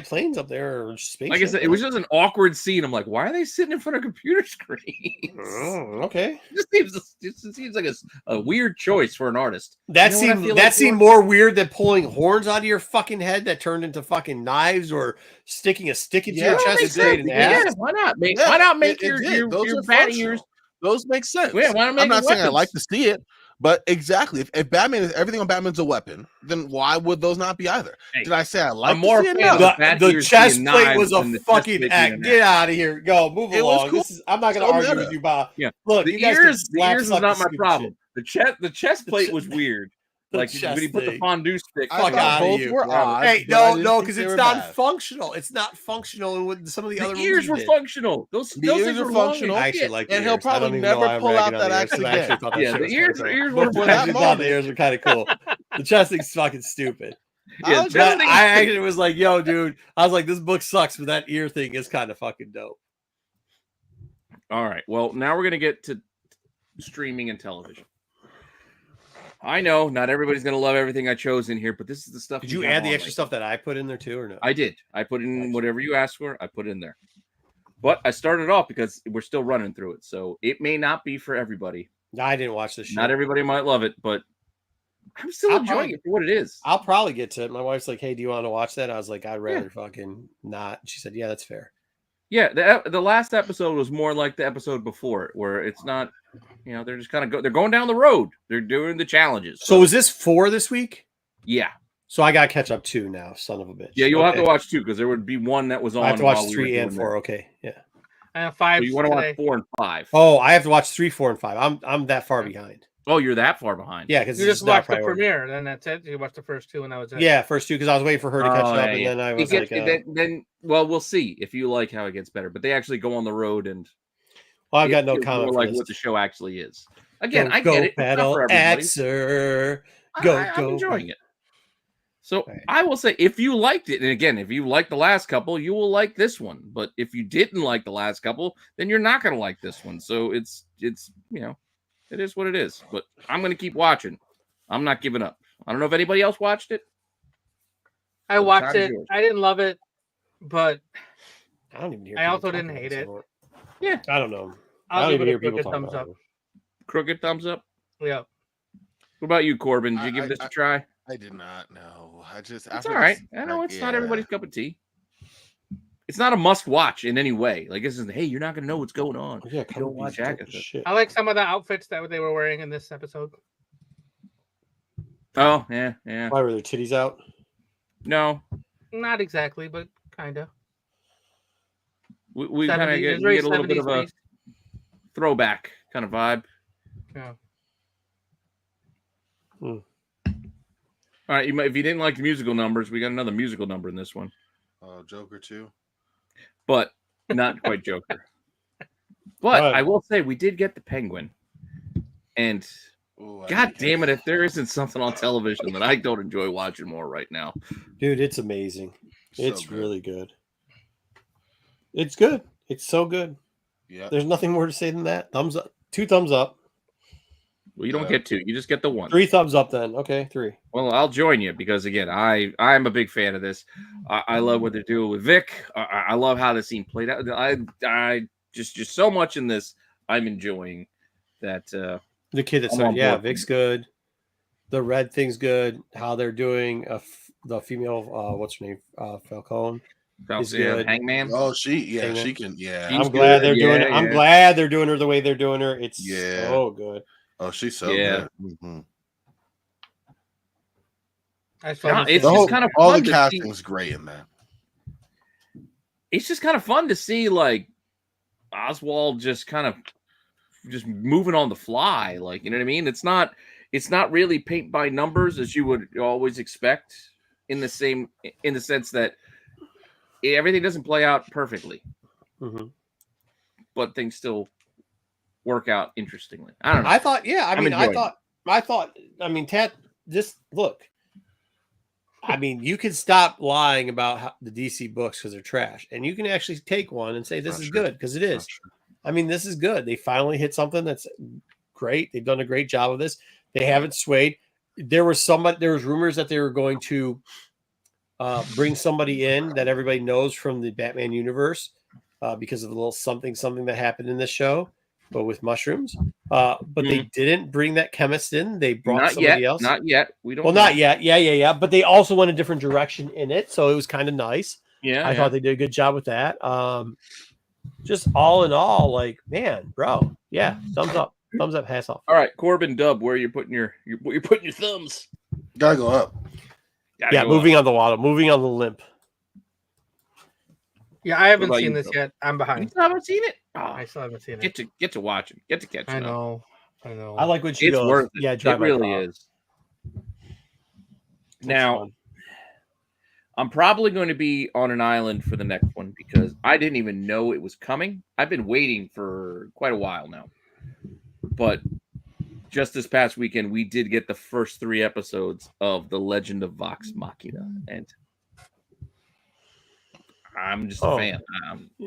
planes up there or spaceships. Like I said, it was just an awkward scene. I'm like, why are they sitting in front of computer screens? Oh, okay. It just seems like a weird choice for an artist. That seemed more weird than pulling horns out of your fucking head that turned into fucking knives or sticking a stick into your chest. Yeah, why not? Why not make your bat ears? Those make sense. Yeah, why not make I'm not saying I weapons? like to see it, but exactly. If Batman is everything on Batman's a weapon, then why would those not be either? Hey, Did I say I like I'm more to see it? fan No. of The chest plate was a fucking act. Get out of here. Go. Move It was along. cool. I'm not going to argue with you, Bob. Yeah. Look, The you guys can ears slap was suck not the my stupid problem. shit. The chest plate was weird. Like when he put the fondue stick. I Fuck thought out of both you. were odd, Hey, but I didn't no, think because they it's were not bad. functional. It's not functional in with some of the other The movies ears he were did. functional. Those ears things are were long functional. as I actually shit. like And the he'll ears. I don't probably even know never why I'm pull out ragging on that the ears, axe 'cause I actually again. thought that Yeah, shit the was ears kinda cool. were For I that actually thought the moment. ears were kind of cool. The chest thing's fucking stupid. Yeah, was But just- I actually was like, yo, dude. I was like, this book sucks, but that ear thing is kind of fucking dope. All right. Well, now we're gonna get to streaming and television. I know not everybody's gonna love everything I chose in here, but this is the stuff. Did you add the extra stuff that I put in there too, or no? I did. I put in whatever you asked for. I put in there. But I started off because we're still running through it, so it may not be for everybody. I didn't watch this shit. Not everybody might love it, but I'm still enjoying it for what it is. I'll probably get to it. My wife's like, "Hey, do you want to watch that?" I was like, "I'd rather fucking not." She said, "Yeah, that's fair." Yeah, the last episode was more like the episode before it, where it's not, they're just kind of they're going down the road. They're doing the challenges. So is this 4 this week? Yeah. So I got to catch up 2 now, son of a bitch. Yeah, you'll have to watch 2 because there would be one that was on. I have to watch while we 3 were and doing 4. that. Okay, yeah. I have 5. So you want to today. watch 4 and 5? Oh, I have to watch 3, 4, and 5. I'm that far behind. Oh, you're that far behind. Yeah, because You just watched the premiere, then that's it. You watched the first 2, and that was it. Yeah, first 2 because I was waiting for her to catch up, and then I was well, we'll see if you like how it gets better. But they actually go on the road, and I've got no comment more for like this. what the show actually is. Again, I go get it. It's not Battle for everybody. Axer. I'm enjoying it. So I will say, if you liked it, and again, if you liked the last couple, you will like this one. But if you didn't like the last couple, then you're not going to like this one. So it's it is what it is. But I'm going to keep watching. I'm not giving up. I don't know if anybody else watched it. I watched it. I didn't love it, but I don't even hear. I also didn't hate it. Yeah, I don't know. I'll don't give even it a hear people crooked talk thumbs about up. Crooked thumbs up. Yeah. What about you, Corbin? Did you give this a try? I did not know. It's all right. I know it's not everybody's cup of tea. It's not a must watch in any way. Like this is, hey, you're not gonna know what's going on. Yeah, you don't watch Agatha. I like some of the outfits that they were wearing in this episode. Oh yeah, yeah. Why were their titties out? No, not exactly, but kind of. We kind of get a little bit of a throwback kind of vibe. Yeah. All right, if you didn't like the musical numbers, we got another musical number in this one. Joker 2. But not quite Joker. But I will say we did get the Penguin. And God damn it, if there isn't something on television that I don't enjoy watching more right now. Dude, it's amazing. It's really good. It's good. It's so good. Yeah. There's nothing more to say than that. Thumbs up. 2 thumbs up. Well, you don't get 2. You just get the 1. 3 thumbs up then. Okay, 3. Well, I'll join you because, again, I'm a big fan of this. I love what they're doing with Vic. I love how the scene played out. I just so much in this I'm enjoying that. The kid that said, yeah, Vic's good. The red thing's good. How they're doing the female, what's her name? Falcone. Is good. Hangman. Oh, she Hangman. can. Yeah, I'm glad they're doing it. I'm glad they're doing her the way they're doing her. It's so good. Oh, she's so good. Mm-hmm. It's just kind of fun. All the casting's great in that. It's just kind of fun to see like Oswald just moving on the fly. Like, you know what I mean? It's not really paint by numbers as you would always expect in the sense that everything doesn't play out perfectly, but things still work out interestingly. I don't know. I thought, Tat, just look. I mean, you can stop lying about the DC books because they're trash, and you can actually take one and say this is good because it is. I mean, this is good. They finally hit something that's great. They've done a great job of this. They haven't swayed. There was rumors that they were going to bring somebody in that everybody knows from the Batman universe because of a little something that happened in this show, but with mushrooms. But they didn't bring that chemist in. They brought somebody else. Not yet. We don't. Well, not yet. Yeah. But they also went a different direction in it, so it was kind of nice. Yeah, I thought they did a good job with that. Just all in all, like, man, bro, yeah, thumbs up, hats off. All right, Corbin Dub, where are you putting your thumbs? Gotta go up. Moving on the limp. Yeah, I haven't seen this yet. I'm behind. You still haven't seen it? Oh, I still haven't seen it. Get to watch it. Get to catch it. I know. I like when she it's goes. Worth it. Yeah, it really is. Now, I'm probably going to be on an island for the next one because I didn't even know it was coming. I've been waiting for quite a while now. But just this past weekend, we did get the first 3 episodes of The Legend of Vox Machina. And I'm just a fan.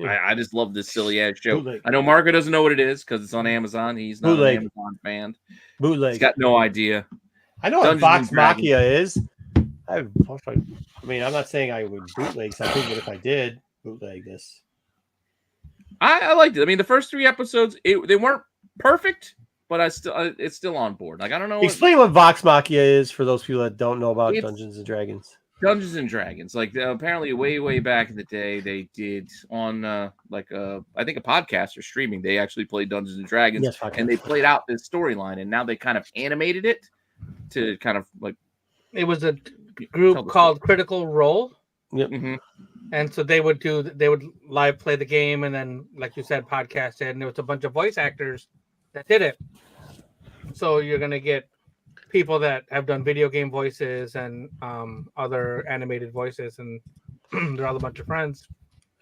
I just love this silly ass show. Bootleg. I know Marco doesn't know what it is because it's on Amazon. He's not an Amazon fan. Bootleg. He's got no idea. I know what Vox Machina is. I mean, I'm not saying I would bootleg something, but if I did bootleg this, I liked it. I mean, the first 3 episodes, they weren't perfect, but it's still on board. Like, I don't know. Explain what Vox Machina is for those people that don't know about Dungeons and Dragons. Dungeons and Dragons, like apparently way back in the day, they did on I think a podcast or streaming. They actually played Dungeons and Dragons, and they played out this storyline, and now they kind of animated it to kind of like. It was a group called Critical Role. Yep. Mm-hmm. And so they would live play the game, and then, like you said, podcast it, and there was a bunch of voice actors that did it. So you're gonna get people that have done video game voices and other animated voices, and they're all a bunch of friends.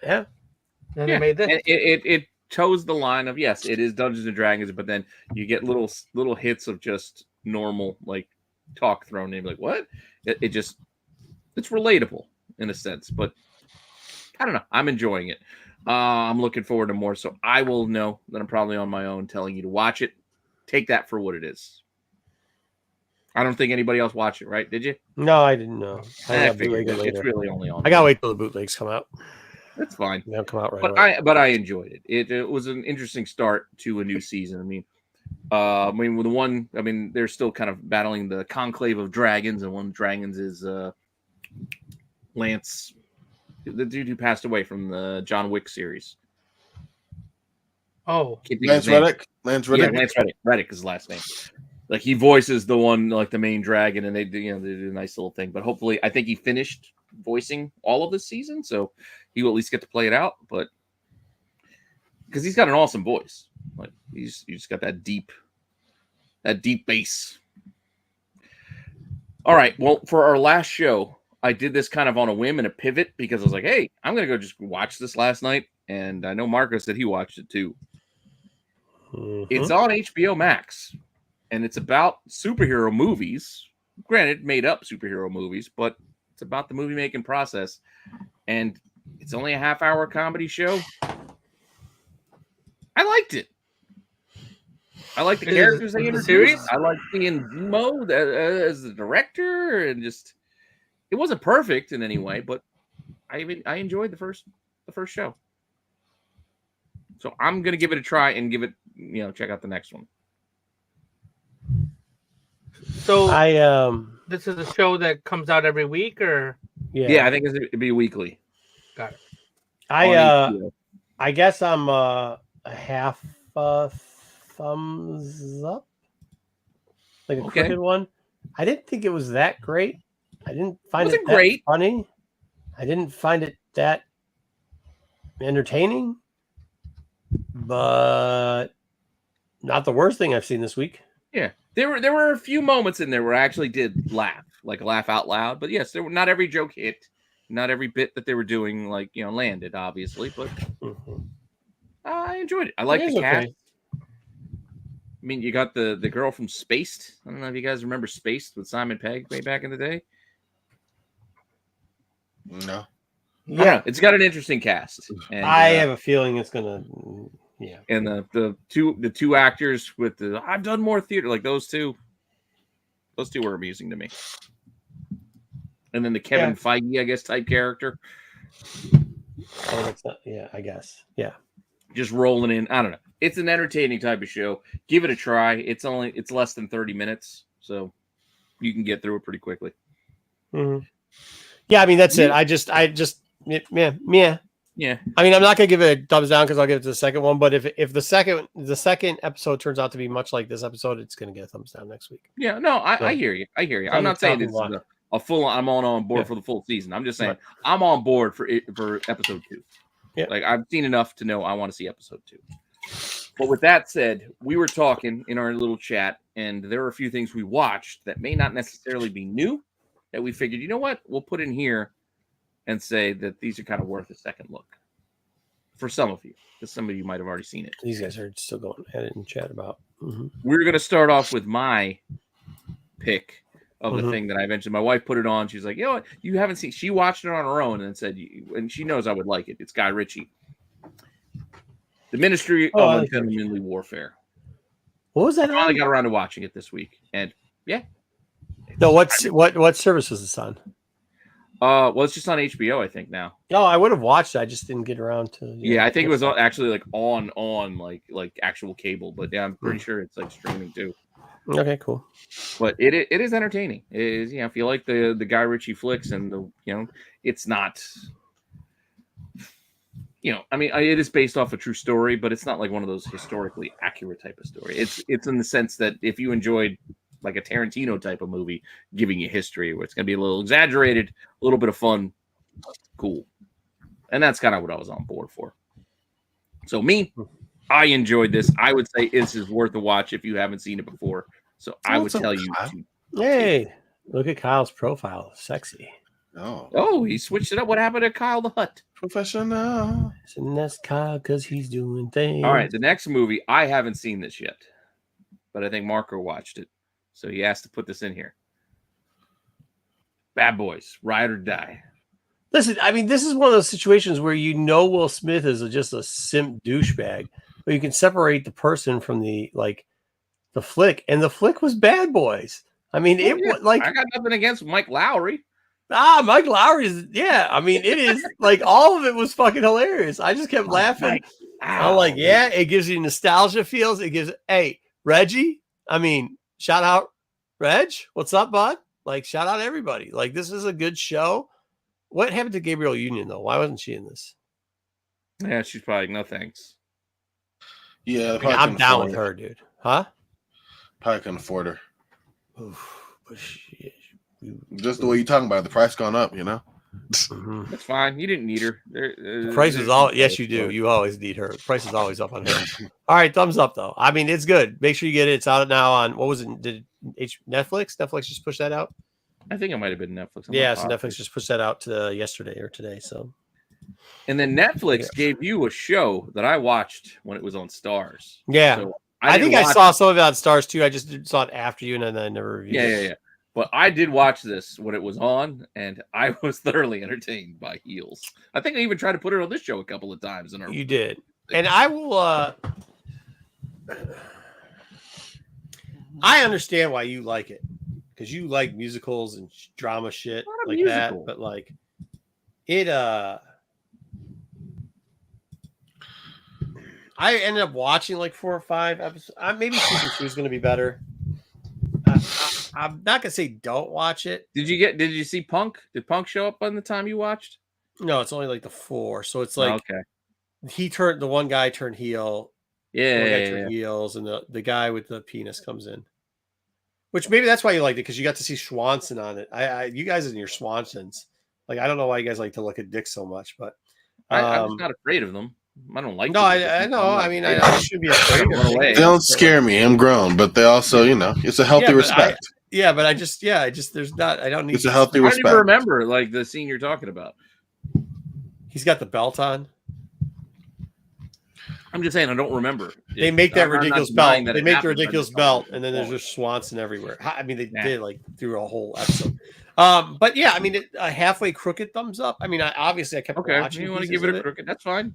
Yeah. And they made this. And it toes the line of, yes, it is Dungeons and Dragons, but then you get little hits of just normal like talk thrown in. Like, what? It's relatable in a sense, but I don't know. I'm enjoying it. I'm looking forward to more. So I will know that I'm probably on my own telling you to watch it. Take that for what it is. I don't think anybody else watched it, right? Did you? No, I didn't know. It's really only on. I gotta wait till the bootlegs come out. That's fine. They'll come out right away. But I enjoyed it. It was an interesting start to a new season. I mean, they're still kind of battling the conclave of dragons, and one of the dragons is Lance, the dude who passed away from the John Wick series. Oh, Lance Reddick. Lance Reddick. Reddick is his last name. Like, he voices the one, like the main dragon, and they do a nice little thing. But hopefully, I think he finished voicing all of this season, so he will at least get to play it out. But because he's got an awesome voice, like you just got that deep bass. All right, well, for our last show, I did this kind of on a whim and a pivot because I was like, hey, I'm gonna go just watch this last night, and I know Marco said he watched it too. Mm-hmm. It's on HBO Max. And it's about superhero movies. Granted, made up superhero movies, but it's about the movie making process. And it's only a half-hour comedy show. I liked it. I like the characters they introduced. I like seeing Zemo as the director, and just it wasn't perfect in any way, but I enjoyed the first show. So I'm gonna give it a try and give it, check out the next one. So this is a show that comes out every week, or yeah, I think it'd be weekly. Got it. I guess I'm a half thumbs up, like a crooked one. I didn't think it was that great. I didn't find it that great. Funny. I didn't find it that entertaining, but not the worst thing I've seen this week. Yeah. There were a few moments in there where I actually did laugh out loud. But yes, not every joke hit. Not every bit that they were doing, landed, obviously. But I enjoyed it. I like the cast. Okay. I mean, you got the girl from Spaced. I don't know if you guys remember Spaced with Simon Pegg way back in the day. No. Yeah, it's got an interesting cast. And, I have a feeling it's gonna. Yeah, and the two actors with the I've done more theater, like those two were amusing to me. And then the Kevin Feige, I guess, type character. Oh, that's not. Yeah, I guess. Yeah, just rolling in. I don't know. It's an entertaining type of show. Give it a try. It's less than 30 minutes, so you can get through it pretty quickly. Mm-hmm. Yeah, I mean that's it. I just yeah. I mean, I'm not gonna give it a thumbs down because I'll give it to the second one. But if the second episode turns out to be much like this episode, it's gonna get a thumbs down next week. Yeah, no, I hear you. I'm not saying this is a full. I'm on board for the full season. I'm just saying I'm on board for episode 2. Yeah, like I've seen enough to know I want to see episode 2. But with that said, we were talking in our little chat, and there were a few things we watched that may not necessarily be new that we figured, you know what, we'll put in here and say that these are kind of worth a second look for some of you, because some of you might have already seen it. These guys are still going at it and chat about. Mm-hmm. We're going to start off with my pick of the thing that I mentioned. My wife put it on. She's like, you know what, you haven't seen. She watched it on her own and said, and she knows I would like it. It's Guy Ritchie. The Ministry of Unfriendly Warfare. What was that? I finally got around to watching it this week, and yeah. No, what service was this on? Well, it's just on HBO, I think now. No, I would have watched it. I just didn't get around to. Yeah, I think it was actually like on like actual cable, but yeah, I'm pretty sure it's like streaming too. Okay, cool. But it is entertaining. It is, if you like the Guy Ritchie flicks, and it's not. I mean, it is based off a true story, but it's not like one of those historically accurate type of story. It's in the sense that if you enjoyed like a Tarantino type of movie, giving you history, where it's going to be a little exaggerated, a little bit of fun, cool. And that's kind of what I was on board for. So I enjoyed this. I would say this is worth a watch if you haven't seen it before. So I would tell you to. Hey, look at Kyle's profile. Sexy. Oh, he switched it up. What happened to Kyle the Hutt? Professional. And that's Kyle because he's doing things. All right, the next movie, I haven't seen this yet, but I think Marco watched it, so he asked to put this in here. Bad Boys, Ride or Die. Listen, I mean, this is one of those situations where Will Smith is just a simp douchebag, but you can separate the person from the flick, and the flick was Bad Boys. I mean, I got nothing against Mike Lowry. Mike Lowry is, I mean, it is like all of it was fucking hilarious. I just kept laughing. I'm like, it gives you nostalgia feels. It gives, Reggie. I mean, shout out Reg. What's up, bud? Like, shout out everybody. Like, this is a good show. What happened to Gabrielle Union though? Why wasn't she in this? Yeah, she's probably no thanks. Yeah, I'm down with her, dude. Huh? Probably couldn't afford her. Oof, but just the way you're talking about it, the price gone up, That's fine. You didn't need her. The price is all. Yes, you do. You always need her. The price is always up on her. All right, thumbs up though. I mean, it's good. Make sure you get it. It's out now on what was it? Did Netflix? Netflix just push that out. I think it might have been Netflix. So Netflix just pushed that out yesterday or today. So, and then Netflix gave you a show that I watched when it was on Stars. Yeah, so I think I saw some of it on Stars too. I just saw it after you, and then I never reviewed it. Yeah. But I did watch this when it was on, and I was thoroughly entertained by Heels. I think I even tried to put it on this show a couple of times. You did, and I will. I understand why you like it, because you like musicals and drama shit like that. But like it, I ended up watching like 4 or 5 episodes. Maybe season 2 is going to be better. I'm not gonna say don't watch it. Did you see Punk? Did Punk show up on the time you watched? No, it's only like the 4. So it's like the one guy turned heel. Yeah. Heels, and the guy with the penis comes in. Which maybe that's why you liked it, because you got to see Swanson on it. You guys and your Swansons. Like, I don't know why you guys like to look at dicks so much, but I'm not afraid of them. I don't like. No, I know. I mean, I shouldn't be afraid. They don't scare me. I'm grown, but they also, it's a healthy respect. But I just there's not. I don't need. It's a healthy respect. I don't even remember like the scene you're talking about. He's got the belt on. I'm just saying I don't remember. They make that ridiculous belt. They make the ridiculous belt, and then there's just Swanson everywhere. I mean, they did like through a whole episode. But yeah, I mean, a halfway crooked thumbs up. I mean, obviously I kept Okay, watching. you want to pieces give it of a crooked? That's fine.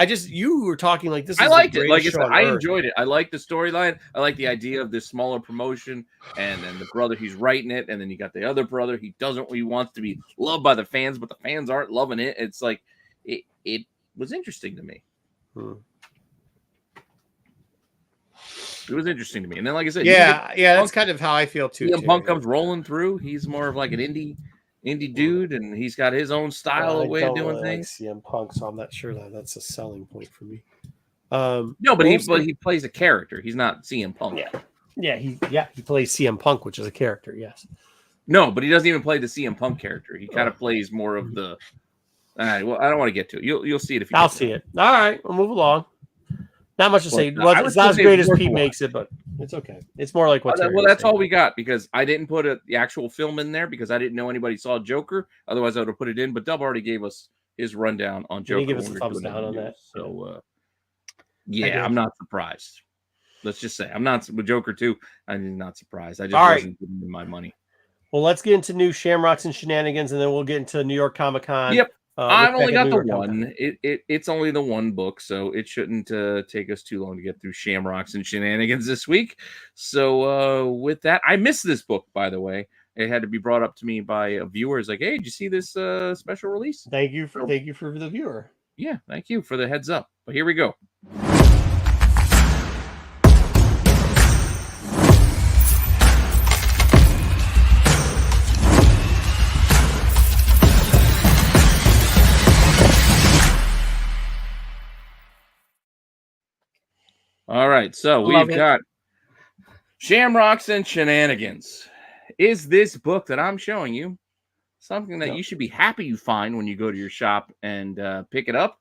You were talking like this is I the liked it. Like greatest I show said, on I earth. enjoyed it. I like the storyline. I like the idea of this smaller promotion, and then the brother he's writing it, and then you got the other brother. He wants to be loved by the fans, but the fans aren't loving it. It's like it was interesting to me. It was interesting to me. And then, like I said, yeah, that's kind of how I feel too. CM Punk comes rolling through. He's more of like an indie dude, and he's got his own style, way of doing things. Like CM Punk, so I'm not sure that's a selling point for me. No, but he plays a character. He's not CM Punk. He plays CM Punk, which is a character. Yes. No, but he doesn't even play the CM Punk character. He kind of plays more of the. All right. Well, I don't want to get to it. You'll see it if you. I'll see it. All right, we'll move along. Not much to say. Well, It's not as great as Pete makes it, but it's okay. It's more like what. Well, that's all we got because I didn't put the actual film in there because I didn't know anybody saw Joker. Otherwise, I would have put it in. But Dub already gave us his rundown on Joker. He gave us a thumbs down on that. So, I'm not surprised. Let's just say I'm not with Joker 2. I'm not surprised. I just wasn't giving him my money. Well, let's get into new Shamrocks and Shenanigans, and then we'll get into New York Comic Con. Yep. I've only got the one. It's only the one book, so it shouldn't take us too long to get through Shamrocks and Shenanigans this week. So with that, I missed this book, by the way. It had to be brought up to me by a viewer. It's like, hey, did you see this special release? Thank you for the viewer. Yeah, thank you for the heads up. But here we go. All right, so we've got Shamrocks and Shenanigans. Is this book that I'm showing you something that you should be happy you find when you go to your shop and pick it up?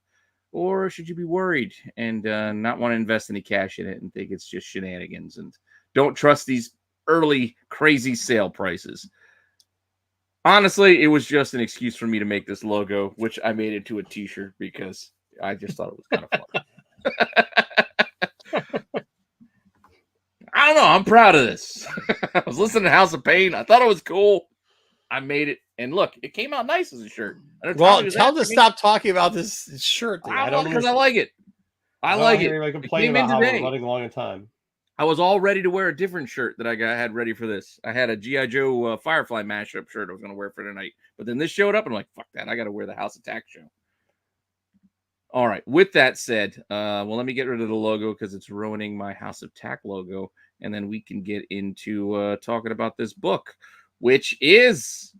Or should you be worried and not want to invest any cash in it and think it's just shenanigans and don't trust these early crazy sale prices? Honestly, it was just an excuse for me to make this logo, which I made into a t-shirt because I just thought it was kind of fun. I don't know. I'm proud of this. I was listening to House of Pain. I thought it was cool. I made it. And look, it came out nice as a shirt. Well, tell them to stop talking about this shirt thing. I don't know because I like it. I like it. It came in today. Running long in time. I was all ready to wear a different shirt that I had ready for this. I had a G.I. Joe Firefly mashup shirt I was going to wear for tonight. But then this showed up and I'm like, fuck that. I got to wear the House Attack show. All right. With that said, well, let me get rid of the logo because it's ruining my House of Tack logo. And then we can get into talking about this book, which is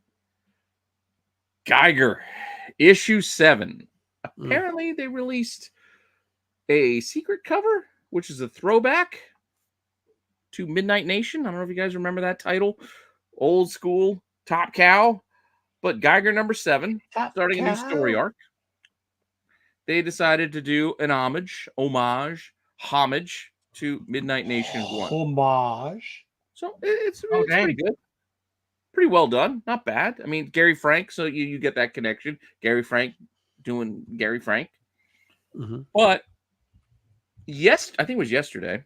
Geiger, issue 7. Apparently, they released a secret cover, which is a throwback to Midnight Nation. I don't know if you guys remember that title. Old school, Top Cow. But Geiger number 7, starting a new story arc. They decided to do an homage to Midnight Nation 1. Homage. So it's pretty good. Pretty well done. Not bad. I mean, Gary Frank, so you get that connection. Gary Frank doing Gary Frank. Mm-hmm. But I think it was yesterday,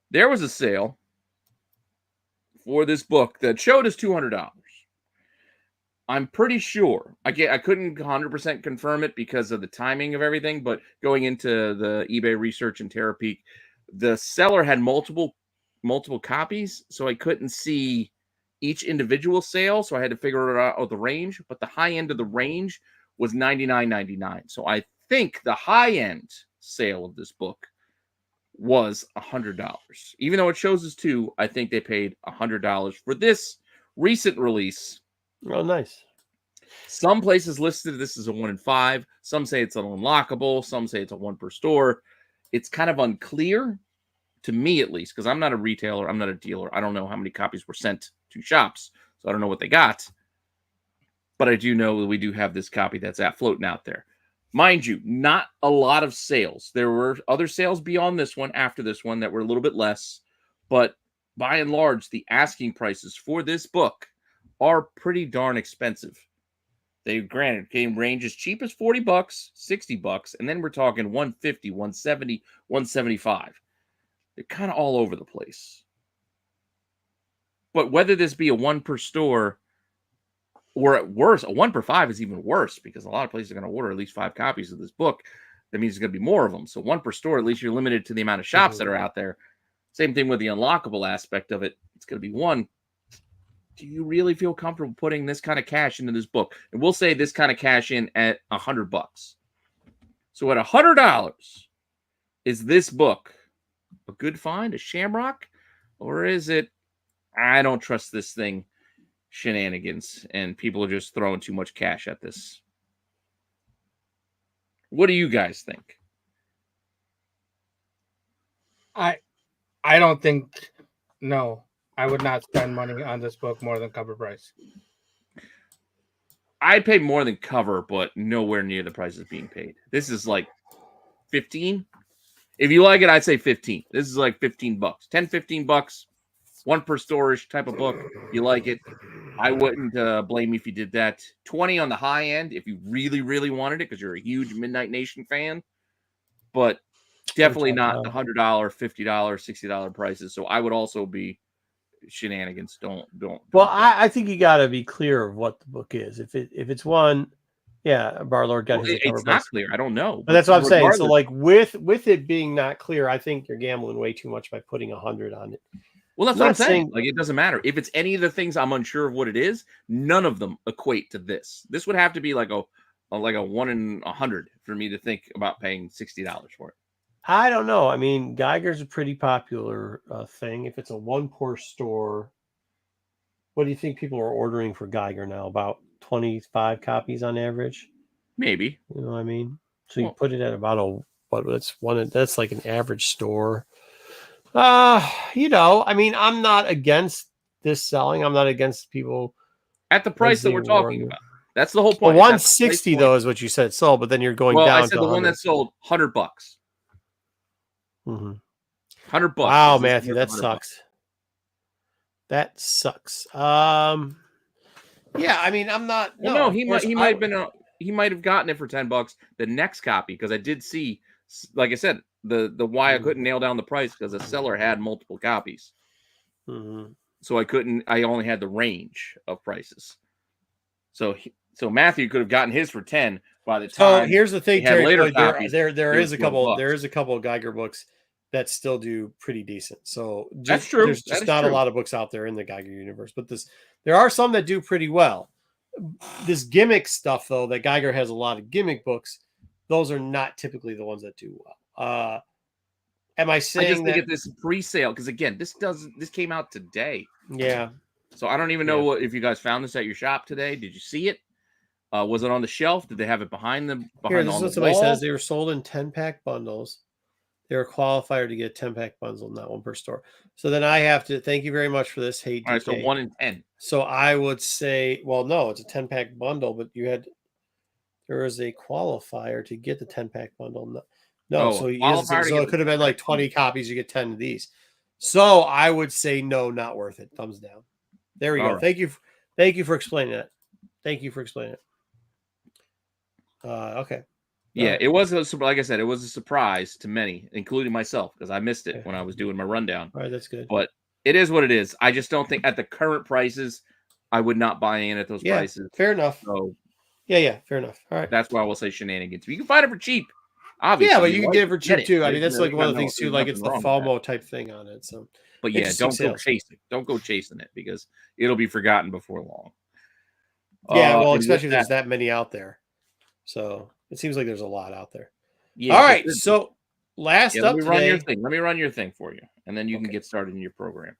there was a sale for this book that showed us $200. I'm pretty sure. I couldn't 100% confirm it because of the timing of everything, but going into the eBay research in Terapeak, the seller had multiple copies, so I couldn't see each individual sale, so I had to figure out the range, but the high end of the range was $99.99. So I think the high end sale of this book was $100. Even though it shows us 2, I think they paid $100 for this recent release. Oh, nice. Some places listed this as a 1 in 5. Some say it's an unlockable. Some say it's a 1 per store. It's kind of unclear, to me at least, because I'm not a retailer. I'm not a dealer. I don't know how many copies were sent to shops, so I don't know what they got. But I do know that we do have this copy that's floating out there. Mind you, not a lot of sales. There were other sales beyond this one, after this one, that were a little bit less. But by and large, the asking prices for this book are pretty darn expensive. They can range as cheap as $40, $60, and then we're talking $150, $170, $175. They're kind of all over the place. But whether this be a 1 per store or at worst, a 1 per 5 is even worse because a lot of places are going to order at least 5 copies of this book. That means there's going to be more of them. So 1 per store, at least you're limited to the amount of shops that are out there. Same thing with the unlockable aspect of it. It's going to be 1. Do you really feel comfortable putting this kind of cash into this book? And we'll say this kind of cash in at $100. So at $100, is this book a good find, a shamrock, or is it, I don't trust this thing, shenanigans, and people are just throwing too much cash at this? What do you guys think? I don't think, no, I would not spend money on this book more than cover price. I'd pay more than cover, but nowhere near the prices being paid. This is like 15. If you like it, I'd say 15. This is like $15. 10, $15, 1 per storage type of book. You like it, I wouldn't blame you if you did that. 20 on the high end if you really, really wanted it because you're a huge Midnight Nation fan. But definitely not the $100, $50, $60 prices. So I would also be shenanigans. Don't. Well, I think you got to be clear of what the book is. If it's one, yeah, Barlord got his cover it's not clear. I don't know. But that's what I'm saying. So like with it being not clear, I think you're gambling way too much by putting 100 on it. Well, that's what I'm saying. Like, it doesn't matter. If it's any of the things I'm unsure of what it is, none of them equate to this. This would have to be like a 1 in 100 for me to think about paying $60 for it. I don't know. I mean, Geiger's a pretty popular thing. If it's a 1 per store, what do you think people are ordering for Geiger now? About 25 copies on average? Maybe. You know what I mean? So you put it at about that's like an average store. I mean, I'm not against this selling. I'm not against people at the price that we're talking about. That's the whole point. Well, 160 though is what you said sold, but then you're going down. I said to the one that sold $100. Mm-hmm. $100. Wow, Matthew, that sucks. That sucks. Yeah, I mean, I'm not. No, he might have gotten it for $10. The next copy, because I did see, like I said, the why I couldn't nail down the price because the seller had multiple copies. Mm-hmm. So I only had the range of prices. So Matthew could have gotten his for 10 by the time. So here's the thing, Terry. There is a couple of Geiger books that still do pretty decent. So that's true. There's just not a lot of books out there in the Geiger universe, but there are some that do pretty well. This gimmick stuff, though, that Geiger has a lot of gimmick books. Those are not typically the ones that do well. Am I saying I just think this pre-sale, because again, this came out today. Yeah. So I don't even know if you guys found this at your shop today. Did you see it? Was it on the shelf? Did they have it behind them? Here, this is what somebody says. They were sold in 10-pack bundles. They were qualified to get a 10-pack bundle, not 1 per store. So then I have to thank you very much for this. Hey, all right, so 1 in 10. So I would say, well, no, it's a 10-pack bundle, but there is a qualifier to get the 10-pack bundle. So it could have been like 20 copies. You get 10 of these. So I would say no, not worth it. Thumbs down. There we go. Right. Thank you for explaining it. Okay. Yeah, it was like I said, it was a surprise to many, including myself, because I missed it when I was doing my rundown. All right, that's good. But it is what it is. I just don't think at the current prices, I would not buy in at those prices. Fair enough. So yeah, fair enough. All right. That's why I will say shenanigans. You can find it for cheap. Obviously. Yeah, but you can get it for cheap too. I mean, that's like one of the things too, like it's the FOMO type thing on it. So but yeah, don't go chasing. Don't go chasing it because it'll be forgotten before long. Yeah, well, especially if there's that many out there. So it seems like there's a lot out there. Yeah. All right. So last up today. Let me run your thing for you, and then you can get started in your program.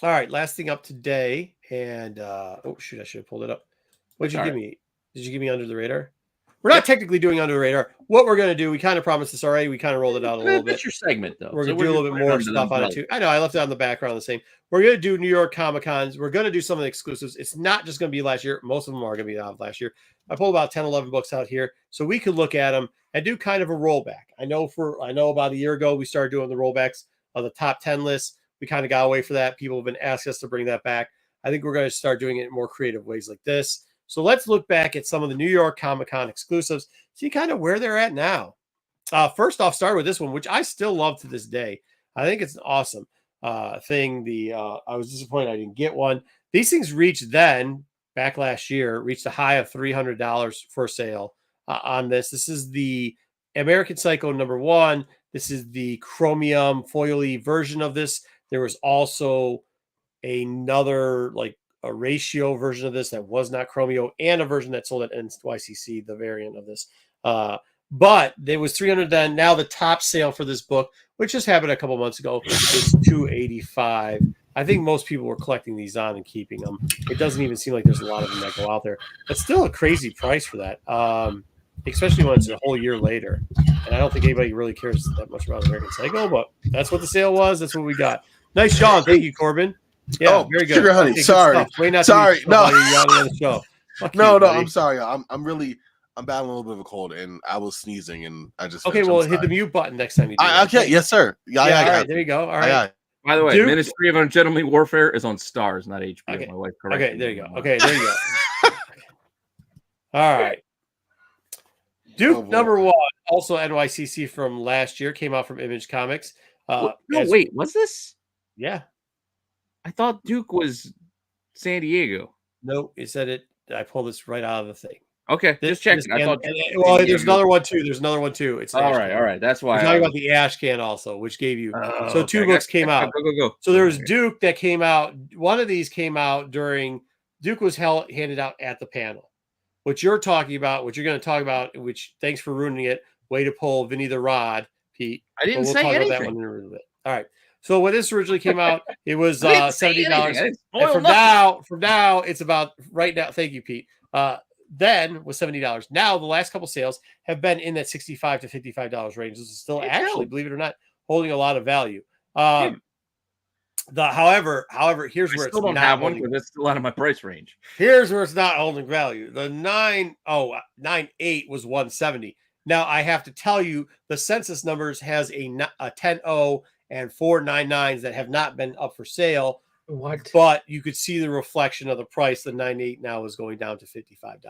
All right, last thing up today, and oh shoot, I should have pulled it up. What did you give me? Did you give me Under the Radar? We're not technically doing Under the Radar. What we're going to do, we kind of promised this already. We kind of rolled it out a little bit. That's your segment, though. We're going to do a little bit more stuff on it, too. I know, I left it on the background the same. We're going to do New York Comic-Cons. We're going to do some of the exclusives. It's not just going to be last year. Most of them are going to be out of last year. I pulled about 10, 11 books out here, so we could look at them and do kind of a rollback. I know about a year ago, we started doing the rollbacks of the top 10 lists. We kind of got away from that. People have been asking us to bring that back. I think we're going to start doing it in more creative ways like this. So let's look back at some of the New York Comic-Con exclusives, see kind of where they're at now. First off, start with this one, which I still love to this day. I think it's an awesome thing. I was disappointed I didn't get one. These things reached back last year, reached a high of $300 for sale on this. This is the American Psycho #1. This is the chromium foily version of this. There was also another like a ratio version of this that was not chromio, and a version that sold at NYCC, the variant of this. But there was 300 then. Now the top sale for this book, which just happened a couple months ago, is 285. I think most people were collecting these on and keeping them. It doesn't even seem like there's a lot of them that go out there. But still a crazy price for that, especially when it's a whole year later. And I don't think anybody really cares that much about American Psycho, but that's what the sale was. That's what we got. Nice Sean. Thank you, Corbin. Yeah, very good. Sugar honey. Okay, Sorry. Sorry. No. On the show. No, I'm sorry. I'm battling a little bit of a cold, and I was sneezing, and I just okay. Well, hit the mute button next time you do. Okay, yes, sir. Yeah. All right, there you go. All right. By the way, Duke, Ministry of Ungentlemanly Warfare is on Stars, not HBO. Okay. My wife corrected Okay, there you go. Okay, there you go. All right. Duke #1, also NYCC from last year, came out from Image Comics. Wait, was this? Yeah. I thought Duke was San Diego. No, it said it. I pulled this right out of the thing. Okay, just checking. I thought. There's another one too. It's all right. That's why we're talking about the Ash Can also, which gave you. Two books came out. Go. So there was Duke that came out. One of these came out during Duke was handed out at the panel. What you're talking about, what you're going to talk about, which thanks for ruining it. Way to pull Vinny the Rod, Pete. I didn't say anything. About that one in a little bit. All right. So when this originally came out, it was $70. And from now, it's about right now. Thank you, Pete. Then was $70. Now the last couple sales have been in that $65 to $55 range. This is still actually, believe it or not, holding a lot of value. However, here's where it's don't have one because it's still out of my price range. Here's where it's not holding value. The 9.8 was $170. Now I have to tell you, the census numbers has a 10.0 and 4.99s that have not been up for sale. What? But you could see the reflection of the price. The 9.8 now is going down to $55.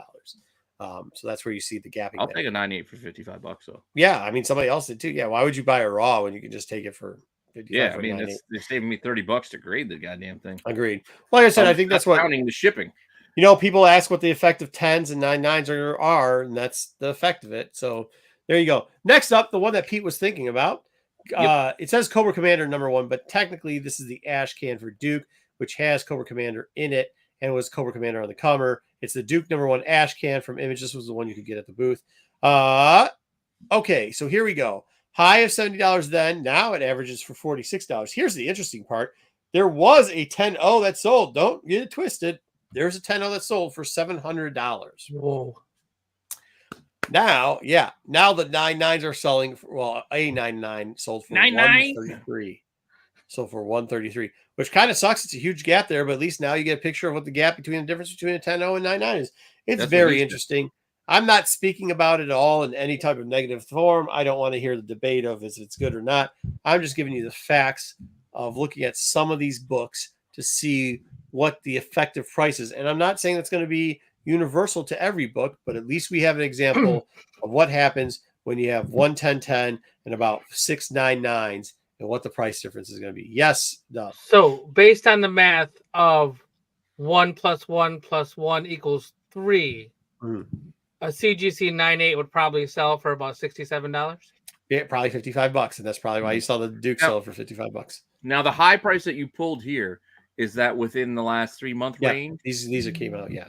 So that's where you see the gapping. I'll take a 9.8 for $55 though. Yeah, I mean somebody else did too. Yeah, why would you buy a raw when you can just take it for $55? Yeah, I mean they're saving me $30 to grade the goddamn thing. Agreed. Well, like I said, I think that's what counting the shipping. You know, people ask what the effect of 10s and 9.9s are, and that's the effect of it. So there you go. Next up, the one that Pete was thinking about. It says Cobra Commander #1, but technically this is the Ash Can for Duke, which has Cobra Commander in it and was Cobra Commander on the cover. It's the Duke #1 Ash Can from Image. This was the one you could get at the booth. Okay, so here we go. High of $70 then. Now it averages for $46. Here's the interesting part. There was a 10.0 that sold. Don't get it twisted. There's a 10.0 that sold for $700. Whoa. Now the 9.9s are selling for, a 9.9 sold for $133. So for $133, which kind of sucks. It's a huge gap there, but at least now you get a picture of what the gap between the difference between a 10.0 and 9.9 is. It's very interesting. I'm not speaking about it at all in any type of negative form. I don't want to hear the debate of is it's good or not. I'm just giving you the facts of looking at some of these books to see what the effective price is. And I'm not saying that's going to be universal to every book, but at least we have an example of what happens when you have 1 10 and about 6 9.9s and what the price difference is going to be. Yes, Duff. So based on the math of 1 + 1 + 1 = 3, a CGC 9.8 would probably sell for about $67. Yeah, probably $55, and that's probably why you saw the Duke sell for $55. Now the high price that you pulled here, is that within the last 3 month range? These came out. Yeah.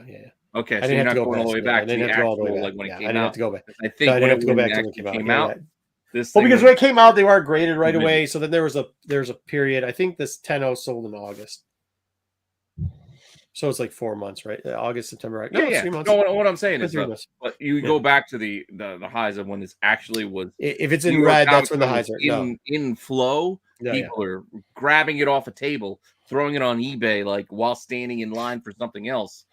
Okay, so you're not going all the way back to the actual, like when it came out. I didn't have to go back. I think when it came out. Because when it came out, they weren't graded right away. So then there was a period. I think this 10.0 sold in August. So it's like 4 months, right? August, September, right? No, yeah. 3 months. No, what I'm saying is, but you go back to the highs of when this actually was. If it's in red, that's when the highs are in flow. People are grabbing it off a table, throwing it on eBay, like while standing in line for something else.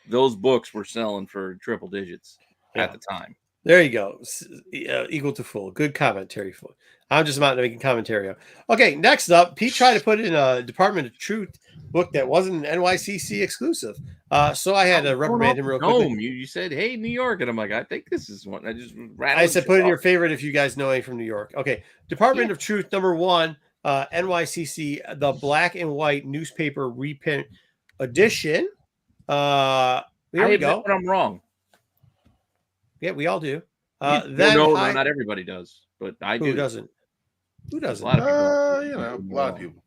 Those books were selling for triple digits at the time. There you go. Equal to full. Good commentary. Full. I'm just about making commentary. Okay, next up, Pete tried to put in a Department of Truth book that wasn't an NYCC exclusive. So I had to reprimand him real quick. You said, "Hey, New York," and I'm like, "I think this is one." I said, "Put in your favorite if you guys know any from New York." Okay, Department of Truth #1, NYCC, the black and white newspaper reprint edition. There we go. When I'm wrong. Yeah, we all do. No, not everybody does, but I do. Who doesn't? Who doesn't? A lot of people. You know, a lot of people.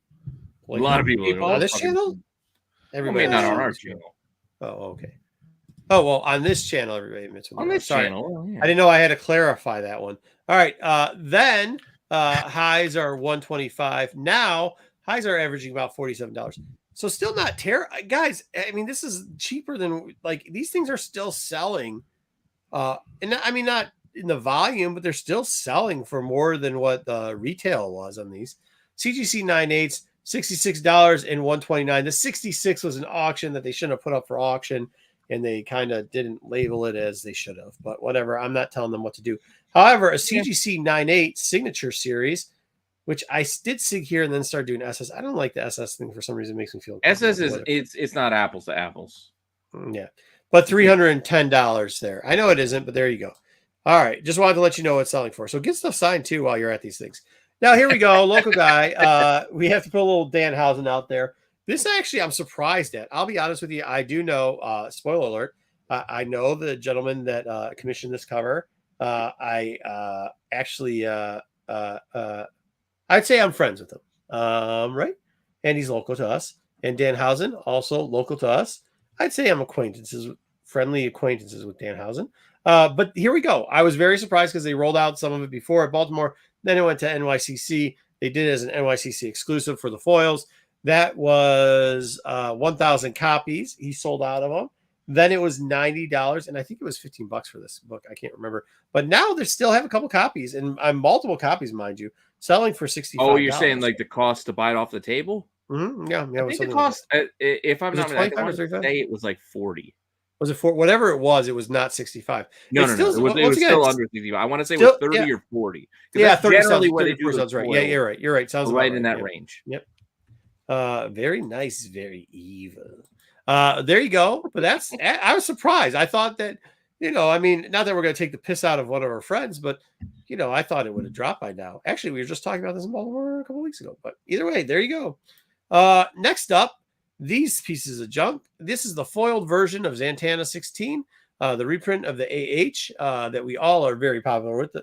Like, a lot of people on this channel. Everybody not on our channel. Oh, okay. Oh well, on this channel, everybody admits on this channel. I didn't know I had to clarify that one. All right. Then highs are 125. Now highs are averaging about $47. So still not terrible, guys. I mean, this is cheaper than like these things are still selling. And I mean, not in the volume, but they're still selling for more than what the retail was on these. CGC 9/8, $66 and $129. The 66 was an auction that they shouldn't have put up for auction, and they kind of didn't label it as they should have. But whatever, I'm not telling them what to do. However, a CGC 9/8 signature series, which I did sig here and then start doing SS. I don't like the SS thing for some reason. It makes me feel SS is it's not apples to apples. Yeah. But $310 there. I know it isn't, but there you go. All right. Just wanted to let you know what it's selling for. So get stuff signed too while you're at these things. Now, here we go. Local guy. We have to put a little Danhausen out there. This actually, I'm surprised at. I'll be honest with you. I do know, spoiler alert, I know the gentleman that commissioned this cover. I'd say I'm friends with him. Right? And he's local to us. And Danhausen, also local to us. I'd say I'm friendly acquaintances with Danhausen. But here we go. I was very surprised because they rolled out some of it before at Baltimore. Then it went to NYCC. They did it as an NYCC exclusive for the foils. That was 1,000 copies. He sold out of them. Then it was $90, and I think it was $15 for this book. I can't remember. But now they still have a couple copies, and multiple copies, mind you, selling for $65. Oh, you're saying like the cost to buy it off the table? Mm-hmm. Yeah. I think the cost, if I'm not mistaken, it was like 40. Was it for whatever it was? It was not 65. No. It was still under 65. I want to say it was 30 or 40. Yeah, 30 generally what they do sounds right. Yeah, you're right. You're right. Sounds right in that range. Yep. Very nice, very evil. There you go. But I was surprised. I thought that, I mean, not that we're going to take the piss out of one of our friends, but I thought it would have dropped by now. Actually, we were just talking about this in Baltimore a couple weeks ago. But either way, there you go. Next up, these pieces of junk. This is the foiled version of Zantana 16, the reprint of the AH that we all are very popular with.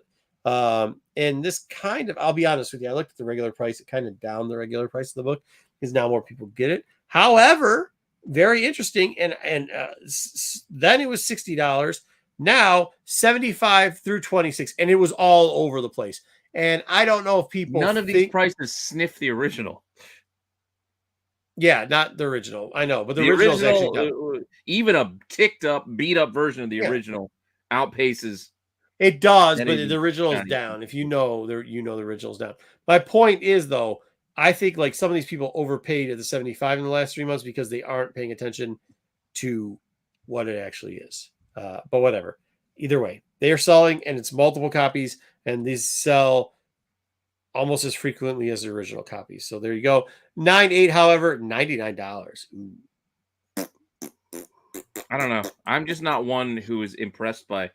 And this kind of, I'll be honest with you, I looked at the regular price. It kind of down the regular price of the book because now more people get it. However, very interesting. And then it was $60. Now 75 through 26, and it was all over the place. And I don't know if people none of these prices sniff the original. Yeah, not the original. I know, but the original is actually done. Even a ticked up, beat up version of the original outpaces. It does, but the original is down. If the original is down. My point is, though, I think like some of these people overpaid at the 75 in the last 3 months because they aren't paying attention to what it actually is. But whatever. Either way, they are selling, and it's multiple copies, and these sell almost as frequently as the original copies. So there you go. 9/8, however, $99. Ooh. I don't know. I'm just not one who is impressed by,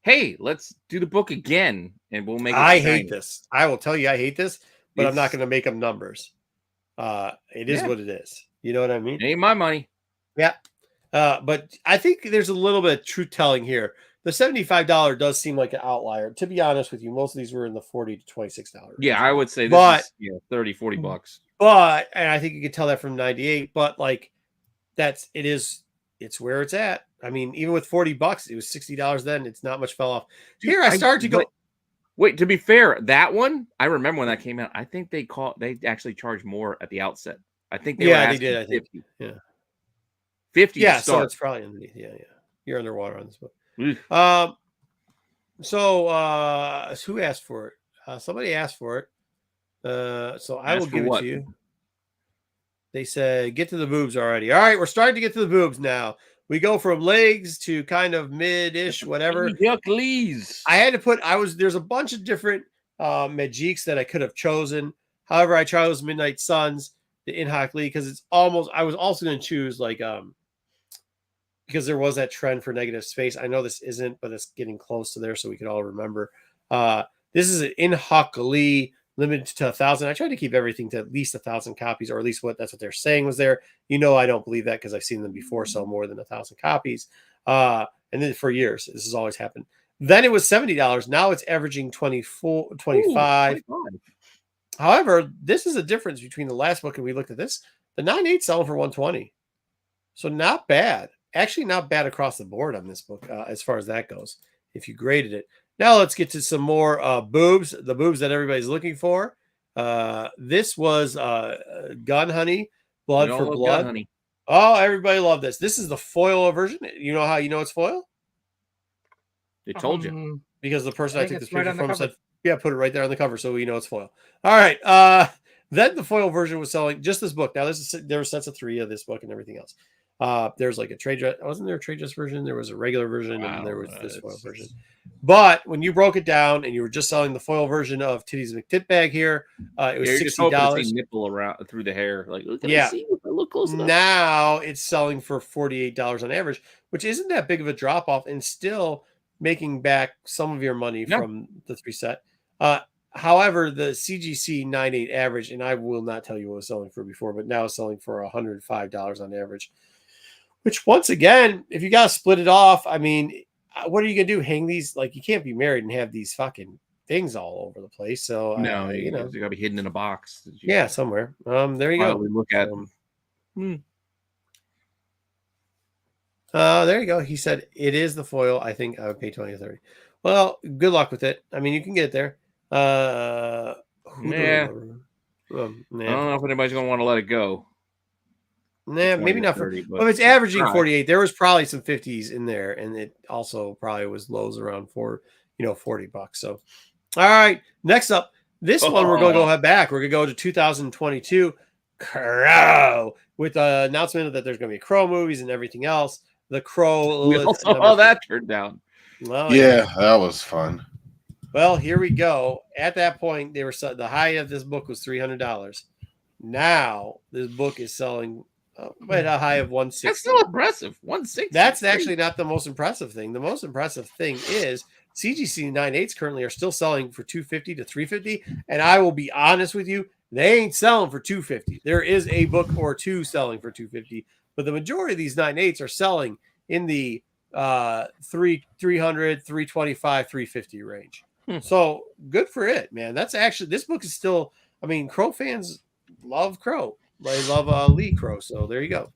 hey, let's do the book again and we'll make it I hate this. I will tell you I hate this, but I'm not going to make up numbers. It is what it is. You know what I mean? It ain't my money. Yeah. But I think there's a little bit of truth telling here. The $75 does seem like an outlier. To be honest with you, most of these were in the $40 to $26 range. Yeah, I would say this is 30, $40. But, and I think you can tell that from 98, but like it's where it's at. I mean, even with $40, it was $60 then. It's not much fell off. Here I started to go. Wait, to be fair, that one, I remember when that came out. I think they actually charged more at the outset. I think they they did. I think 50. Yeah. 50. Yeah, so it's probably underneath. Yeah. You're underwater on this book. So who asked for it? Somebody asked for it. So I will give it to you. They said, get to the boobs already. All right, we're starting to get to the boobs now. We go from legs to kind of mid-ish, whatever. Yucklees. I had to put, there's a bunch of different Magiques that I could have chosen. However, I chose Midnight Suns, the Inhok Lee, because I was also going to choose like, because there was that trend for negative space. I know this isn't, but it's getting close to there, so we can all remember. This is an Inhok Lee limited to 1,000. I tried to keep everything to at least 1,000 copies, or at least that's what they're saying was there. You know, I don't believe that because I've seen them before sell more than 1,000 copies. And then for years, this has always happened. Then it was $70. Now it's averaging 25. Ooh, 25. However, this is a difference between the last book and we looked at this. The 9.8 selling for 120. So not bad. Actually, not bad across the board on this book as far as that goes, if you graded it. Now let's get to some more boobs, the boobs that everybody's looking for. This was Gun Honey, Blood for Blood. Honey. Oh, everybody loved this. This is the foil version. You know how you know it's foil? They told you. Because the person I took this picture from said, yeah, put it right there on the cover so we know it's foil. All right. Then the foil version was selling just this book. Now there were sets of 3 of this book and everything else. There's like a trade dress. Wasn't there a trade dress version? There was a regular version and there was this foil version. But when you broke it down and you were just selling the foil version of Titties McTit Bag here, it was $60. Nipple around through the hair, like look at see if I look close enough. Now it's selling for $48 on average, which isn't that big of a drop off, and still making back some of your money from the 3 set. However, the CGC 9.8 average, and I will not tell you what it was selling for before, but now it's selling for $105 on average. Which, once again, if you got to split it off, I mean, what are you going to do? Hang these? Like, you can't be married and have these fucking things all over the place. So, no, you know, they got to be hidden in a box. Yeah, somewhere. There you go. We look at them. There you go. He said, it is the foil. I think I would pay 20 or 30. Well, good luck with it. I mean, you can get it there. I don't know if anybody's going to want to let it go. Nah, maybe not 30, but if it's averaging 48, there was probably some 50s in there, and it also probably was lows around $40. So, all right, next up, this one we're going to go head back. We're going to go to 2022 Crow with the announcement that there's going to be Crow movies and everything else. The Crow. We also saw that turned down. Well, yeah, that was fun. Well, here we go. At that point, they were the high of this book was $300. Now this book is selling. At a high of 160. That's still impressive. 160. That's actually not the most impressive thing. The most impressive thing is CGC 9.8s currently are still selling for $250 to $350. And I will be honest with you, they ain't selling for $250. There is a book or 2 selling for $250, but the majority of these 9.8s are selling in the $300, $325, $350 range. So good for it, man. That's actually, this book is still, I mean, Crow fans love Crow. I love Lee Crow, so there you go.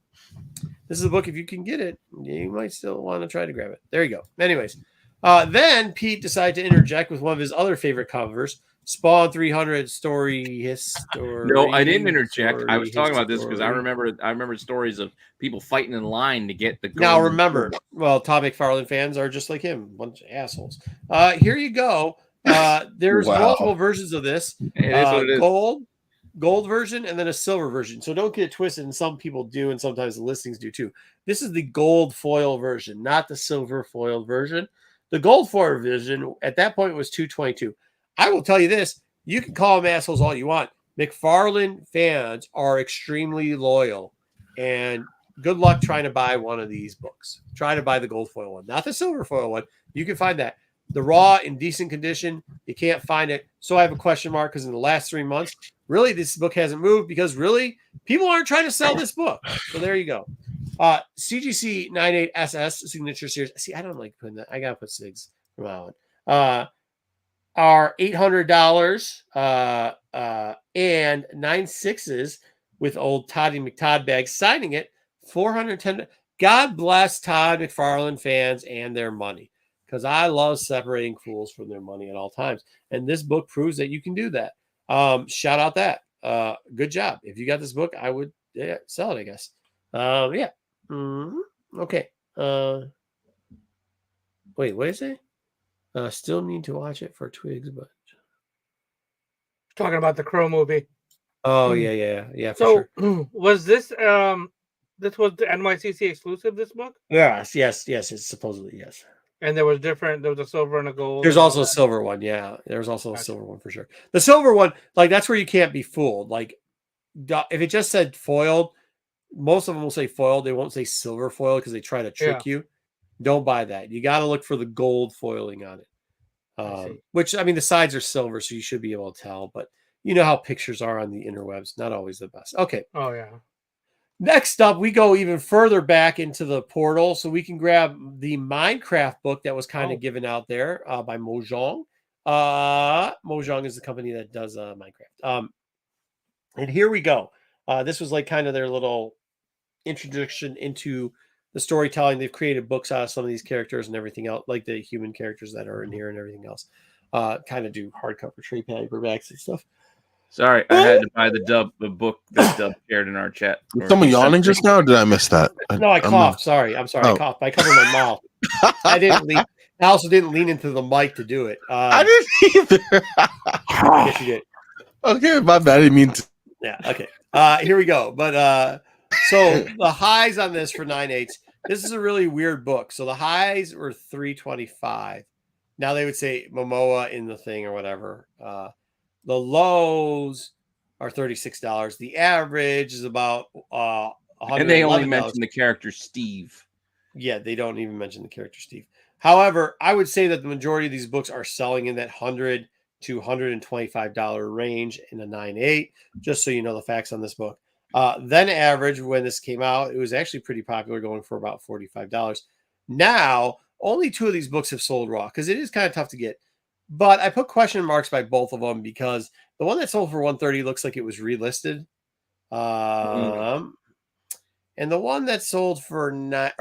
This is a book. If you can get it, you might still want to try to grab it. There you go. Anyways, then Pete decided to interject with one of his other favorite covers, Spawn 300 Story History. No, I didn't interject. I was talking about this because I remember stories of people fighting in line to get the. Now remember, well, Todd McFarlane fans are just like him, bunch of assholes. Here you go. There's multiple versions of this. It is what it is. Gold version and then a silver version. So don't get it twisted. And some people do, and sometimes the listings do too. This is the gold foil version, not the silver foil version. The gold foil version at that point was $222. I will tell you this: you can call them assholes all you want. McFarlane fans are extremely loyal, and good luck trying to buy one of these books. Try to buy the gold foil one, not the silver foil one. You can find that. The raw in decent condition, you can't find it. So I have a question mark because in the last 3 months, really, this book hasn't moved because really people aren't trying to sell this book. So there you go. CGC 98 SS signature series. See, I don't like putting that. I gotta put SIGs from that one. Are $800 and 9.6s with old Toddy McTodd bag signing it. $410. God bless Todd McFarlane fans and their money. Because I love separating fools from their money at all times. And this book proves that you can do that. Shout out that. Good job. If you got this book, I would sell it, I guess. Yeah. Okay. Wait, what is it? Still need to watch it for Twigs, but talking about the Crow movie. Oh yeah, for So sure. was this this was the NYCC exclusive, this book? Yes. It's supposedly yes. And there was a silver and a gold. There's and all also a that? silver one. Yeah, there's also a Gotcha. silver one for sure. The silver one, like that's where you can't be fooled. Like if it just said foiled, most of them will say foiled. They won't say silver foil because they try to trick you. Don't buy that. You got to look for the gold foiling on it. Which I mean, the sides are silver, so you should be able to tell. But you know how pictures are on the interwebs, not always the best. Okay. Oh yeah. Next up, we go even further back into the portal, so we can grab the Minecraft book that was kind of given out there by Mojang. Mojang is the company that does Minecraft. And here we go. This was like kind of their little introduction into the storytelling. They've created books out of some of these characters and everything else, like the human characters that are in here and everything else. Kind of do hardcover trade paperbacks and stuff. Sorry, I had to buy the book that Dub shared in our chat. Was someone yawning just now, or did I miss that? No, I coughed. Sorry. I'm sorry. I coughed. I covered my mouth. I didn't lean. I also didn't lean into the mic to do it. I didn't either. Yes, you did. Okay, my bad. I didn't mean to. Yeah. Okay. Here we go. But so the highs on this for 9/8. This is a really weird book. So the highs were $325. Now they would say Momoa in the thing or whatever. The lows are $36. The average is about $111. And they only mention the character Steve. Yeah, they don't even mention the character Steve. However, I would say that the majority of these books are selling in that $100 to $125 range in a 9/8, just so you know the facts on this book. Then average, when this came out, it was actually pretty popular, going for about $45. Now, only 2 of these books have sold raw because it is kind of tough to get. But I put question marks by both of them because the one that sold for $130 looks like it was relisted. And the one that sold for the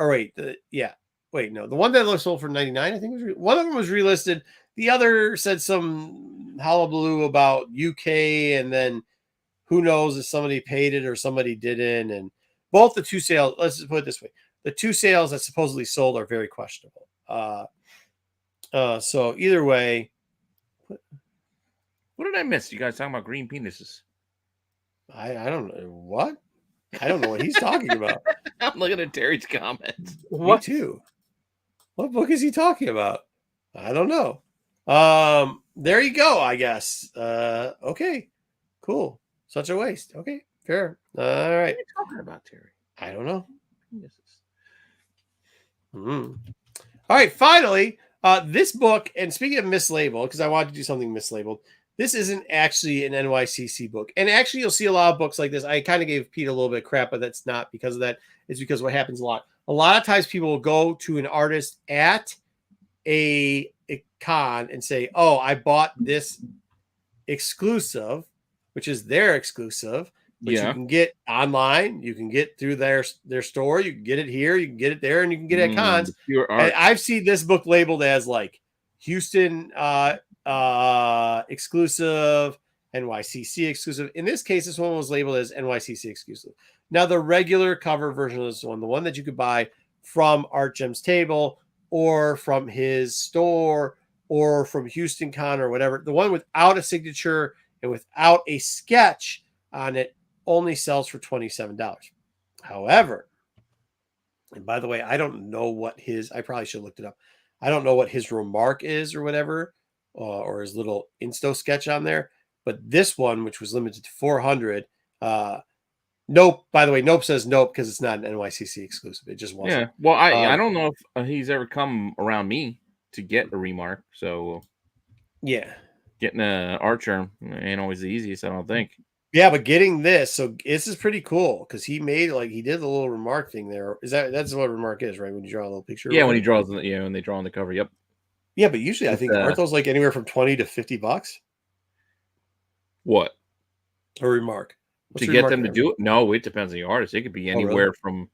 one that sold for $99, I think one of them was relisted. The other said some hullabaloo about UK, and then who knows if somebody paid it or somebody didn't. And both the 2 sales, let's just put it this way, the 2 sales that supposedly sold are very questionable. So either way, what did I miss? You guys talking about green penises? I don't know what. I don't know what he's talking about. I'm looking at Terry's comments. Me too. What book is he talking about? I don't know. There you go, I guess. Okay, cool. Such a waste. Okay, fair. All right. What are you talking about, Terry? I don't know. All right, finally, this book, and speaking of mislabeled, because I wanted to do something mislabeled, this isn't actually an NYCC book. And actually, you'll see a lot of books like this. I kind of gave Pete a little bit of crap, but that's not because of that. It's because what happens a lot. A lot of times people will go to an artist at a con and say, oh, I bought this exclusive, which is their exclusive, but you can get online, you can get through their store, you can get it here, you can get it there, and you can get it at cons. And I've seen this book labeled as like Houston exclusive, NYCC exclusive. In this case, this one was labeled as NYCC exclusive. Now, the regular cover version of this one, the one that you could buy from Art Gem's table or from his store or from Houston Con or whatever, the one without a signature and without a sketch on it only sells for $27. However, and by the way, I don't know what I probably should have looked it up. I don't know what his remark is or whatever, or his little insto sketch on there. But this one, which was limited to 400, nope. By the way, nope says nope because it's not an NYCC exclusive. It just wasn't. Yeah. Well, I don't know if he's ever come around me to get a remark. So yeah, getting an art germ ain't always the easiest, I don't think. Yeah, but getting this, so this is pretty cool because he made he did the little remark thing there. That's what remark is, right? When you draw a little picture. Yeah, when he draws, when they draw on the cover. Yep. Yeah, but usually I think aren't those like anywhere from $20 to $50? What? A remark. What's to get them to do it? No, it depends on the artist. It could be anywhere from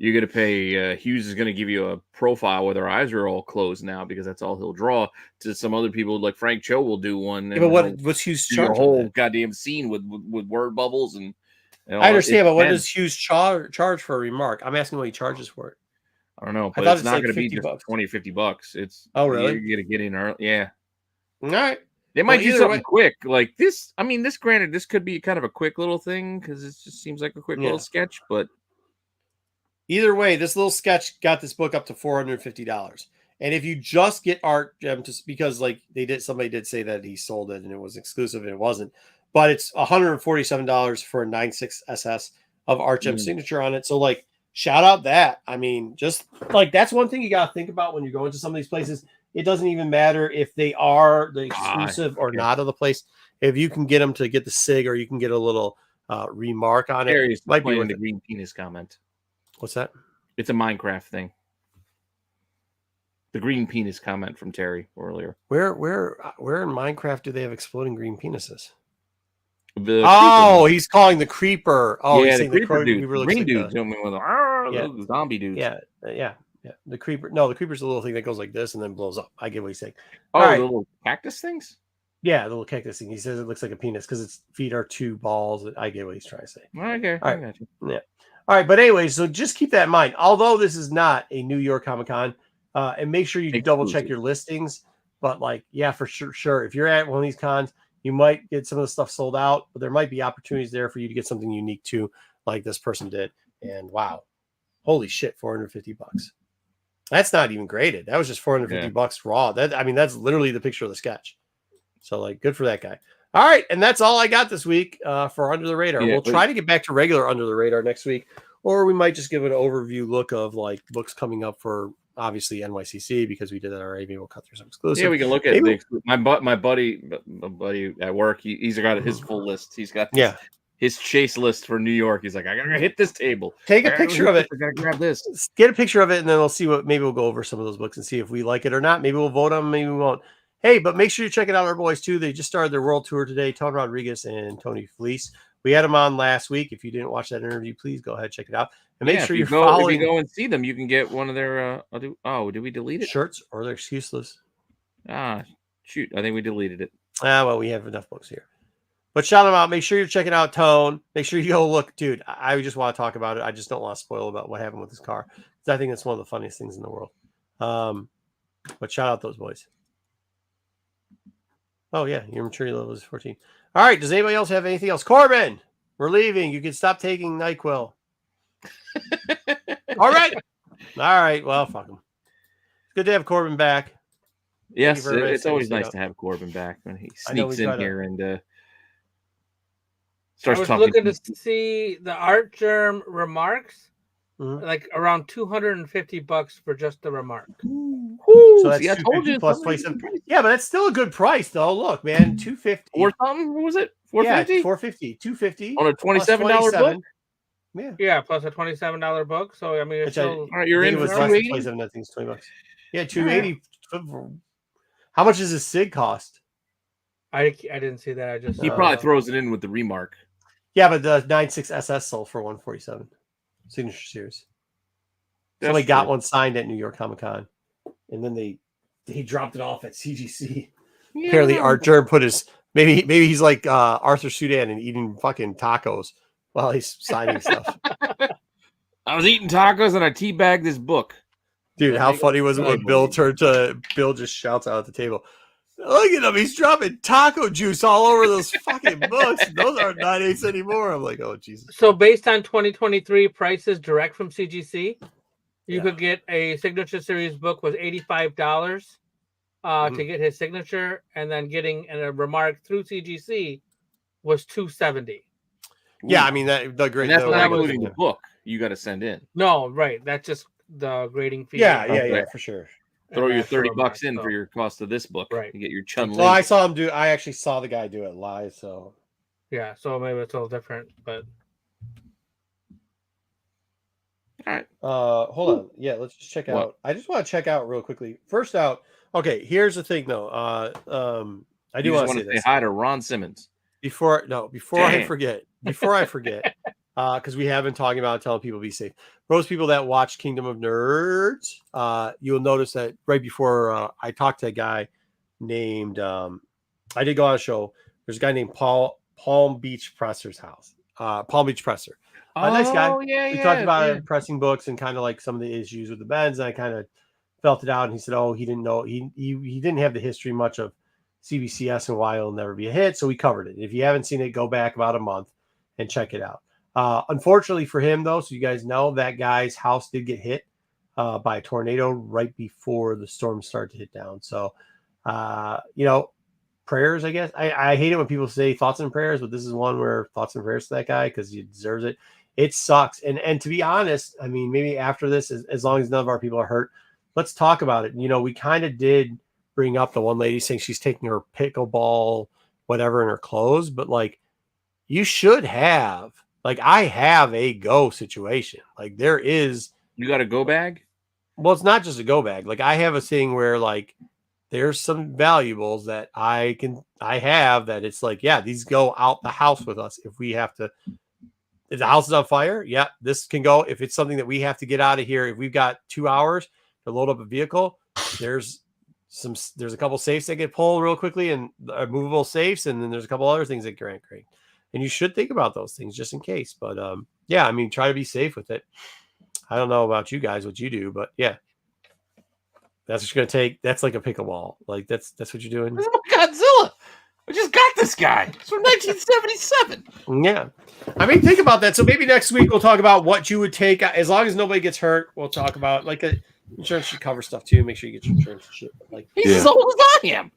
you're going to pay. Hughes is going to give you a profile where their eyes are all closed now because that's all he'll draw. To some other people, like Frank Cho will do one. Yeah, but what's Hughes charge? A whole goddamn scene with word bubbles and. I understand, but what does Hughes charge for a remark? I'm asking what he charges for it. I don't know, but it's not going to be just $20 or $50. It's really? You're going to get in early. Yeah. All right. They might Well, do either something way- quick like this. I mean, granted, this could be kind of a quick little thing because it just seems like a quick Yeah. little sketch. But Either way, this little sketch got this book up to $450. And if you just get Art Gem, just because like somebody did say that he sold it and it was exclusive and it wasn't, but it's $147 for a 9.6 SS of Art Gem signature on it. So like, shout out that. I mean, just like that's one thing you got to think about when you're going to some of these places. It doesn't even matter if they are the exclusive or not of the place. If you can get them to get the SIG or you can get a little remark on it, might be the green penis comment. What's that? It's a Minecraft thing. The green penis comment from Terry earlier. Where in Minecraft do they have exploding green penises? He's calling the creeper. Oh, yeah, he's the saying creeper dude. The green dude. With zombie dudes. Yeah. The creeper. No, the creeper's the little thing that goes like this and then blows up. I get what he's saying. Oh, the little cactus things? Yeah, the little cactus thing. He says it looks like a penis because its feet are two balls. I get what he's trying to say. Okay, all right. I got you. Yeah. All right, but anyway, so just keep that in mind. Although this is not a New York Comic Con, and make sure you double check your listings. But like, yeah, for sure. If you're at one of these cons, you might get some of the stuff sold out, but there might be opportunities there for you to get something unique too, like this person did. And wow, holy shit, $450. That's not even graded. That was just $450 raw. That's literally the picture of the sketch. So like, good for that guy. All right, and that's all I got this week for Under the Radar. We'll try to get back to regular Under the Radar next week, or we might just give it an overview look of like books coming up for obviously NYCC because we did that already. Maybe we'll cut through some exclusive. Yeah, we can look at my buddy at work. He's got his full list. He's got his chase list for New York. He's like, I gotta hit this table. Take a picture of it. I gotta grab this. Get a picture of it, and then we'll see maybe we'll go over some of those books and see if we like it or not. Maybe we'll vote on them. Maybe we won't. Hey, but make sure you check it out, our boys, too. They just started their world tour today, Tony Rodriguez and Tony Felice. We had them on last week. If you didn't watch that interview, please go ahead, check it out. And make sure you're following. If you go and see them, you can get one of their, did we delete it? Shirts or they're excuseless. Shoot. I think we deleted it. Well, we have enough books here. But shout them out. Make sure you're checking out Tone. Make sure you go look. Dude, I just want to talk about it. I just don't want to spoil about what happened with his car. I think it's one of the funniest things in the world. But shout out those boys. Oh, yeah. Your maturity level is 14. All right. Does anybody else have anything else? Corbin, we're leaving. You can stop taking NyQuil. All right. All right. Well, fuck him. It's good to have Corbin back. Yes, it's always nice to have Corbin back when he sneaks in here and starts talking. I was looking to see the Art Germ remarks. Like around $250 for just the remark. So that's $250 plus 27. Yeah, but that's still a good price, though. Look, man, $250 or something. What was it? $450? Yeah, $450, $250 on a $27 book. Yeah, plus a $27 book. So I mean, it's still, all right, you're in for $280. I think it's $20. Yeah, $280. How much does a SIG cost? I didn't see that. I just he probably throws it in with the remark. Yeah, but the 9.6 SS sold for $147. Signature series. Somebody got one signed at New York Comic Con, and then he dropped it off at CGC. Yeah. Apparently, Art Germ put his maybe he's like Arthur Sudan and eating fucking tacos while he's signing stuff. I was eating tacos and I teabagged this book. Dude, how funny was it when Bill just shouts out at the table, "Look at him, he's dropping taco juice all over those fucking books. Those aren't 9.8s anymore." I'm like, oh Jesus. So based on 2023 prices direct from CGC, you could get a signature series book with $85 to get his signature, and then getting a remark through CGC was $270. Yeah, I mean that the great. And that's not including the book you got to send in. No, right. That's just the grading fee. Yeah, for sure. Throw your $30 in for your cost of this book, right? You get your Chun. Well, I saw him do. I actually saw the guy do it live, so yeah. So maybe it's a little different, but all right. Hold on. Yeah, let's just check out. I just want to check out real quickly. First out. Okay, here's the thing, though. I do want to say hi to Ron Simmons before I forget. Because we have been talking about telling people to be safe. For those people that watch Kingdom of Nerds, you'll notice that right before I talked to a guy named, I did go on a show. There's a guy named Palm Beach Presser's house. Palm Beach Presser. Nice guy. Yeah, we talked about pressing books and kind of like some of the issues with the bends. And I kind of felt it out. And he said, oh, he didn't know. He didn't have the history much of CBCS and why it'll never be a hit. So we covered it. If you haven't seen it, go back about a month and check it out. Unfortunately for him, though, so you guys know, that guy's house did get hit by a tornado right before the storm started to hit down. So, prayers, I guess. I hate it when people say thoughts and prayers, but this is one where thoughts and prayers to that guy because he deserves it. It sucks. And to be honest, I mean, maybe after this, as long as none of our people are hurt, let's talk about it. We kind of did bring up the one lady saying she's taking her pickleball, whatever, in her clothes, but like, you should have, like, I have a go situation. Like, there is. You got a go bag? Well, it's not just a go bag. Like, I have a thing where, like, there's some valuables that I have that it's like, yeah, these go out the house with us if we have to. If the house is on fire, yeah, this can go. If it's something that we have to get out of here, if we've got 2 hours to load up a vehicle, there's a couple safes that get pulled real quickly and movable safes, and then there's a couple other things that Grant Craig. And you should think about those things just in case. But yeah, I mean, try to be safe with it. I don't know about you guys, what you do, but yeah, that's what you're gonna take. That's like a pickleball. Like that's what you're doing. This is Godzilla. I just got this guy. It's from 1977. Yeah, I mean, think about that. So maybe next week we'll talk about what you would take, as long as nobody gets hurt. We'll talk about like insurance should cover stuff too. Make sure you get your insurance and shit. Like he's as old as I am.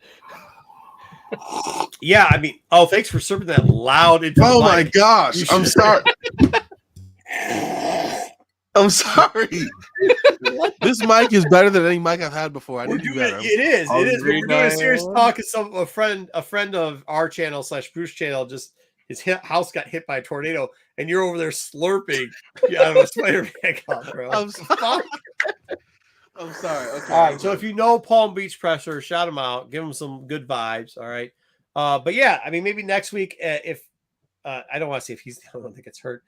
Yeah, I mean, thanks for serving that loud. Oh my gosh, I'm sorry. I'm sorry. This mic is better than any mic I've had before. I need to do better. It is. We're doing a serious talk. A friend of our channel / Bruce channel, just his house got hit by a tornado, and you're over there slurping out of a Spider-Man cup, bro. I'm sorry. I'm sorry. Okay. All right. So if you know Palm Beach Pressure, shout him out. Give him some good vibes. All right. But yeah, I mean, maybe next week, if I don't want to say if he's the only one that gets hurt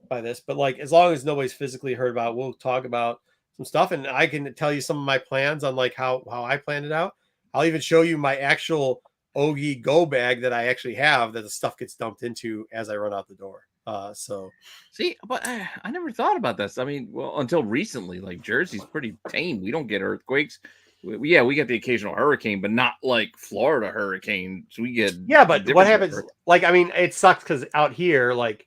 by this, but like, as long as nobody's physically hurt about it, we'll talk about some stuff, and I can tell you some of my plans on like how I planned it out. I'll even show you my actual Ogie go bag that I actually have that the stuff gets dumped into as I run out the door. So see, but I never thought about this. I mean, well, until recently, like Jersey's pretty tame. We don't get earthquakes. We get the occasional hurricane, but not like Florida hurricanes. We get but what happens? Like, I mean, it sucks because out here, like,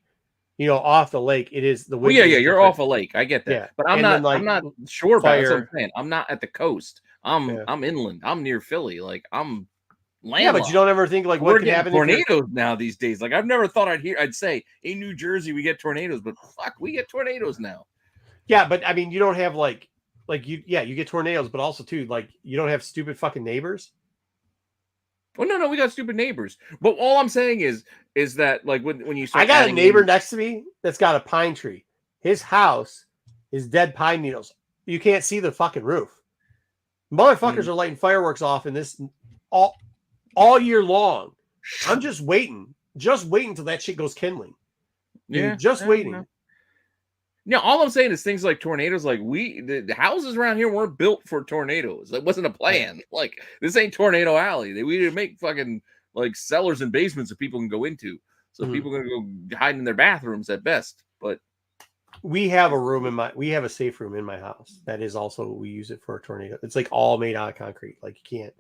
off the lake, it is the wind. Well, yeah, you're off a lake. I get that, yeah. But I'm not sure about it. That's what I'm saying. I'm not at the coast. I'm inland. I'm near Philly. Like I'm. Landlocked. Yeah, but you don't ever think like what could happen. Tornadoes now these days. Like I've never thought I'd say in New Jersey we get tornadoes, but fuck, we get tornadoes now. Yeah, but I mean, you don't have you get tornadoes, but also too, like, you don't have stupid fucking neighbors. Well, no, we got stupid neighbors. But all I'm saying is that like when you start, I got a neighbor next to me that's got a pine tree. His house is dead pine needles. You can't see the fucking roof. Motherfuckers are lighting fireworks off in this all year long. I'm just waiting till that shit goes kindling. Yeah, just waiting. Yeah, all I'm saying is things like tornadoes. Like the houses around here weren't built for tornadoes. That wasn't a plan. Like this ain't Tornado Alley. We didn't make fucking like cellars and basements that people can go into. So people are gonna go hide in their bathrooms at best. But we have a safe room in my house that is also, we use it for a tornado. It's like all made out of concrete. Like you can't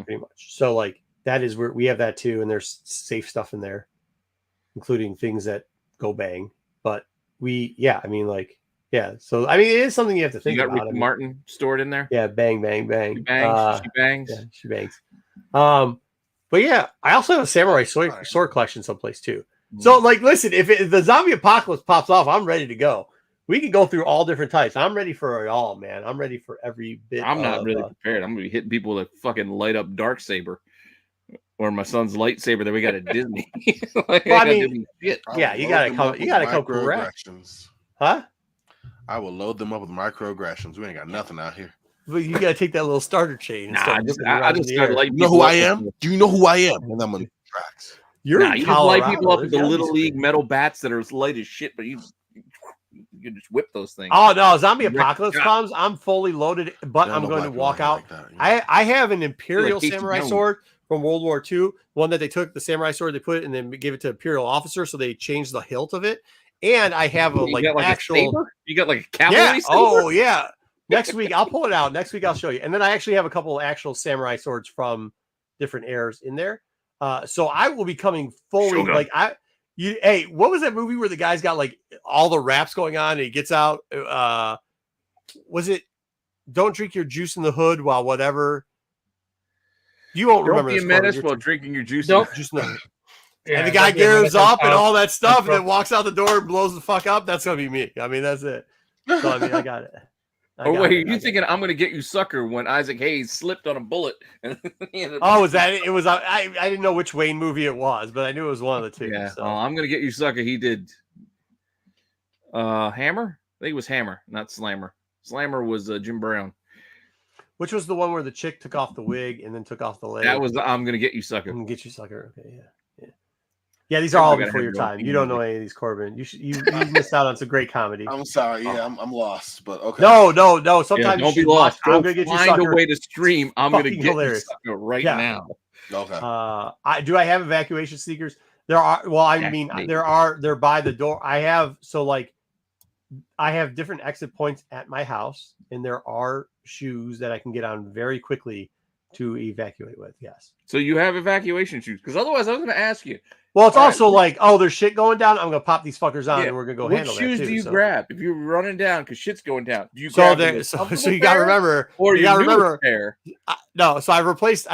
pretty much. So like that is where we have that too, and there's safe stuff in there, including things that go bang. But so I mean, it is something you have to think about. Ricky Martin stored in there. Yeah, bang, bang, bang. She bangs. She bangs. Yeah, she bangs. But yeah, I also have a samurai sword collection someplace too. So like, listen, if the zombie apocalypse pops off, I'm ready to go. We can go through all different types. I'm ready for it all, man. I'm ready for every bit. I'm not really prepared. I'm gonna be hitting people with a fucking light up dark saber. Or my son's lightsaber that we got at Disney. Like, well, I mean, yeah, you gotta come correct. Huh? I will load them up with microaggressions. We ain't got nothing out here. But you gotta take that little starter chain. I just started lighting. You know who I am? Do you know who I am? And I'm on the tracks. You just light people up with the little league metal bats that are as light as shit, but you just whip those things. Oh no, zombie apocalypse comes. I'm fully loaded, but I'm going to walk out. Like that, I have an Imperial samurai sword from World War II, one that they took the samurai sword, they put it and then gave it to Imperial officer, so they changed the hilt of it. And I have a actual. You got like a cavalry saber? Oh yeah. Next week I'll pull it out. Next week I'll show you. And then I actually have a couple of actual samurai swords from different airs in there. So I will be coming fully Sugar. like hey, what was that movie where the guy's got like all the raps going on and he gets out? Was it Don't Drink Your Juice in the Hood while whatever? You won't Don't remember be a this, menace Corbin. while drinking your juice. Nope. Juice in the Hood. Yeah, And the guy don't be a gears menace up and on all that stuff, and That's then walks out the door and blows the fuck up. That's gonna be me. I mean, that's it. So I mean, I got it. Oh wait, you thinking I'm gonna get you sucker when Isaac Hayes slipped on a bullet? Oh, was that it? It was. I didn't know which Wayne movie it was, but I knew it was one of the two. Yeah. So. Oh, I'm gonna get you sucker. He did. Hammer. I think it was Hammer, not Slammer. Slammer was Jim Brown. Which was the one where the chick took off the wig and then took off the leg? That was I'm gonna get you sucker. I'm gonna get you, sucker. Okay, yeah. Yeah, these are all gotta before have your your own time. theme You don't know music. any of these, Corbin. You missed out on some great comedy. I'm sorry. Yeah, I'm lost, but okay. No. Yeah, Sometimes don't you be should lost. watch. I'm Go gonna get you, find sucker. a way to stream. I'm gonna Fucking get hilarious. you sucker right Yeah. now. Okay. I have evacuation sneakers. There are. Well, I Yeah, mean, maybe. they're by the door. I have different exit points at my house, and there are shoes that I can get on very quickly to evacuate with. Yes. So you have evacuation shoes? Because otherwise, I was gonna ask you. Well, it's All right. also like, oh, there's shit going down. I'm gonna pop these fuckers on, Yeah. and we're gonna go What handle that shoes too. do you so. grab if you're running down because shit's going down? Do you So grab there, the so comfortable you gotta pair remember, or you your gotta newest remember. pair? No, so I've replaced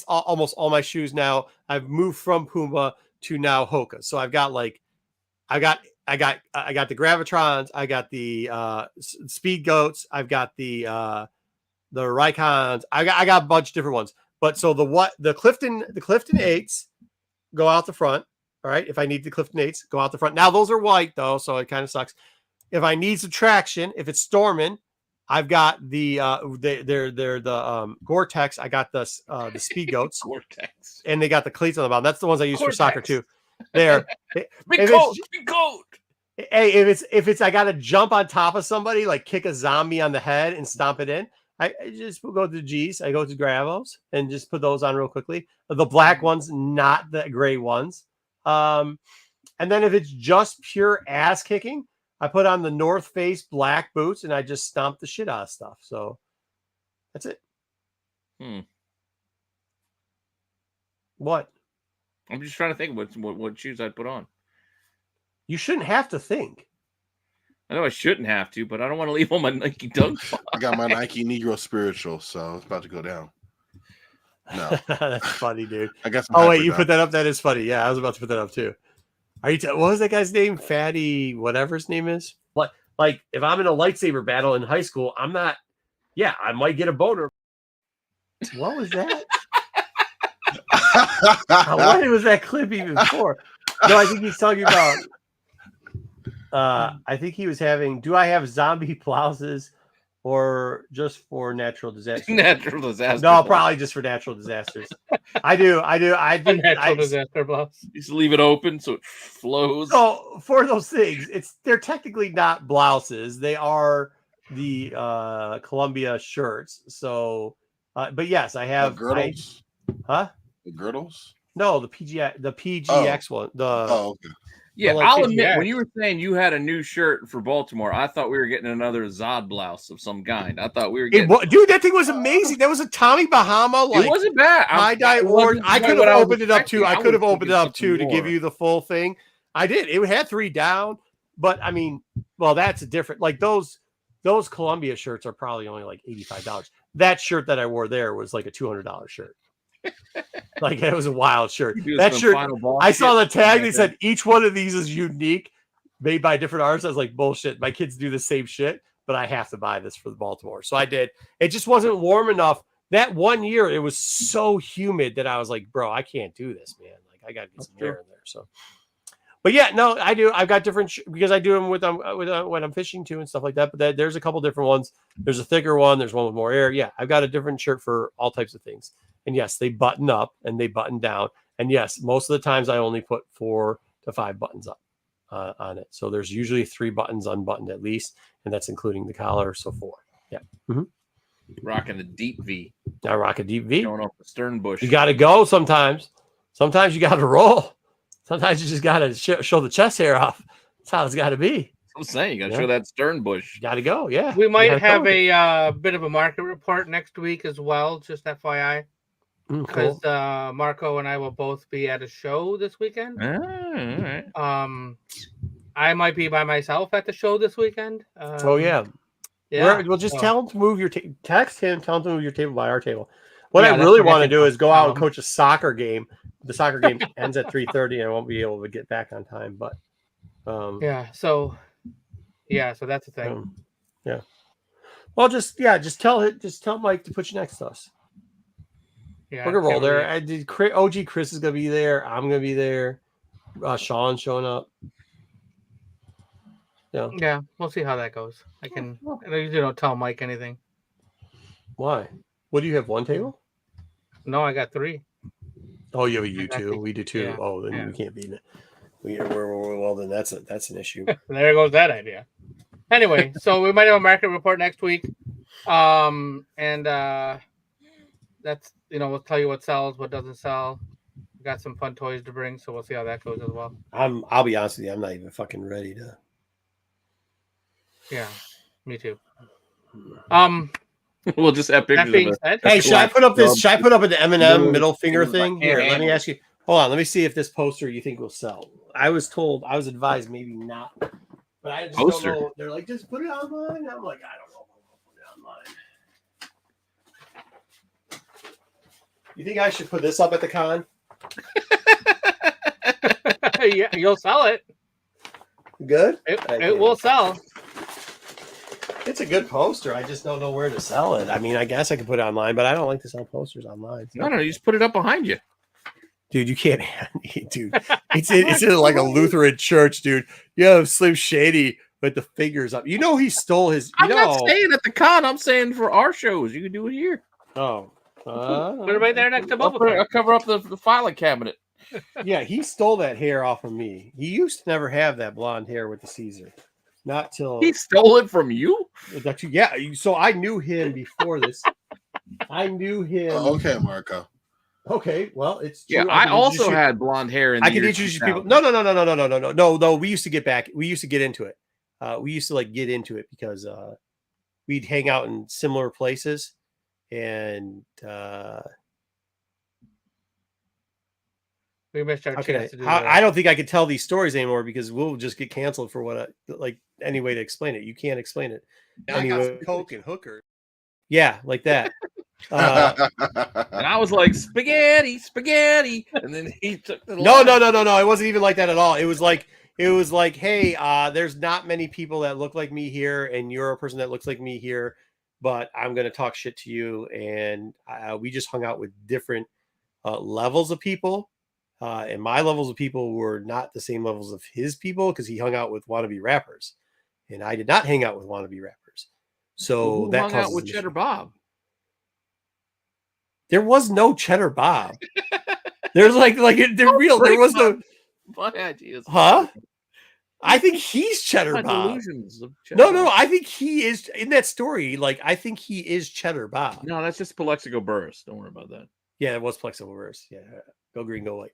almost all my shoes now. I've moved from Puma to now Hoka. So I've got like, I got the Gravitrons, I got the Speed Goats, I've got the Rycons, I got a bunch of different ones. But so the Clifton 8s go out the front. All right, if I need the Clifton 8s, go out the front. Now those are white though, so it kind of sucks. If I need some traction, if it's storming, I've got they're the Gore-Tex. I got the Speed Goats, Gore-Tex. and they got the cleats on the bottom. That's the ones I use Gore-Tex. for soccer too. There, Big coat. Hey, if it's I got to jump on top of somebody, like kick a zombie on the head and stomp it in. I just go to the G's. I go to Gravos and just put those on real quickly. The black ones, not the gray ones. And then if it's just pure ass kicking, I put on the North Face black boots and I just stomp the shit out of stuff. So that's it. What? I'm just trying to think what shoes I'd put on. You shouldn't have to think. I know I shouldn't have to, but I don't want to leave on my Nike Dunk. I got my Nike Negro Spiritual, so it's about to go down. No, That's funny, dude. I got some. Oh wait, you Hyperdot. put that up. That is funny. Yeah, I was about to put that up too. Are you? What was that guy's name? Fatty, whatever his name is. Like if I'm in a lightsaber battle in high school, I'm not. Yeah, I might get a boner. What was that? What was that clip even for? No, I think he's talking about. I think he was having. Do I have zombie blouses, or just for natural disasters? Natural disaster. No, probably just for natural disasters. I do. Natural disaster blouse. Just leave it open so it flows. So for those things, they're technically not blouses. They are the Columbia shirts. So, but yes, I have girdles. Huh? The girdles. No, the PGX one. Okay. Yeah, like I'll it, admit, yeah. when you were saying you had a new shirt for Baltimore, I thought we were getting another Zod blouse of some kind. I thought we were getting. Dude, that thing was amazing. That was a Tommy Bahama. Like, it wasn't bad. tie-dye It orange. wasn't I quite could what have was opened it up too. expecting. I could have was opened it thinking up too to something give more. you the full thing. I did. It had 3 down, but I mean, well, that's a different. Like those Columbia shirts are probably only like $85. That shirt that I wore there was like a $200 shirt. Like it was a wild shirt. You do That some shirt. Final Boss I saw the shit. tag. They said each one of these is unique, made by different artists. I was like, bullshit. My kids do the same shit, but I have to buy this for the Baltimore. So I did. It just wasn't warm enough. That one year, it was so humid that I was like, bro, I can't do this, man. Like I got to get some air in there. So, but yeah, no, I do. I've got different because I do them with when I'm fishing too and stuff like that. But there's a couple different ones. There's a thicker one. There's one with more air. Yeah, I've got a different shirt for all types of things. And yes, they button up and they button down. And yes, most of the times I only put 4 to 5 buttons up on it. So there's usually 3 buttons unbuttoned at least, and that's including the collar. So 4. Yeah. Mm-hmm. Rocking the deep V. I rock a deep V. Going off the stern bush. You got to go sometimes. Sometimes you got to roll. Sometimes you just got to show the chest hair off. That's how it's got to be. I'm saying you got to Yeah. show that stern bush. You got to go. Yeah. We You might gotta have go. a bit of a market report next week as well. Just FYI. because Cool. Marco and I will both be at a show this weekend. All right. I might be by myself at the show this weekend. Oh yeah. Yeah. We'll just so- tell him to move your text him, tell him to move your table by our table. What Yeah, I that's really what I want to think do I'll is go out and tell him. coach a soccer game. The soccer game ends at 3:30, and I won't be able to get back on time. But Yeah. So that's the thing. Yeah. Well, just tell Mike to put you next to us. Yeah. We're gonna roll can't there. really- I did. OG Chris is gonna be there. I'm gonna be there. Sean's showing up. Yeah. Yeah. We'll see how that goes. I usually don't tell Mike anything. Why? What do you have? One table? No, I got 3. Oh, you have a U2. Exactly. We do too. Yeah. Oh, then Yeah. we can't be in it. Well, then that's an issue. There goes that idea. Anyway, so we might have a market report next week. And that's we'll tell you what sells, what doesn't sell. We got some fun toys to bring, so we'll see how that goes as well. I'll be honest with you, I'm not even fucking ready to. Yeah, me too. We'll just have That pictures being of it. said, Hey, should I put up this? Should I put up an M&M middle finger I thing? can't Here, let handle me it. ask you. Hold on, let me see if this poster you think will sell. I was advised maybe not, but I just Poster? don't know. They're like, just put it online. I'm like, I don't know if I'm gonna put it online. You think I should put this up at the con? yeah, you'll sell it. Good. It will sell. It's a good poster. I just don't know where to sell it. I mean, I guess I could put it online, but I don't like to sell posters online. So. No, you just put it up behind you. Dude, you can't, dude. It's in like a Lutheran church, dude. You have Slim Shady with the fingers up. You know he stole his. I'm not saying at the con. I'm saying for our shows. You can do it here. Oh, Put it right there next to I'll Boba. cover up the filing cabinet. yeah, he stole that hair off of me. He used to never have that blonde hair with the Caesar. Not till He stole it from you. yeah. So I knew him before this. I knew him. Oh, okay, Marco. Okay, well, it's Yeah, true. I can also introduce you- had blonde hair in the I can year introduce you 2000. people. No. We used to get back. We used to get into it. We used to like get into it because we'd hang out in similar places, and We missed our chance to do that. I don't think I could tell these stories anymore because we'll just get canceled for what any way to explain it. You can't explain it. Anyway, Coke and hooker. yeah, like that. And I was like, spaghetti. And then he took the No. line. It wasn't even like that at all. It was like, hey, there's not many people that look like me here, and you're a person that looks like me here, but I'm gonna talk shit to you. And we just hung out with different levels of people, and my levels of people were not the same levels of his people because he hung out with wannabe rappers, and I did not hang out with wannabe rappers. So Who that hung out causes with an Cheddar issue. Bob. There was no Cheddar Bob. There's they're real. There was no. My ideas. Huh? I think he's Cheddar My Bob. delusions of Cheddar No. Bob. I think he is in that story. Like, I think he is Cheddar Bob. No, that's just Plexico Burris. Don't worry about that. Yeah, it was Plexico Verse. Yeah, go green, go white.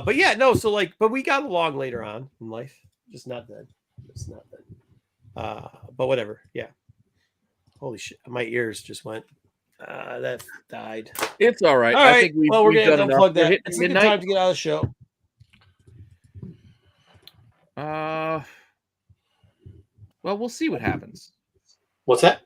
But yeah, no. So but we got along later on in life. Just not then. Just not then. But whatever. Yeah. Holy shit! My ears just went. That died. It's all right. All right. I think we're we're gonna done enough. unplug We're that. hitting It's a good midnight. time to get out of the show. Well, we'll see what happens. What's that?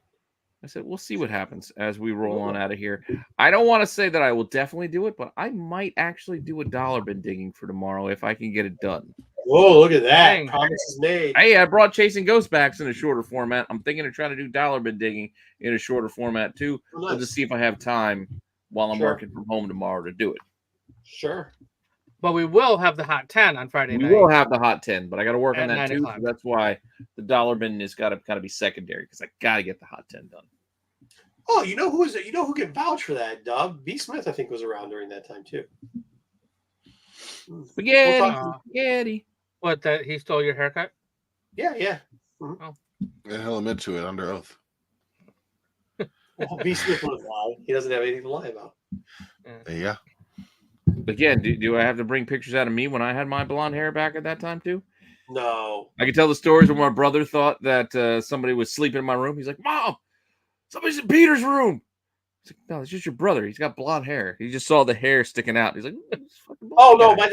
I said, we'll see what happens as we roll on out of here. I don't want to say that I will definitely do it, but I might actually do a dollar bin digging for tomorrow if I can get it done. Whoa! Look at that. Dang. Promises made. Hey, I brought Chasing Ghostbacks in a shorter format. I'm thinking of trying to do dollar bin digging in a shorter format too. Oh, We'll nice. just see if I have time while I'm Sure. working from home tomorrow to do it. Sure. But we will have the hot 10 on Friday We night. will have the hot 10, but I got to work At on that 9 too. o'clock. So that's why the dollar bin has got to kind of be secondary because I got to get the hot 10 done. Oh, you know who can vouch for that, Dub? B. Smith, I think, was around during that time too. Spaghetti, We'll talk- spaghetti. What, that he stole your haircut? Yeah. And he'll admit to it under oath. Well, B. Smith won't lie. He doesn't have anything to lie about. Yeah. Again, do I have to bring pictures out of me when I had my blonde hair back at that time too? No. I can tell the stories where my brother thought that somebody was sleeping in my room. He's like, "Mom, somebody's in Peter's room." He's like, no, it's just your brother. He's got blonde hair. He just saw the hair sticking out. He's like, "It's fucking blonde Oh no! guy."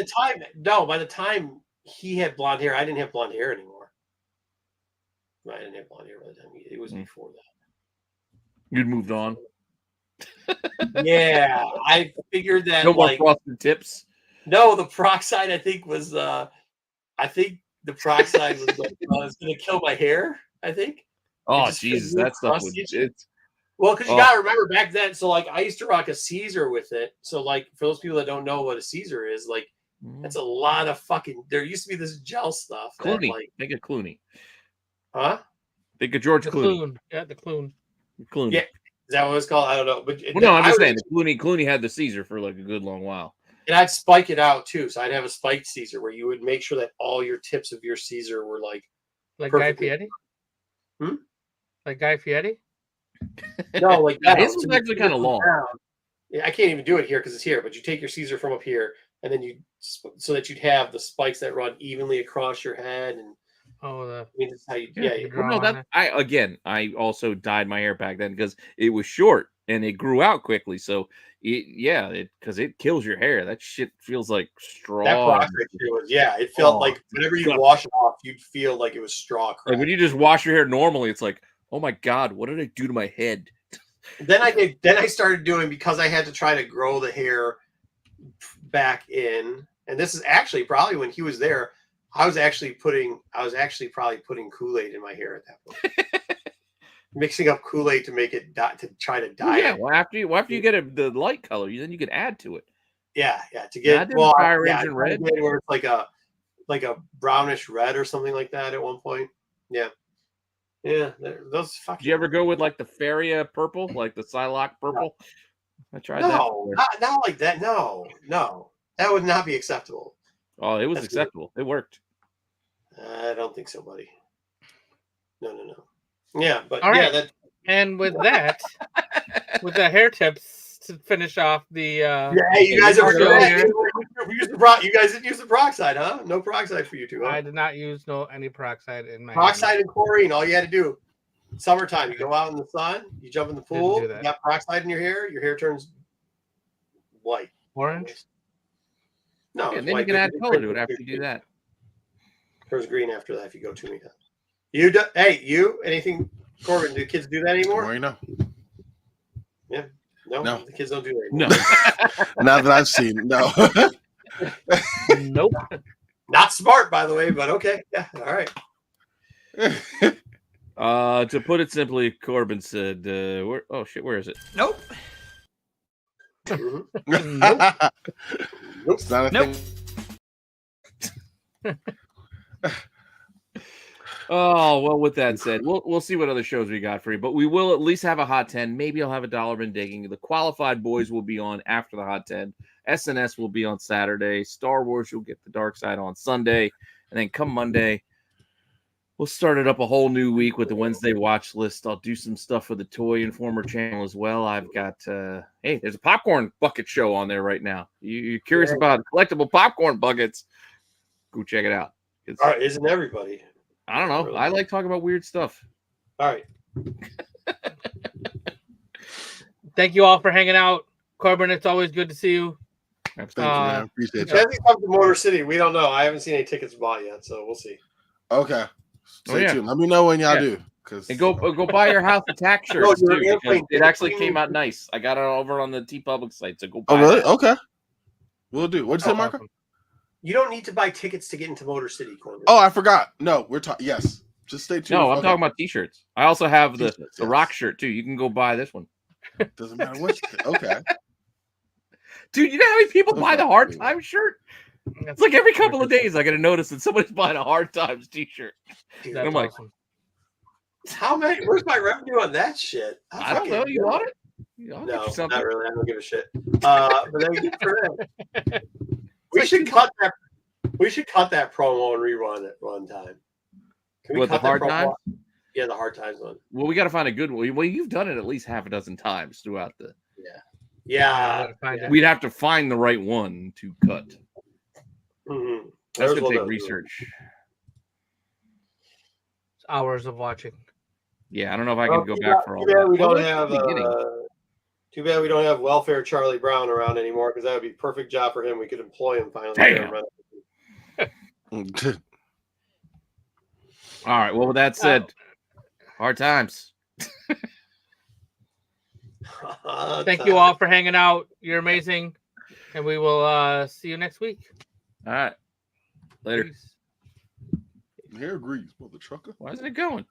By the time he had blonde hair, I didn't have blonde hair anymore. I didn't have blonde hair by the time it was before that. You'd moved on. Yeah, I figured that No more frosted tips. No, the peroxide I think the peroxide was was going to kill my hair. I think. Oh Jesus, that stuff was Well, because you got to remember back then. So like, I used to rock a Caesar with it. So like, for those people that don't know what a Caesar is, like, that's a lot of fucking. There used to be this gel stuff. Clooney, like, think of Clooney. Huh? Think of George Clooney. Yeah, the Clooney. Clooney. Yeah, is that what it's called? I don't know. But no, I'm just saying Clooney had the Caesar for like a good long while. And I'd spike it out too. So I'd have a spiked Caesar where you would make sure that all your tips of your Caesar were like Guy Fieri. Like Guy Fieri. No, like that. His was actually kind of long. Yeah, I can't even do it here because it's here. But you take your Caesar from up here, and then so that you'd have the spikes that run evenly across your head. And I mean, that's how you. I also dyed my hair back then because it was short and it grew out quickly. So because it kills your hair. That shit feels like straw. That process it felt like whenever you wash it off, you'd feel like it was straw. Like when you just wash your hair normally, it's like, oh my God, what did I do to my head? Then I started doing, because I had to try to grow the hair back in, and this is actually probably when he was there. I was actually probably putting Kool-Aid in my hair at that point, mixing up Kool-Aid to make it to try to dye. Yeah, well, after you get the light color, then you can add to it. Yeah, to get Fire Engine red, where it's like a brownish red or something like that at one point. Yeah. Yeah, those fucking. Did you ever go with like the Feria purple, like the Psylocke purple? I tried that. No, not like that. No, that would not be acceptable. Oh, it was acceptable. It worked. I don't think so, buddy. No. Yeah, but all right. that. And with that, with the hair tips to finish off the. You guys ever you guys didn't use the peroxide, huh? No peroxide for you two. Huh? I did not use any peroxide in my. Peroxide and chlorine. All you had to do. Summertime, you go out in the sun, you jump in the pool, you got peroxide in your hair turns white. Orange? No. And then you can add color to it after you do that. Turns green after that if you go too many times. Anything, Corbin, do kids do that anymore? Well, you know. Yeah. No, the kids don't do that anymore. No. Not that I've seen, no. Nope. Not smart, by the way, but okay. Yeah, all right. To put it simply, Corbin said, where is it? Nope. Nope. It's not a thing. Oh, well, with that said, we'll see what other shows we got for you, but we will at least have a Hot 10. Maybe I'll have a Dollar Bin Digging. The Qualified Boys will be on after the Hot 10. SNS will be on Saturday. Star Wars, you'll get the Dark Side on Sunday. And then come Monday, we'll start it up a whole new week with the Wednesday watch list. I'll do some stuff for the Toy Informer channel as well. I've got, there's a popcorn bucket show on there right now. You're curious about collectible popcorn buckets? Go check it out. All right, isn't everybody? I don't know. Really? I like talking about weird stuff. All right. Thank you all for hanging out. Corbin, it's always good to see you. Thank you, man. Appreciate it. As he comes to Motor City, we don't know. I haven't seen any tickets bought yet, so we'll see. Okay. Stay tuned. Let me know when y'all do. And go buy your House Attack shirts, too. It actually came out nice. I got it over on the TeePublic site, so go buy it. Oh, really? Okay. We'll do. What'd you say, Marco? You don't need to buy tickets to get into Motor City, Corbin. Oh, I forgot. No, we're talking. Yes. Just stay tuned. No, I'm talking about T-shirts. I also have the Rock shirt, too. You can go buy this one. Doesn't matter what. Okay. Dude, you know how many people buy the Hard Times shirt? It's like every couple of days I got to notice that somebody's buying a Hard Times T-shirt. Dude, I'm like, how many? Where's my revenue on that shit? I don't know. You want it? No, not really. I don't give a shit. But then good for them. We should cut that. We should cut that promo and rerun it one time. Can we cut the Hard Times? Yeah, the Hard Times one. Well, we got to find a good one. Well, you've done it at least half a dozen times throughout the. Yeah. We'd have to find the right one to cut. Mm-hmm. That's gonna take research. It's hours of watching. Yeah, I don't know if I can go back for all that. We don't have. Too bad we don't have welfare Charlie Brown around anymore, because that would be a perfect job for him. We could employ him finally. Damn. All right. Well, with that said, hard times. Thank you all for hanging out. You're amazing. And we will see you next week. All right. Later. Peace. Hair grease, mother trucker. Why isn't it going?